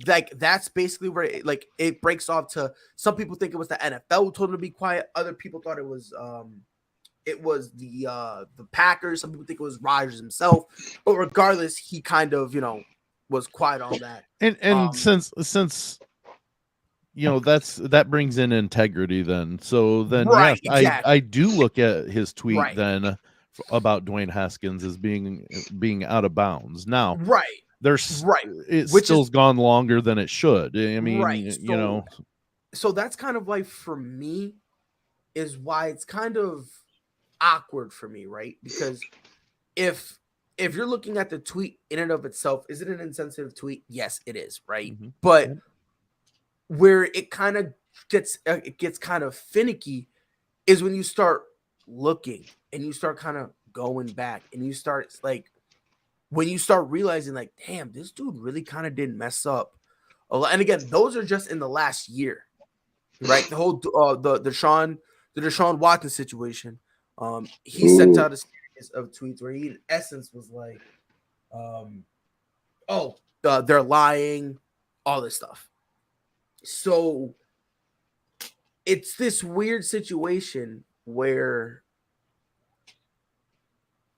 like that's basically where it breaks off to, some people think it was the NFL who told him to be quiet. Other people thought it was the Packers. Some people think it was Rodgers himself. But regardless, he kind of was quiet on that. And since that brings in integrity then. So then right, yes, exactly. I do look at his tweet then about Dwayne Haskins as being out of bounds. Now, it still's gone longer than it should. I mean, So that's kind of like, for me, is why it's kind of awkward for me, right? Because if you're looking at the tweet in and of itself, is it an insensitive tweet? Yes, it is, right? Mm-hmm. But where it kind of gets kind of finicky is when you start looking and you start kind of going back and you start like when you start realizing like, damn, this dude really kind of didn't mess up a lot. And again, those are just in the last year, right? The whole the Deshaun Watson situation. He sent out a series of tweets where he in essence was like, they're lying, all this stuff. So it's this weird situation where,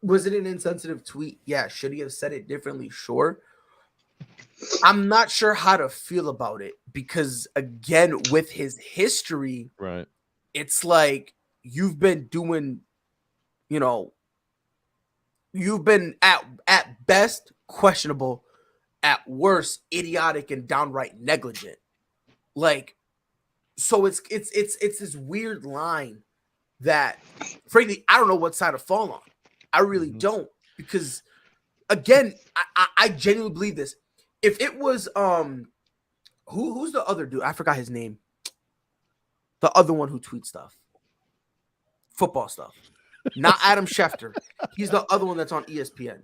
was it an insensitive tweet? Yeah. Should he have said it differently? Sure. I'm not sure how to feel about it because, again, with his history, Right. it's like you've been doing, you've been at best questionable, at worst idiotic and downright negligent. Like, so it's this weird line that, frankly, I don't know what side to fall on. I really don't, because again, I genuinely believe this. If it was who's the other dude? I forgot his name. The other one who tweets stuff, football stuff, not Adam Schefter. He's the other one that's on ESPN.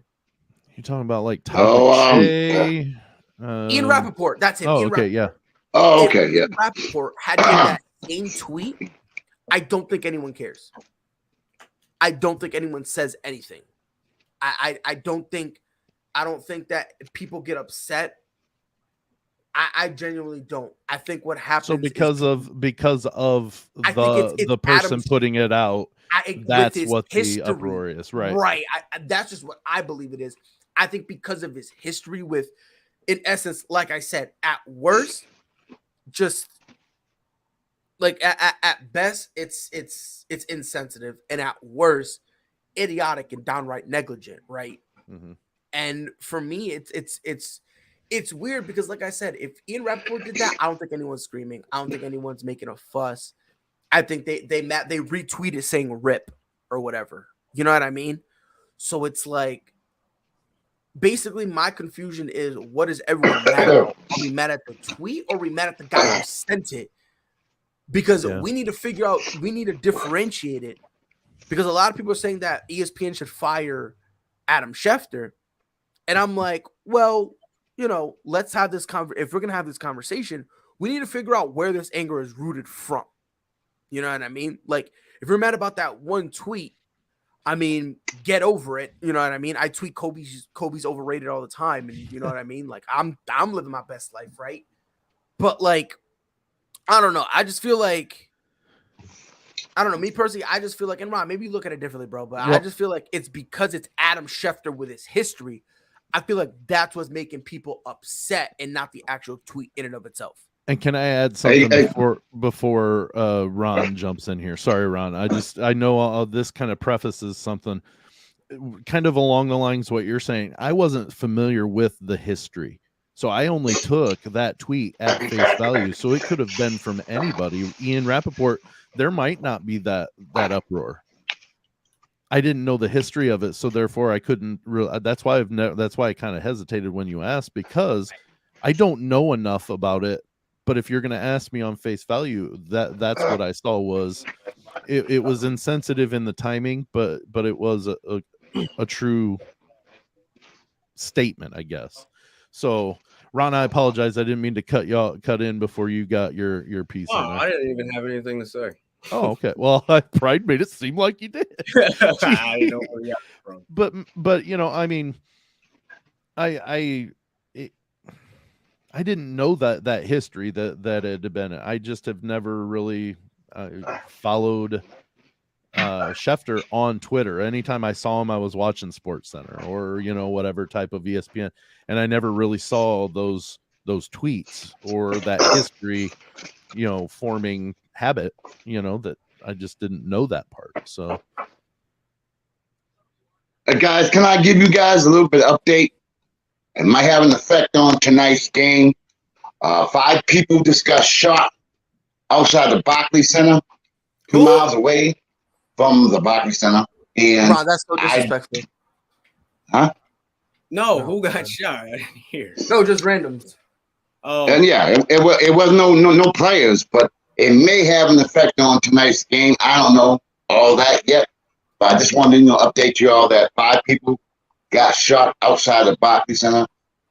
You're talking about like Todd McShay, Ian Rappaport. That's him. Oh, Ian okay, Rappaport. yeah. Oh, If okay, yeah. Ian Rappaport had made that same tweet, I don't think anyone cares. I don't think anyone says anything. I don't think that people get upset. I genuinely don't. I think what happens. So because of the person putting it out, that's what the uproar is, right? Right. That's just what I believe it is. I think because of his history with, in essence, like I said, at worst, just like at best, it's insensitive, and at worst, idiotic and downright negligent, right? Mm-hmm. And for me, it's weird because, like I said, if Ian Rappaport did that, I don't think anyone's screaming. I don't think anyone's making a fuss. I think they retweeted saying "rip" or whatever. You know what I mean? So it's like, basically, my confusion is, what is everyone mad at? Are we mad at the tweet or are we mad at the guy who sent it? Because we need to figure out, we need to differentiate it. Because a lot of people are saying that ESPN should fire Adam Schefter. And I'm like, well, let's have this if we're going to have this conversation, we need to figure out where this anger is rooted from. You know what I mean? Like, if you're mad about that one tweet, I mean, get over it. You know what I mean? I tweet Kobe's overrated all the time. And you know what I mean? Like, I'm living my best life, right? But like, I don't know. I just feel like, I don't know. Me personally, I just feel like, and Ron, maybe you look at it differently, bro, but I just feel like it's because it's Adam Schefter with his history. I feel like that's what's making people upset and not the actual tweet in and of itself. And can I add something before Ron jumps in here? Sorry, Ron. I know this kind of prefaces something kind of along the lines of what you're saying. I wasn't familiar with the history, so I only took that tweet at face value. So it could have been from anybody. Ian Rappaport, there might not be that uproar. I didn't know the history of it, so therefore I couldn't really. That's why I kind of hesitated when you asked, because I don't know enough about it. But if you're going to ask me on face value, that's what I saw was it was insensitive in the timing, but it was a true statement, I guess. So, Ron, I apologize. I didn't mean to cut in before you got your piece. I didn't even have anything to say. Oh, okay. Well, Pride made it seem like you did. I know where you're from. But I mean, I didn't know that history that it had been. I just have never really followed Schefter on Twitter. Anytime I saw him, I was watching SportsCenter or whatever type of ESPN, and I never really saw those tweets or that history, forming habit. That I just didn't know that part. So, guys, can I give you guys a little bit of update? It might have an effect on tonight's game. 5 people just got shot outside the Barclays Center, 2 miles away from the Barclays Center. And Ron, that's so disrespectful. Huh? No, who got shot? I didn't hear. No, just randoms. Oh, and yeah, it was no players, but It may have an effect on tonight's game. I don't know all that yet, but I just wanted to update you all that 5 people got shot outside the Barclays Center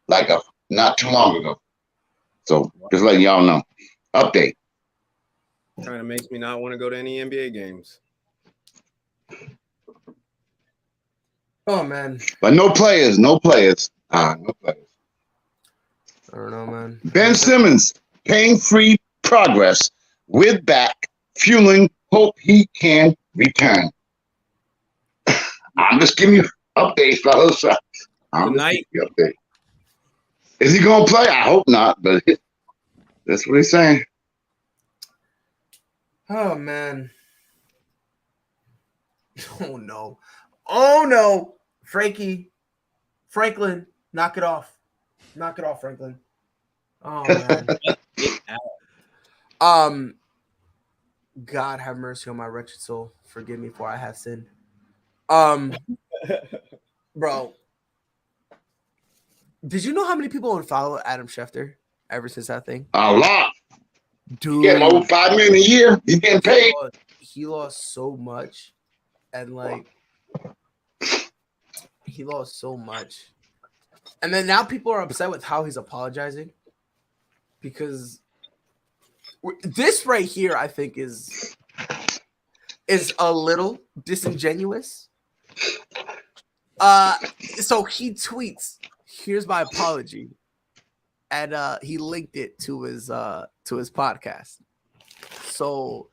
not too long ago. So just letting y'all know. Update. Kind of makes me not want to go to any NBA games. Oh man. But no players. No players. No players. I don't know, man. Ben Simmons, pain-free progress with back, fueling hope he can return. I'm just giving you updates, fellas. Tonight. Update. Is he going to play? I hope not, but that's what he's saying. Oh man. Oh no. Oh no. Franklin, knock it off. Knock it off, Franklin. Oh man. God have mercy on my wretched soul. Forgive me for I have sinned. Bro. Did you know how many people unfollow Adam Schefter ever since that thing? A lot. Dude, Getting over $5 million a year. He's getting paid. He lost so much. And he lost so much. And then now people are upset with how he's apologizing. Because this right here, I think, is a little disingenuous. So he tweets, "Here's my apology," and he linked it to his podcast. So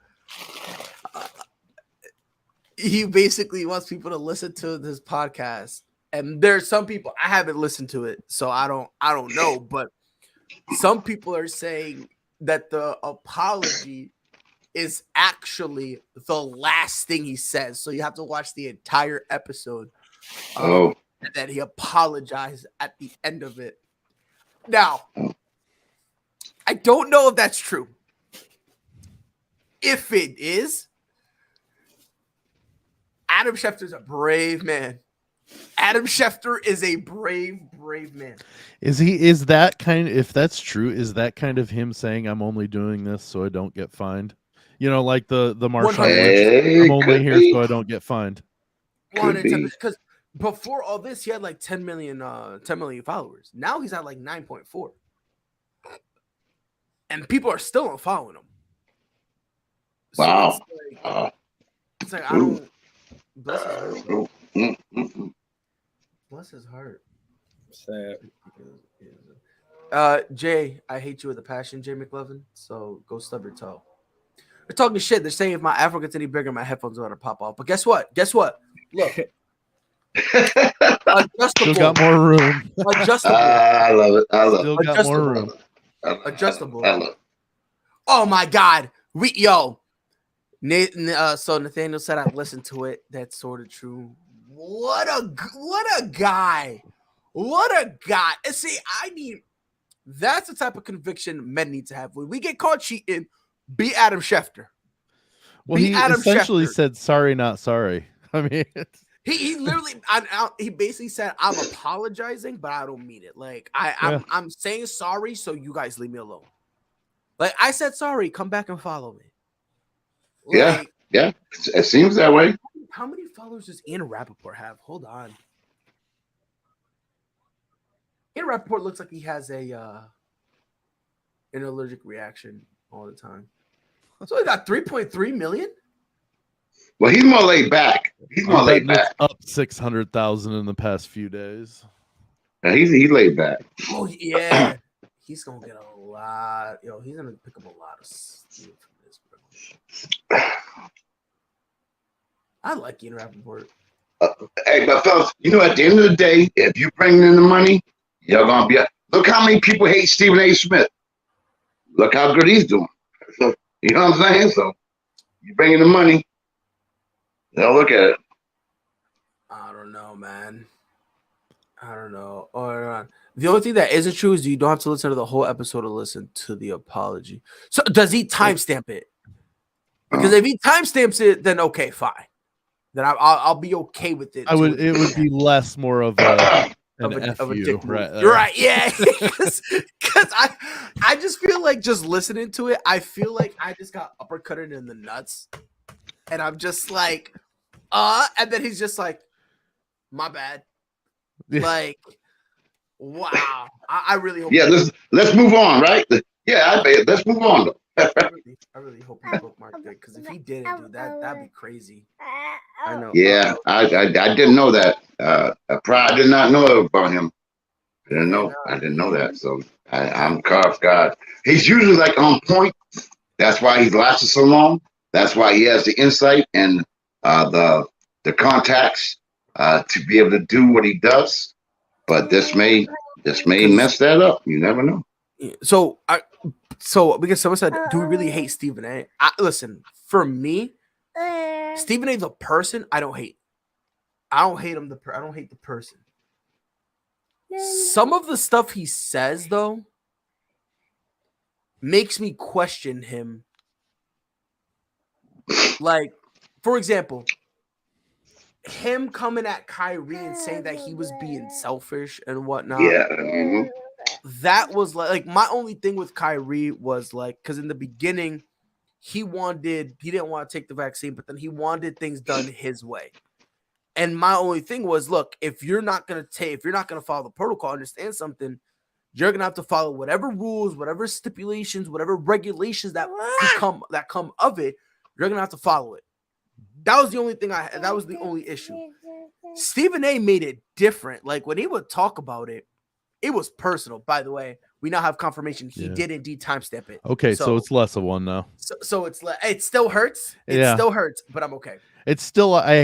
he basically wants people to listen to this podcast. And there's some people, I haven't listened to it, so I don't know, but some people are saying that the apology is actually the last thing he says. So you have to watch the entire episode. And that he apologized at the end of it. Now, I don't know if that's true. If it is, Adam Schefter's a brave man. Adam Schefter is a brave man. Is that kind of, if that's true, is that kind of him saying, I'm only doing this so I don't get fined? You know, like the Marshawn Lynch, I'm only here so I don't get fined. Because before all this, he had like 10 million followers. Now he's at like 9.4. And people are still unfollowing him. So wow. It's like I don't. Bless his heart. Bro. Bless his heart. Sad. Jay, I hate you with a passion, Jay McLovin. So go stub your toe. They're talking shit. They're saying if my afro gets any bigger, my headphones are gonna pop off. But guess what? Look. Adjustable. Still got more room. Adjustable. I love it. Still got more room. Adjustable. Oh my God. So Nathaniel said I listened to it. That's sort of true. What a guy. What a guy. And see, that's the type of conviction men need to have. When we get caught cheating, be Adam Schefter. Well, he essentially said, sorry, not sorry. I mean, he literally, he basically said, I'm apologizing, but I don't mean it. Like, I'm saying sorry, so you guys leave me alone. Like, I said sorry, come back and follow me. Like, yeah, it seems that way. How many followers does Ian Rappaport have? Hold on. Ian Rappaport looks like he has an allergic reaction all the time. So he got 3.3 million? Well, he's more laid back. He's more laid back. Up 600,000 in the past few days. Yeah, he's laid back. Oh, yeah. He's going to get a lot. He's going to pick up a lot of steam from this, bro. I like Ian Rappaport. Hey, but fellas, at the end of the day, if you bring in the money, you're going to be look how many people hate Stephen A. Smith. Look how good he's doing. So, you know what I'm saying? So you bring in the money, they'll look at it. I don't know, man. I don't know. The only thing that isn't true is you don't have to listen to the whole episode to listen to the apology. So does he timestamp it? Because if he timestamps it, then okay, fine. Then I'll be okay with it. It would be more of a An of a FU, dick move. right there. You're right, yeah. Because I just feel like just listening to it, I feel like I just got uppercutted in the nuts, and I'm just like, and then he's just like, my bad. Like, wow. I really hope. Yeah, let's move on, right? Yeah, let's move on. I really hope he bookmarked it, because if he didn't do that, that'd be crazy. I know. Yeah, I didn't know that. I did not know about him. I didn't know that. So I'm Carv's God. He's usually like on point. That's why he's lasted so long. That's why he has the insight and the contacts to be able to do what he does. But this may mess that up. You never know. So because someone said, do we really hate Stephen A? Listen, for me, Stephen A the person, I don't hate. I don't hate him. I don't hate the person. Some of the stuff he says, though, makes me question him. Like, for example, him coming at Kyrie and saying that he was being selfish and whatnot. Yeah. That was like my only thing with Kyrie was like, because in the beginning, he didn't want to take the vaccine, but then he wanted things done his way. And my only thing was, look, if you're not gonna follow the protocol, understand something, you're gonna have to follow whatever rules, whatever stipulations, whatever regulations that come of it. You're gonna have to follow it. That was the only thing that was the only issue. Stephen A made it different. Like when he would talk about it, it was personal. By the way, we now have confirmation he did indeed timestamp it. Okay, so it's less of one now. So it's like it still hurts. Still hurts, but I'm okay. I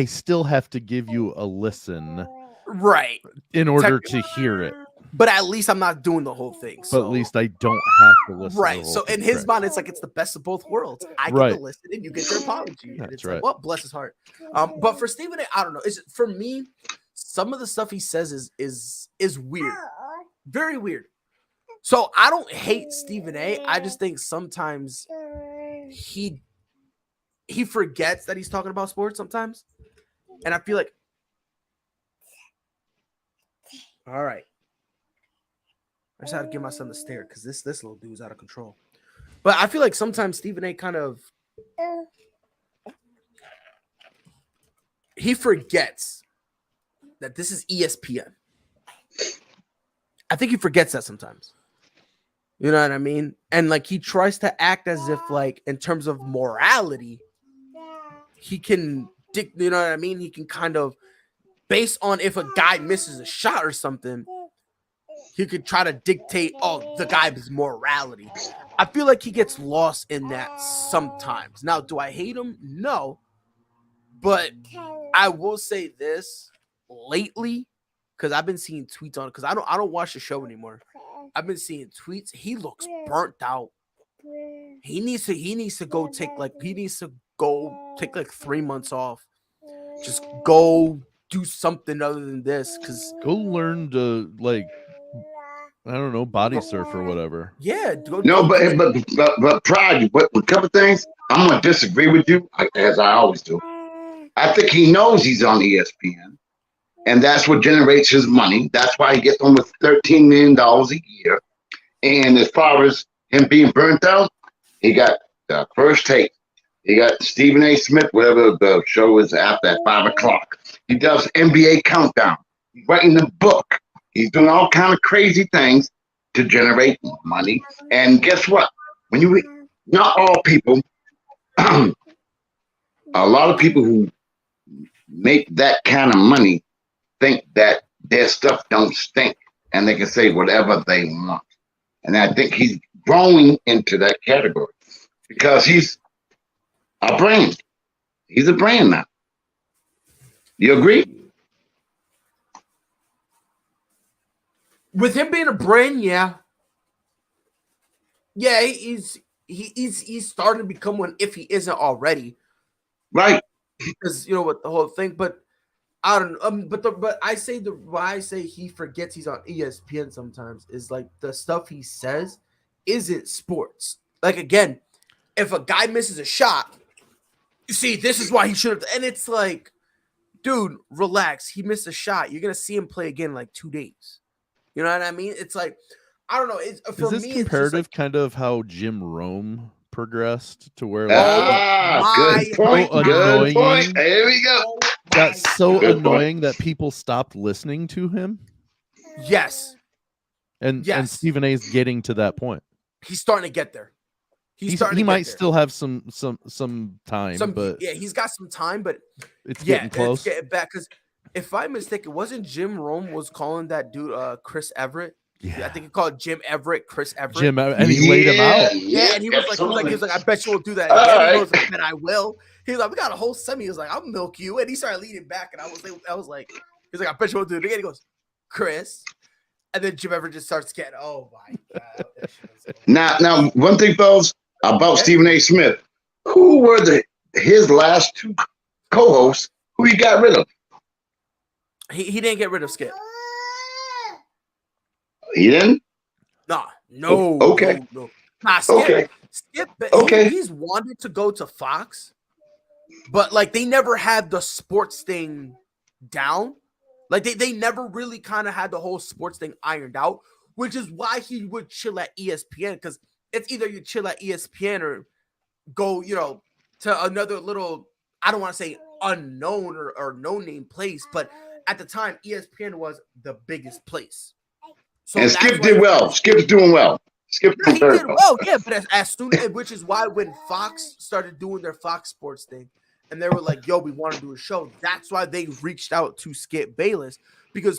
still have to give you a listen, right, in order to hear it. But at least I'm not doing the whole thing. So. But at least I don't have to listen. Right. So in his mind, it's like it's the best of both worlds. I get to listen and you get your apology. And it's like, well, bless his heart. But for Stephen A, I don't know. For me, some of the stuff he says is weird. Very weird. So I don't hate Stephen A. I just think sometimes he forgets that he's talking about sports sometimes. And I feel like, all right. I just had to give my son the stare because this little dude's out of control. But I feel like sometimes Stephen A kind of he forgets that this is ESPN. I think he forgets that sometimes. You know what I mean? And like he tries to act as if like in terms of morality, he can you know what I mean? He can kind of based on if a guy misses a shot or something. He could try to dictate, the guy's morality. I feel like he gets lost in that sometimes. Now, do I hate him? No. But I will say this lately, because I've been seeing tweets on it, because I don't watch the show anymore. I've been seeing tweets. He looks burnt out. He needs to go take like 3 months off. Just go do something other than this. Go learn to like, I don't know, body surf or whatever. Yeah. But Pride, but a couple things, I'm going to disagree with you, as I always do. I think he knows he's on ESPN, and that's what generates his money. That's why he gets almost $13 million a year. And as far as him being burnt out, he got the First Take. He got Stephen A. Smith, whatever the show is after at 5 o'clock. He does NBA Countdown. He's writing the book. He's doing all kind of crazy things to generate money. And guess what? Not all people, a lot of people who make that kind of money think that their stuff don't stink and they can say whatever they want. And I think he's growing into that category because he's a brand. He's a brand now. You agree? With him being a brand, yeah, he's starting to become one if he isn't already, right? Because you know what the whole thing. But I don't know. But I say why I say he forgets he's on ESPN sometimes is like the stuff he says isn't sports. Like again, if a guy misses a shot, you see, this is why he should have. And it's like, dude, relax. He missed a shot. You're gonna see him play again in like 2 days. You know what I mean? It's like, I don't know. It's for Is this me. comparative It's just kind of how Jim Rome progressed to where Good point. so Good point. annoying. Here we go. got so Good annoying that people stopped listening to him? yes, And Yes. Stephen A is getting to that point. he's starting to get there. He's starting. He to might get there. still have some time, but yeah, he's got some time, but it's yeah, getting close. it's getting back. Because if I'm mistaken, wasn't Jim Rome was calling that dude Chris Everett? Yeah. I think he called Jim Everett Chris Everett. Jim, and he laid him out. Yeah, and he was like, I bet you won't do that All again. right. He goes, like, man, I will. He was like, we got a whole semi. He was like, I'll milk you, and he started leaning back, and I was like, he's like, I bet you won't do it again. He goes, Chris, and then Jim Everett just starts getting, oh my god. Now, one thing, fellas, about Stephen A. Smith, who were his last two co-hosts who he got rid of? He didn't get rid of Skip. He didn't? No. Okay. No. Nah, Skip. Okay. Skip. Okay. He's wanted to go to Fox, but like they never had the sports thing down. Like they never really kind of had the whole sports thing ironed out, which is why he would chill at ESPN, because it's either you chill at ESPN or go, to another little, I don't want to say unknown or no name place, but at the time ESPN was the biggest place. So And that's Skip why did well. Skip's doing well. Skip he did very did well. well, yeah, but as soon as, which is why when Fox started doing their Fox Sports thing, and they were like, yo, we want to do a show, that's why they reached out to Skip Bayless, because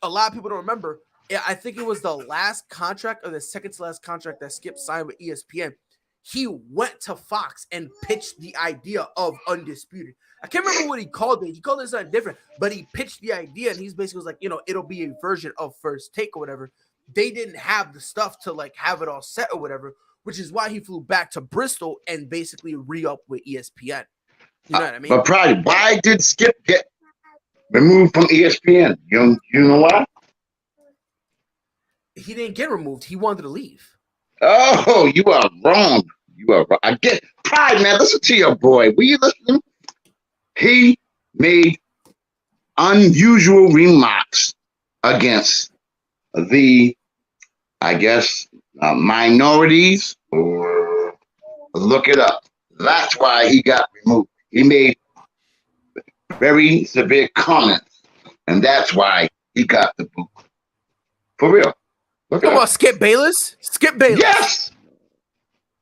a lot of people don't remember. I think it was the last contract or the second to last contract that Skip signed with ESPN. He went to Fox and pitched the idea of Undisputed. I can't remember what he called it. He called it something different, but he pitched the idea, and he's basically was like, it'll be a version of First Take or whatever. They didn't have the stuff to like have it all set or whatever, which is why he flew back to Bristol and basically re-up with ESPN. You know what I mean? But probably, why did Skip get removed from ESPN? You know why? He didn't get removed. He wanted to leave. Oh, you are wrong. You are wrong. I get Pride, man. Listen to your boy. Were you listening? He made unusual remarks against the, I guess, minorities. Look it up. That's why he got removed. He made very severe comments, and that's why he got the boot. For real. Look it Come up. on, Skip Bayless. Skip Bayless. Yes.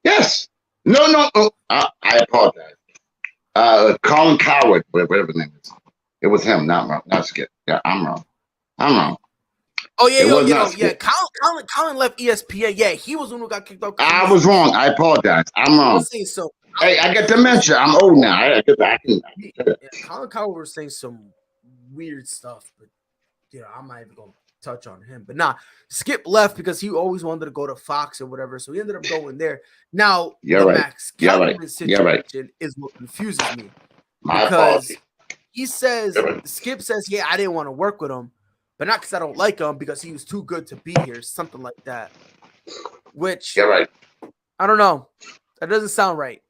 Yes. No. I apologize. Colin Coward, whatever his name is. It was him, not Skip. Yeah, I'm wrong. Oh yeah, It was not Skip. Colin left ESPN. Yeah, he was the one who got kicked off. I was wrong. I apologize. I'm I wrong. was saying so. Hey, I get dementia. I'm old now. I can. Colin Coward was saying some weird stuff, but I'm not even gonna touch on him. But Skip left because he always wanted to go to Fox or whatever, so he ended up going there. Now You're right. Max You're Kellerman right. situation is what confuses me. My Because apology. he says, You're right. Skip says, yeah, I didn't want to work with him, but not because I don't like him, because he was too good to be here, something like that. Which You're right. I don't know. That doesn't sound right.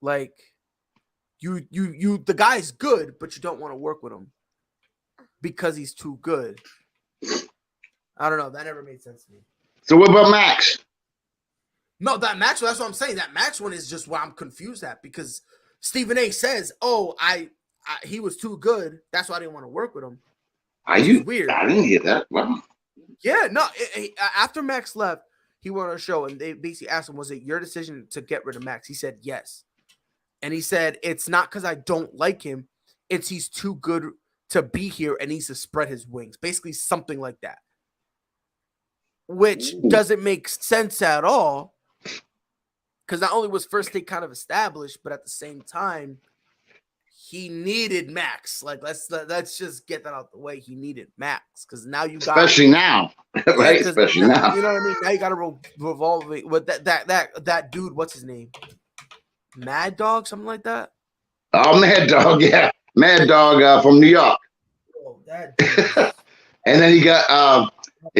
Like you the guy's good, but you don't want to work with him because he's too good. I don't know. That never made sense to me. So what about Max? No, that Max. That's what I'm saying. That Max one is just why I'm confused at, because Stephen A says, "Oh, he was too good. That's why I didn't want to work with him." Weird. I didn't hear that. Wow. Yeah, no. After Max left, he went on a show, and they basically asked him, "Was it your decision to get rid of Max?" He said yes, and he said it's not because I don't like him. It's he's too good to be here and needs to spread his wings. Basically, something like that. Which doesn't make sense at all, because not only was First Take kind of established, but at the same time, he needed Max. Like let's just get that out the way. He needed Max because now you got, especially now, right? Especially now. You know what I mean? Now you got to revolve it with that dude. What's his name? Mad Dog, something like that. Oh, Mad Dog, yeah, Mad Dog from New York. Oh, that dude. And then he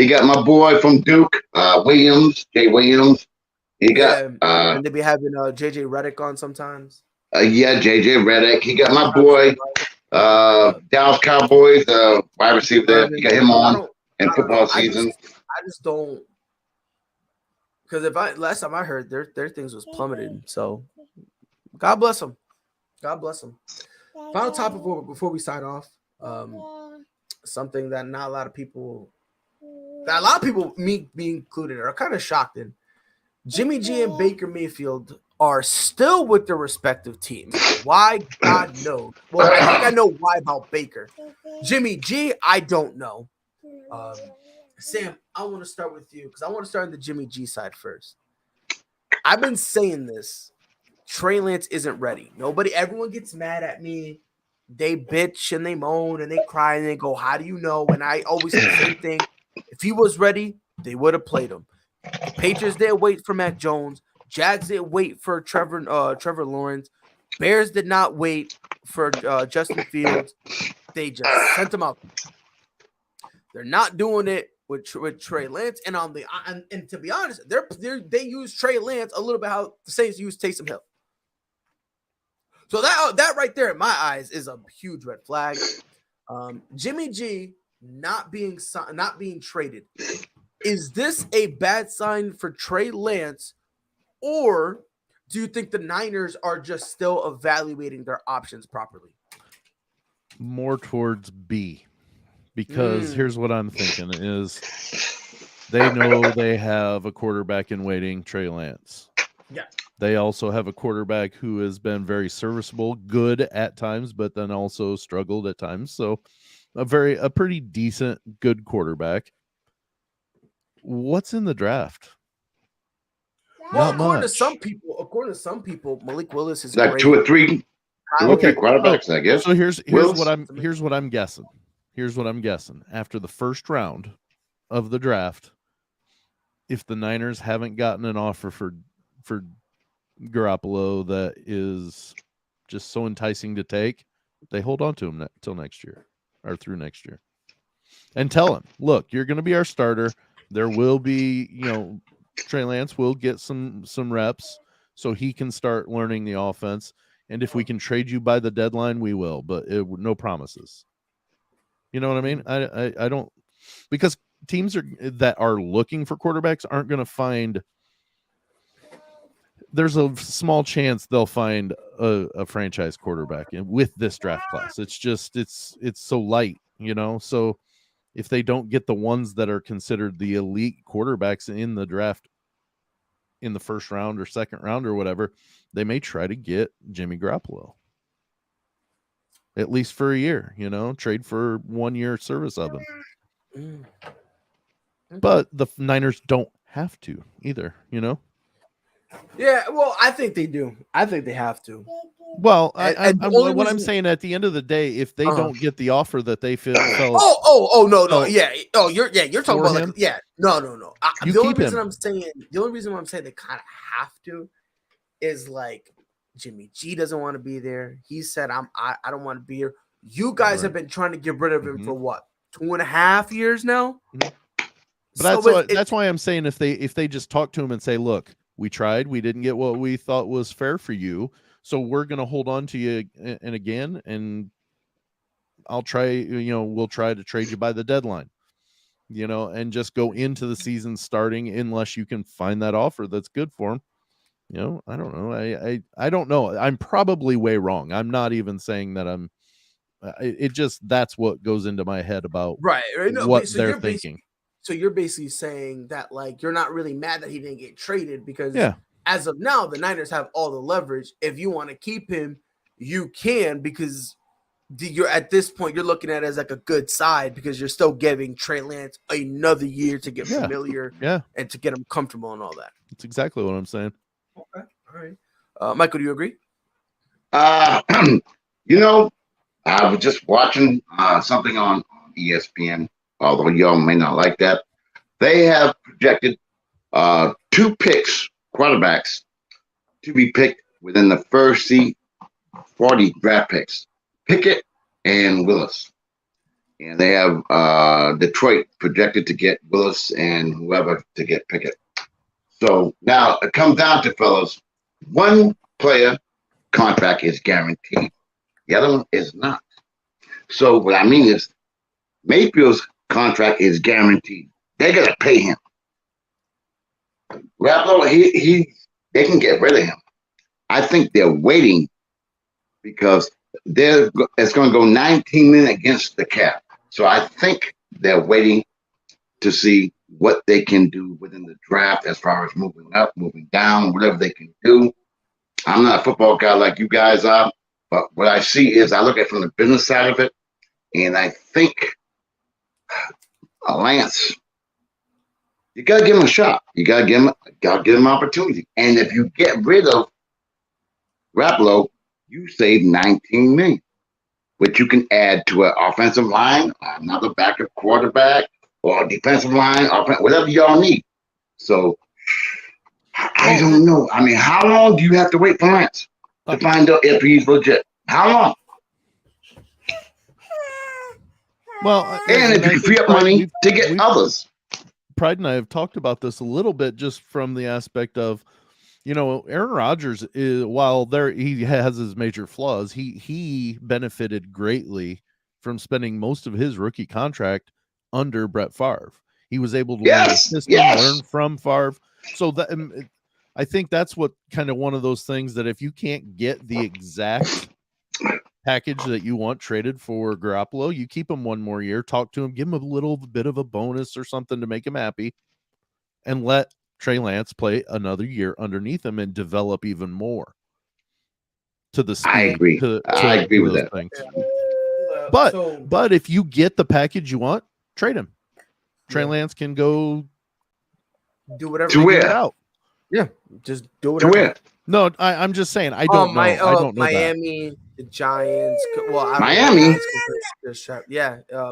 got my boy from Duke, Jay Williams. He got and they be having JJ Redick on sometimes. JJ Redick. He got my boy Dallas Cowboys, wide receiver there. You got him I on don't in know. football season. I just don't, because last time I heard their things was plummeted. So God bless them. God bless them. Final topic before we sign off. Something that not a lot of people, me being included, are kind of shocked in. Jimmy G and Baker Mayfield are still with their respective teams. Why? God knows. Well, I think I know why about Baker. Jimmy G, I don't know. Sam, I want to start with you because I want to start on the Jimmy G side first. I've been saying this. Trey Lance isn't ready. Everyone gets mad at me. They bitch and they moan and they cry and they go, how do you know? And I always say the same thing. If he was ready, they would have played him. The Patriots didn't wait for Mac Jones. Jags didn't wait for Trevor Lawrence. Bears did not wait for Justin Fields. They just sent him out. They're not doing it with Trey Lance. And and to be honest, they use Trey Lance a little bit how the Saints use Taysom Hill. So that right there, in my eyes, is a huge red flag. Jimmy G not being traded. Is this a bad sign for Trey Lance, or do you think the Niners are just still evaluating their options properly? More towards B, because here's what I'm thinking is they know they have a quarterback in waiting, Trey Lance. Yeah. They also have a quarterback who has been very serviceable, good at times, but then also struggled at times. So a pretty decent, good quarterback. What's in the draft? Well, Not according much. to some people, Malik Willis is Like great. 2 or 3 quarterbacks, I guess. So here's Willis? what I'm guessing. Here's what I'm guessing. After the first round of the draft, if the Niners haven't gotten an offer for Garoppolo that is just so enticing to take, they hold on to him till next year or through next year, and tell him, look, you're going to be our starter. There will be, Trey Lance will get some reps so he can start learning the offense. And if we can trade you by the deadline, we will, but no promises. You know what I mean? I don't, because teams that are looking for quarterbacks aren't going to find. There's a small chance they'll find a franchise quarterback with this draft class. It's just it's so light, So if they don't get the ones that are considered the elite quarterbacks in the draft in the first round or second round or whatever, they may try to get Jimmy Garoppolo. At least for a year, trade for 1 year service of him. But the Niners don't have to either, Yeah, well, I think they do. I think they have to. Well, I'm saying at the end of the day, if they don't get the offer that they feel, no, yeah, you're talking about him? no. You The only keep reason him. I'm saying they kind of have to is like Jimmy G doesn't want to be there. He said I don't want to be here. You guys have been trying to get rid of him for what, 2.5 years now? But that's why I'm saying if they just talk to him and say, look, we tried, we didn't get what we thought was fair for you, so we're going to hold on to you and I'll try, we'll try to trade you by the deadline, and just go into the season starting unless you can find that offer that's good for him. I don't know. I don't know. I'm probably way wrong. I'm not even saying that I'm. It just that's what goes into my head about right. No, what so they're thinking. So you're basically saying that like you're not really mad that he didn't get traded because as of now the Niners have all the leverage. If you want to keep him, you can because you're at this point you're looking at it as like a good side because you're still giving Trey Lance another year to get familiar and to get him comfortable and all that. That's exactly what I'm saying. Okay. All right. Michael, do you agree? I was just watching something on ESPN, although y'all may not like that. They have projected 2 picks, quarterbacks, to be picked within the first 40 draft picks, Pickett and Willis. And they have Detroit projected to get Willis and whoever to get Pickett. So now it comes down to, fellas, one player contract is guaranteed. The other one is not. So what I mean is Mayfield's contract is guaranteed. They're gonna pay him. Garoppolo, they can get rid of him. I think they're waiting because it's going to go 19 million against the cap. So I think they're waiting to see what they can do within the draft as far as moving up, moving down, whatever they can do. I'm not a football guy like you guys are, but what I see is I look at it from the business side of it, and I think Lance, you gotta give him a shot. You gotta give him an opportunity. And if you get rid of Garoppolo, you save 19 million, which you can add to an offensive line, another backup quarterback, or a defensive line, whatever y'all need. So I don't know. I mean, how long do you have to wait for Lance to find out if he's legit? How long? Well, and if you free up money to get others. Pride and I have talked about this a little bit just from the aspect of, Aaron Rodgers is, while he has his major flaws, he benefited greatly from spending most of his rookie contract under Brett Favre. He was able to learn the system, learn from Favre. So that I think that's what kind of one of those things that if you can't get the exact package that you want traded for Garoppolo, you keep him one more year, talk to him, give him a little bit of a bonus or something to make him happy, and let Trey Lance play another year underneath him and develop even more to the speed. I agree. I agree with that. Things. But if you get the package you want, trade him. Trey Lance can go do whatever. To where? Out. Yeah, just do whatever. To where? No, I'm just saying. I don't know. I don't know Miami, the Giants. Well, Miami.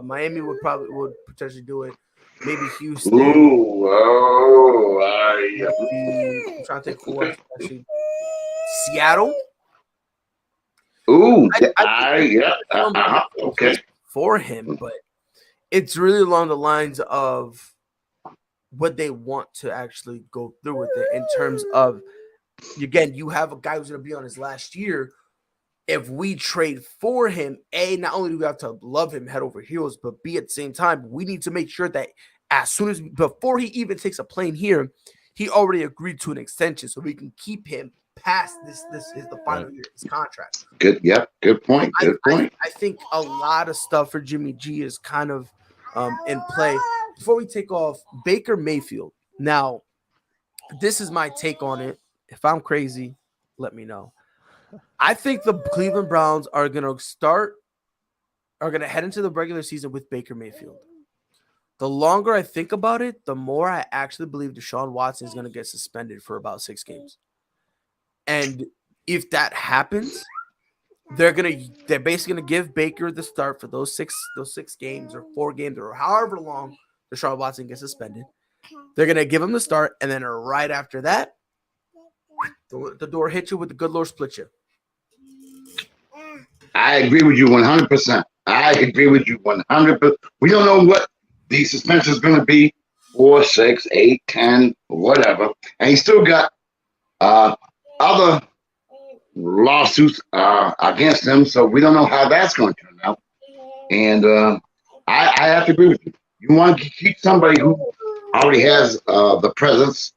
Miami would potentially do it. Maybe Houston. Ooh, I'm trying to think who else. Actually, Seattle. Ooh, okay. For him, but it's really along the lines of what they want to actually go through with it in terms of, again, you have a guy who's going to be on his last year. If we trade for him, not only do we have to love him head over heels, but B, at the same time, we need to make sure that before he even takes a plane here, he already agreed to an extension so we can keep him past this is the final year of his contract. Good. Yep. Good point. I think a lot of stuff for Jimmy G is kind of in play. Before we take off, Baker Mayfield. Now, this is my take on it. If I'm crazy, let me know. I think the Cleveland Browns are going to head into the regular season with Baker Mayfield. The longer I think about it, the more I actually believe Deshaun Watson is going to get suspended for about 6 games. And if that happens, they're basically going to give Baker the start for those six games or 4 games or however long Deshaun Watson gets suspended. They're going to give him the start, and then right after that, the door hits you with the good Lord split you. I agree with you 100%. I agree with you 100%. We don't know what the suspension is going to be, 4, 6, 8, 10, whatever. And he still got other lawsuits against him, so we don't know how that's going to turn out. And I have to agree with you. You want to keep somebody who already has the presence,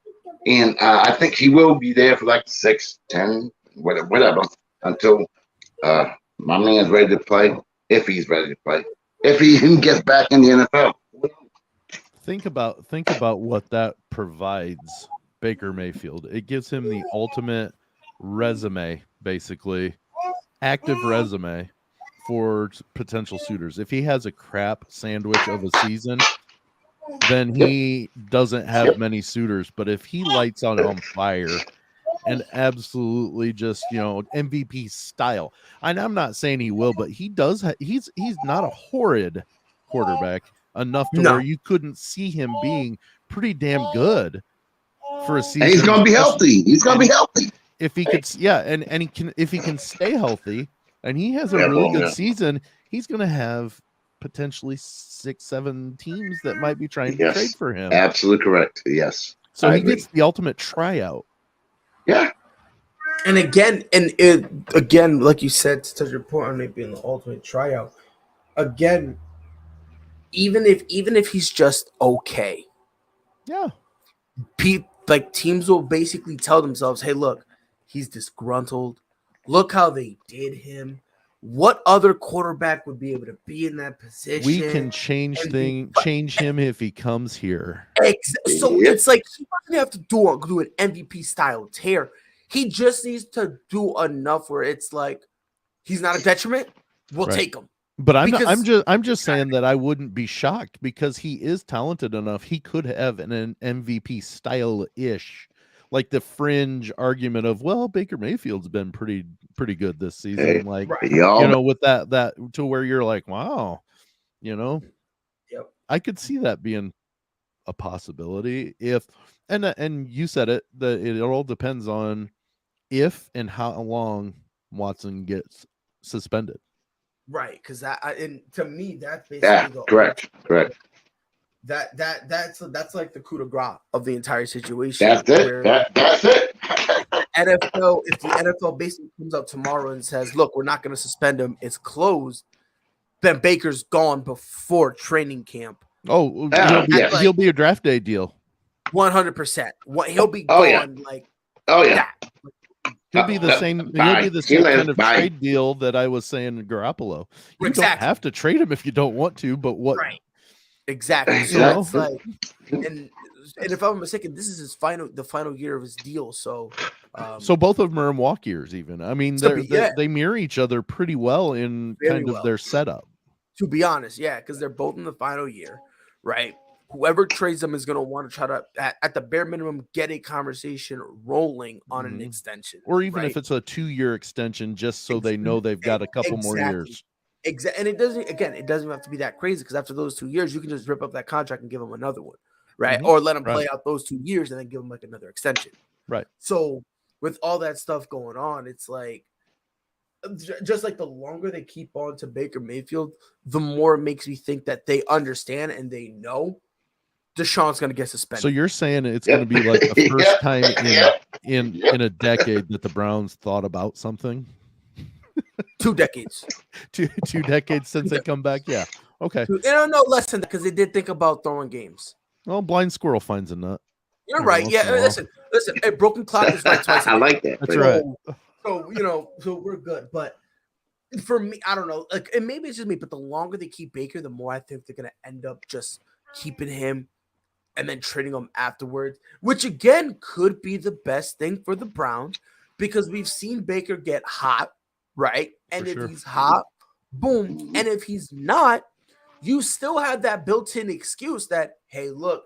and I think he will be there for like 6, 10, whatever, until my man's ready to play, if he's ready to play, if he even gets back in the NFL. Think about what that provides Baker Mayfield. It gives him the ultimate resume, basically, active resume for potential suitors. If he has a crap sandwich of a season, then he doesn't have many suitors. But if he lights out on fire and absolutely just, MVP style, and I'm not saying he will, but he does. He's not a horrid quarterback enough to where you couldn't see him being pretty damn good for a season. And he's going to be healthy. He's going to be healthy. If he could, and he can, if he can stay healthy, and he has a really good season, he's going to have potentially 6, 7 teams that might be trying to trade for him. Absolutely correct. Yes. So he gets the ultimate tryout. Yeah. And again, like you said, to touch your point on it being the ultimate tryout, again, even if he's just okay, Yeah. like teams will basically tell themselves, "Hey, look, he's disgruntled. Look how they did him. What other quarterback would be able to be in that position? We can change him if he comes here." So it's like he doesn't have to do an MVP style tear. He just needs to do enough where it's like he's not a detriment. We'll take him. But I'm just saying that I wouldn't be shocked because he is talented enough. He could have an MVP style ish, like the fringe argument of, well, Baker Mayfield's been pretty good this season. Hey, like, right. you know, with that to where you're like, wow, you know, Yep. I could see that being a possibility if, and you said it, that it all depends on if and how long Watson gets suspended. Right, because and to me that's basically correct. That's like the coup de grace of the entire situation. That's it. That's it. NFL, if the NFL basically comes out tomorrow and says, "Look, we're not going to suspend him; it's closed," then Baker's gone before training camp. Oh, he'll be a draft day deal. 100%. He'll be gone like that. He'll be the same. He'll be the same kind of trade deal that I was saying in Garoppolo. You don't have to trade him if you don't want to, but what? Right. Exactly. So it's like, and if I'm mistaken, this is the final year of his deal. So, so both of them are in walk years. Even I mean, they mirror each other pretty well in their setup. To be honest, yeah, because they're both in the final year, right? Whoever trades them is going to want to try to, at the bare minimum, get a conversation rolling on an extension. Or even if it's a 2-year extension, just so they know they've got a couple more years. Exactly. And it doesn't have to be that crazy because after those 2 years, you can just rip up that contract and give them another one, right? Or let them play out those 2 years and then give them like another extension. Right. So with all that stuff going on, it's like, just like the longer they keep on to Baker Mayfield, the more it makes me think that they understand and they know Deshaun's going to get suspended. So you're saying it's going to be like the first time in a decade that the Browns thought about something? 2 decades. two decades since they come back? Yeah. Okay. No, less than that because they did think about throwing games. Well, blind squirrel finds a nut. You're right. Yeah. Listen. A broken clock is right twice. I like that. That's right. So, so we're good. But for me, I don't know. Like, and maybe it's just me, but the longer they keep Baker, the more I think they're going to end up just keeping him and then trading him afterwards, which again could be the best thing for the Browns because we've seen Baker get hot, right? And if he's hot, boom. And if he's not, you still have that built-in excuse that, hey, look,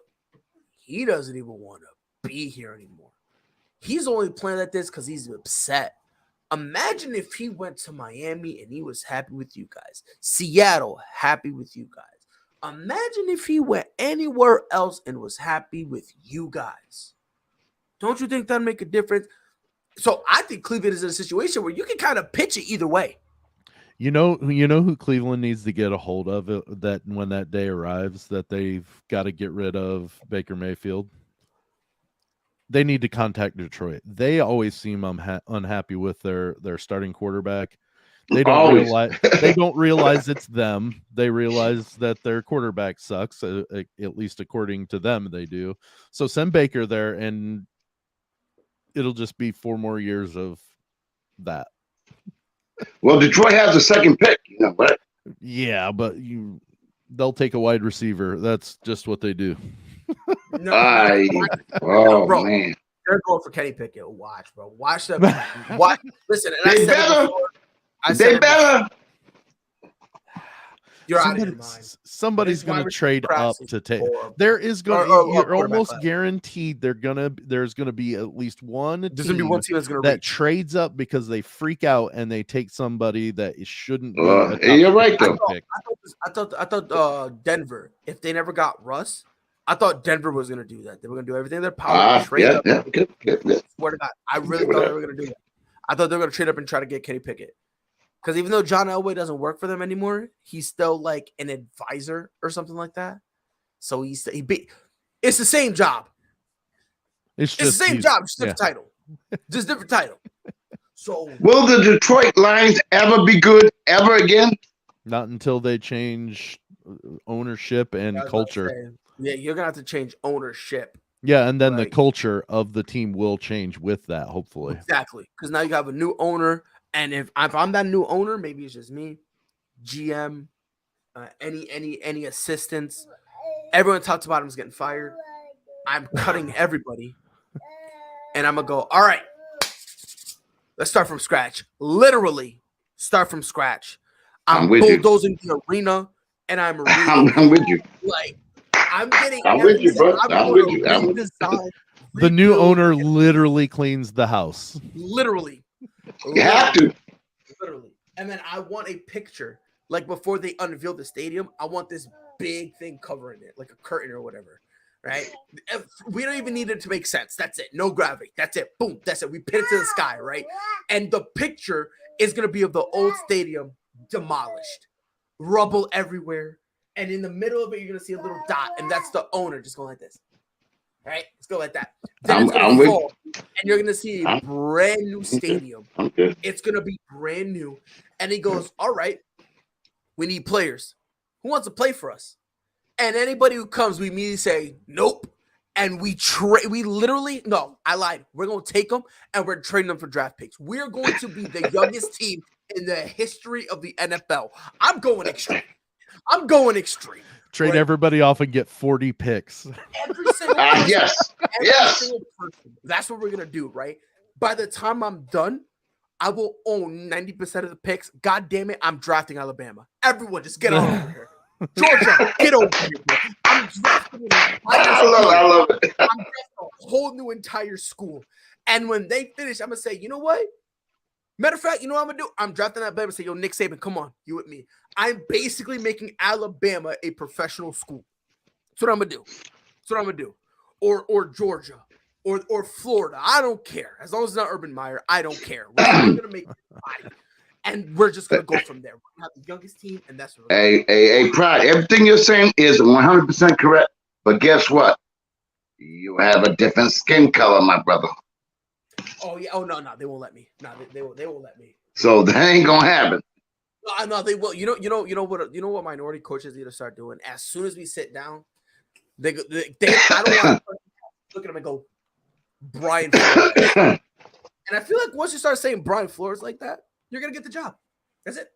he doesn't even want to be here anymore. He's only playing like this because he's upset. Imagine if he went to Miami and he was happy with you guys. Seattle, happy with you guys. Imagine if he went anywhere else and was happy with you guys. Don't you think that'd make a difference? So I think Cleveland is in a situation where you can kind of pitch it either way. You know who Cleveland needs to get a hold of that when that day arrives that they've got to get rid of Baker Mayfield? They need to contact Detroit. They always seem unhappy with their starting quarterback. They don't realize it's them. They realize that their quarterback sucks, at least according to them, they do. So send Baker there, and it'll just be 4 more years of that. Well, Detroit has the second pick, right? Yeah, but they'll take a wide receiver. That's just what they do. Bro, man. They're going for Kenny Pickett. Watch, bro. Watch them. Watch. Listen, and They better. You're out of your mind. Somebody's going to trade up to take. There is going to. You're almost guaranteed there's going to be at least one team. There's going to be one team that's going to trades up because they freak out and they take somebody that shouldn't. You're right though. I thought Denver. If they never got Russ, I thought Denver was going to do that. They were going to do everything in their power to trade up. Good. Swear to God, I really thought they were going to do that. I thought they were going to trade up and try to get Kenny Pickett. Because even though John Elway doesn't work for them anymore, he's still like an advisor or something like that. So it's the same job. It's the same job, just different title. Just different title. So will the Detroit Lions ever be good ever again? Not until they change ownership and I was about to culture. say, yeah, you're gonna have to change ownership. Yeah, and then the Like- culture of the team will change with that, hopefully. Exactly, because now you have a new owner, and if I'm that new owner, maybe it's just me, GM, any assistants. Everyone talks about him getting fired. I'm cutting everybody, and I'm gonna go. All right, let's start from scratch. Literally, start from scratch. I'm with you. bulldozing the arena, and I'm I'm with you. like I'm getting. I'm with you, bro. I'm with you. Redesign, The new rebuild, owner literally cleans the house. literally. You have to. Literally. And then I want a picture, like before they unveil the stadium, I want this big thing covering it, like a curtain or whatever, right? We don't even need it to make sense. That's it. No gravity. That's it. Boom. That's it. We pin it to the sky, right? And the picture is going to be of the old stadium demolished, rubble everywhere. And in the middle of it, you're going to see a little dot, and that's the owner just going like this. Right? Let's go like that. Then it's going to fall, and you're going to see a brand new stadium. Okay. It's going to be brand new. And he goes, all right, we need players. Who wants to play for us? And anybody who comes, we immediately say, nope. And we literally, no, I lied. We're going to take them, and we're trading them for draft picks. We're going to be the youngest team in the history of the NFL. I'm going extreme. Trade Right? everybody off and get 40 picks. Every single person, Yes. every Yes. single person. That's what we're gonna do, right? By the time I'm done, I will own 90% of the picks. God damn it, I'm drafting Alabama. Everyone, just get on over here. Georgia, get over here, bro. I'm drafting I love it. I'm drafting a whole new entire school. And when they finish, I'm gonna say, you know what? Matter of fact, you know what I'm gonna do? I'm drafting Alabama and say, yo, Nick Saban, come on, you with me. I'm basically making Alabama a professional school. That's what I'm gonna do. Or Georgia, or Florida. I don't care. As long as it's not Urban Meyer, I don't care. We're gonna make it, and we're just gonna go from there. We're gonna have the youngest team, and that's what we're Hey, Pride, everything you're saying is 100% correct. But guess what? You have a different skin color, my brother. Oh yeah. Oh no, they won't let me. No, they won't let me. So that ain't gonna happen. No, they will. You know what minority coaches need to start doing? As soon as we sit down, they I don't want to look at them and go, Brian Flores. And I feel like once you start saying Brian Flores like that, you're gonna get the job. That's it.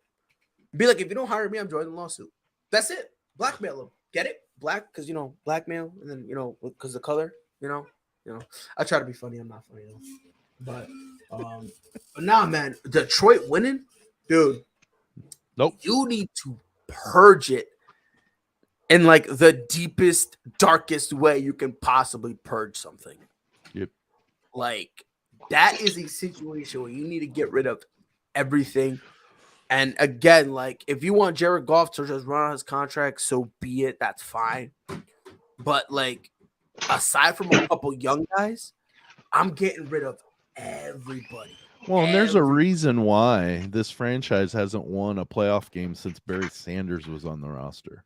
Be like, if you don't hire me, I'm joining the lawsuit. That's it. Blackmail them. Get it? Black, because blackmail, and then because the color, I try to be funny. I'm not funny though. But nah, man, Detroit winning, dude. Nope. You need to purge it in like the deepest, darkest way you can possibly purge something. Yep. Like that is a situation where you need to get rid of everything. And again, like if you want Jared Goff to just run on his contract, so be it. That's fine. But like, aside from a couple young guys, I'm getting rid of everybody. Well, and there's a reason why this franchise hasn't won a playoff game since Barry Sanders was on the roster.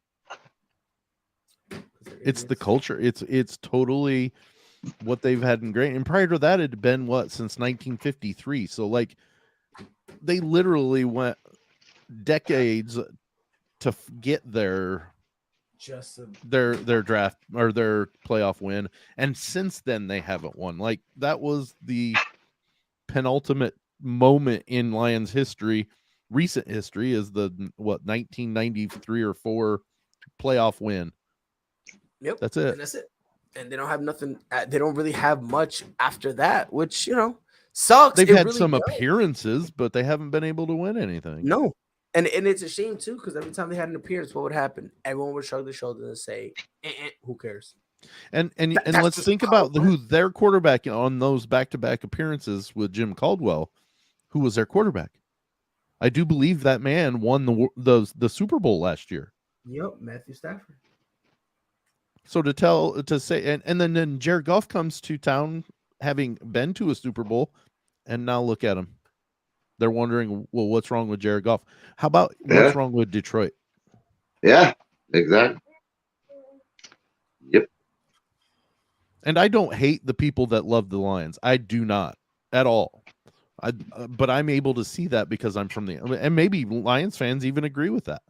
It's the culture. It's totally what they've had in great. And prior to that, it had been since 1953. So like they literally went decades to get their draft or their playoff win, and since then they haven't won. Like that was the penultimate moment in Lions history, recent history, is the 1993 or 4 playoff win. Yep, that's it. And that's it. And they don't have nothing. They don't really have much after that, which sucks. They've had really some appearances, but they haven't been able to win anything. No, and it's a shame too, because every time they had an appearance, what would happen? Everyone would shrug their shoulders and say, "Who cares?" And let's think about who their quarterback on those back-to-back appearances with Jim Caldwell. Who was their quarterback? I do believe that man won the Super Bowl last year. Yep, Matthew Stafford. So to say, and then Jared Goff comes to town having been to a Super Bowl, and now look at him. They're wondering, well, what's wrong with Jared Goff? How about what's wrong with Detroit? Yeah, exactly. Yep. And I don't hate the people that love the Lions. I do not at all. But I'm able to see that because I'm from and maybe Lions fans even agree with that.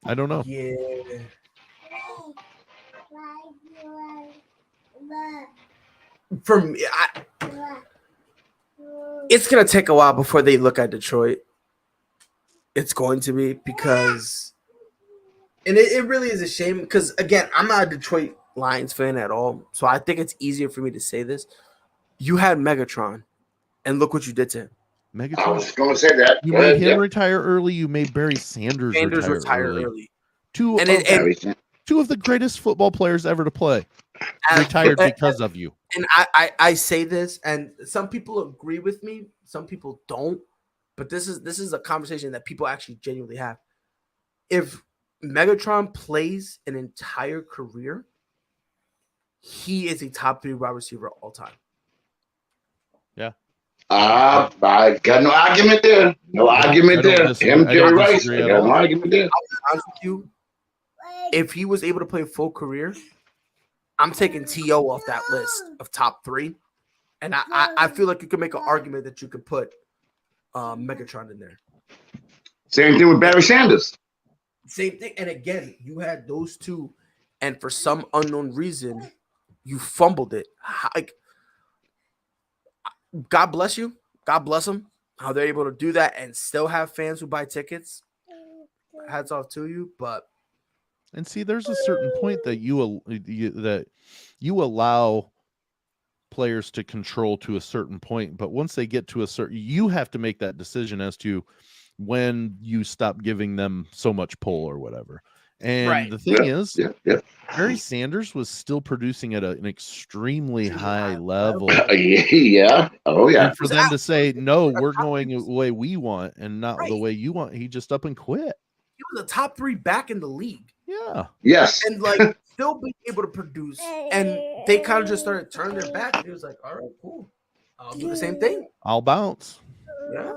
I don't know. Yeah. For me, it's gonna take a while before they look at Detroit. It's going to be because, and it really is a shame because again, I'm not a Detroit Lions fan at all, so I think it's easier for me to say this. You had Megatron, and look what you did to him. I Megatron. was going to say that. You made him retire early. You made Barry Sanders retire early. Two of the greatest football players ever to play retired because of you. And I say this, and some people agree with me, some people don't. But this is a conversation that people actually genuinely have. If Megatron plays an entire career, he is a top 3 wide receiver all time. Yeah. I got no argument there. No argument there. Him, Jerry Rice. I got no argument there. I'll be honest with you. If he was able to play a full career, I'm taking T.O. off that list of top 3. And I feel like you could make an argument that you could put Megatron in there. Same thing with Barry Sanders. Same thing. And again, you had those two, and for some unknown reason, you fumbled it. Like, God bless you. God bless them. How they're able to do that and still have fans who buy tickets. Hats off to you. But and see, there's a certain point that you allow players to control to a certain point, but once they get to a certain, you have to make that decision as to when you stop giving them so much pull or whatever. And the thing is, Barry Sanders was still producing at an extremely high level. Yeah. Oh, yeah. And for them to say, no, we're going the way we want and not the way you want, he just up and quit. He was a top 3 back in the league. Yeah. Yes. And like still being able to produce. And they kind of just started turning their back. And he was like, all right, cool. I'll do the same thing. I'll bounce. Yeah.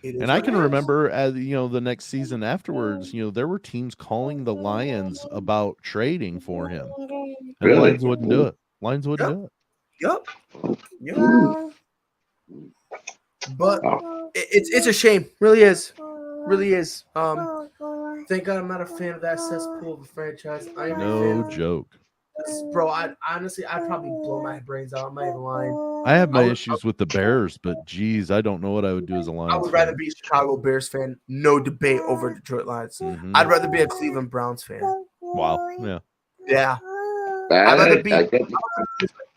And I can remember, as the next season afterwards, there were teams calling the Lions about trading for him. And the Lions wouldn't do it. Lions wouldn't do it. Yep. But it's a shame. Really is. Really is. Thank God I'm not a fan of that cesspool of a franchise. I am no joke. Bro, I'd probably blow my brains out. I'm not even lying. I have my issues with the Bears, but geez, I don't know what I would do as a Lions I would rather be a Chicago Bears fan, no debate, over Detroit Lions. Mm-hmm. I'd rather be a Cleveland Browns fan. Wow. Yeah. Yeah. I'd rather be.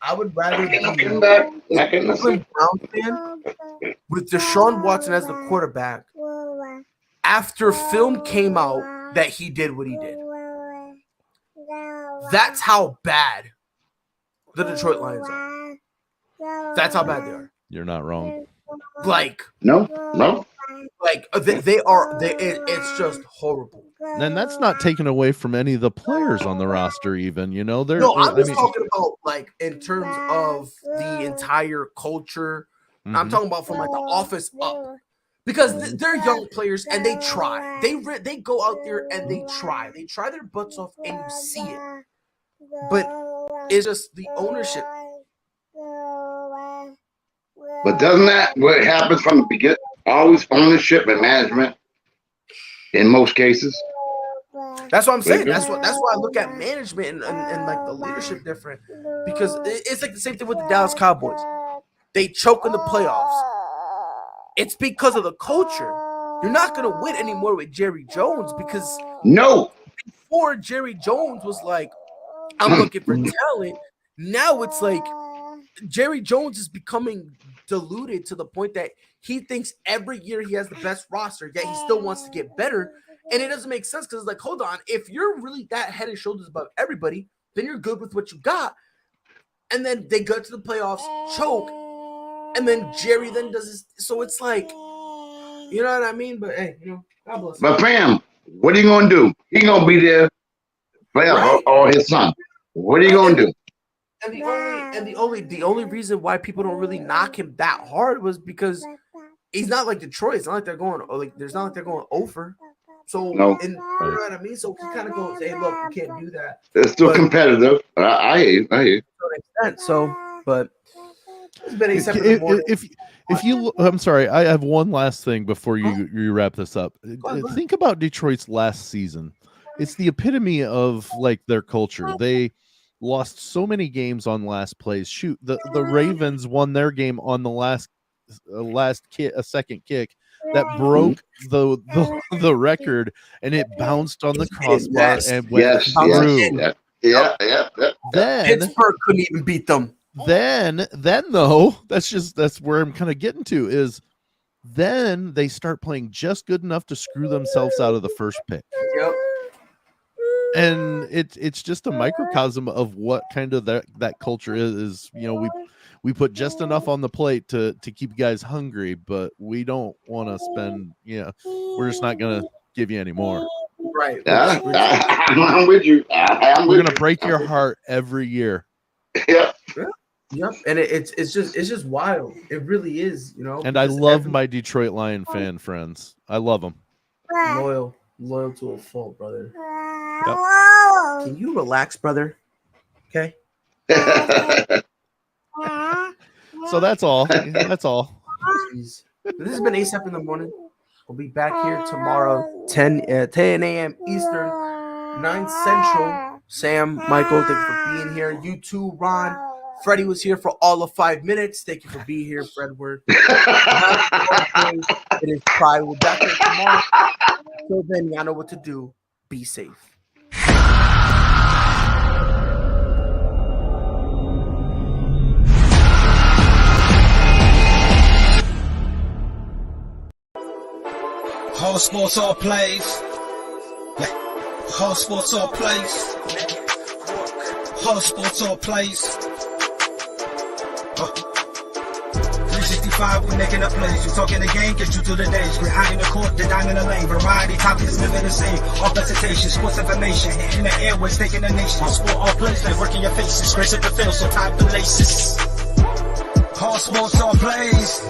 I would rather be a Cleveland Browns fan with Deshaun Watson as the quarterback after film came out that he did what he did. That's how bad the Detroit Lions are. That's how bad they are. You're not wrong. Like no. Like they are. It's just horrible. And that's not taken away from any of the players on the roster. Even they're. No, I'm just talking about like in terms of the entire culture. Mm-hmm. I'm talking about from like the office up. Because they're young players and they try. They go out there and they try. They try their butts off and you see it. But it's just the ownership. But doesn't that what happens from the beginning? Always ownership and management in most cases. That's what I'm saying. That's why I look at management and like the leadership different. Because it's like the same thing with the Dallas Cowboys. They choke in the playoffs. It's because of the culture. You're not going to win anymore with Jerry Jones because before Jerry Jones was like, I'm looking for talent. Now it's like Jerry Jones is becoming diluted to the point that he thinks every year he has the best roster, yet he still wants to get better. And it doesn't make sense because it's like, hold on, if you're really that head and shoulders above everybody, then you're good with what you got. And then they go to the playoffs, choke, and then Jerry then does this. So it's like, you know what I mean? But hey, God bless. But fam, what are you gonna do? He gonna be there, or his son. What are you gonna do? And the only reason why people don't really knock him that hard was because he's not like Detroit. It's not like they're going over. So you know what I mean? So he kind of goes, hey, look, you can't do that. It's still competitive. I hear you. So, but It's been 8 in the morning. If you, I'm sorry, I have one last thing before you wrap this up. Think about Detroit's last season. It's the epitome of like their culture. They lost so many games on last plays. Shoot, the Ravens won their game on the second kick that broke the record, and it bounced on the crossbar and went through. Yeah. Then Pittsburgh couldn't even beat them. Then though, that's where I'm kind of getting to is then they start playing just good enough to screw themselves out of the first pick. Yep. And it's just a microcosm of what kind of that culture is. You know, we put just enough on the plate to keep guys hungry, but we don't want to spend, we're just not going to give you any more. Right. I'm with you. We're going to break your heart every year. Yeah. Yep, and it's just wild. It really is, And I love my Detroit Lion fan friends. I love them. Loyal to a fault, brother. Yep. Can you relax, brother? Okay. So that's all. That's all. Jeez. This has been ASAP in the morning. We'll be back here tomorrow, 10 a.m. Eastern, 9 Central. Sam, Michael, thank you for being here. You too, Ron. Freddie was here for all of 5 minutes. Thank you for being here, Fredward. It is Pride. We'll be back here tomorrow. Till then, y'all know what to do. Be safe. All sports, all plays. All sports, all plays. All sports, all plays. 365, we making up plays. You talking the game, get you to the days. We're high in the court, the dime in the lane. Variety, topics, living the same. All presentation, sports information. In the airways, taking the nation. All sport, all plays, like working your faces. Grace at the field, so tie the laces. All sports, all plays.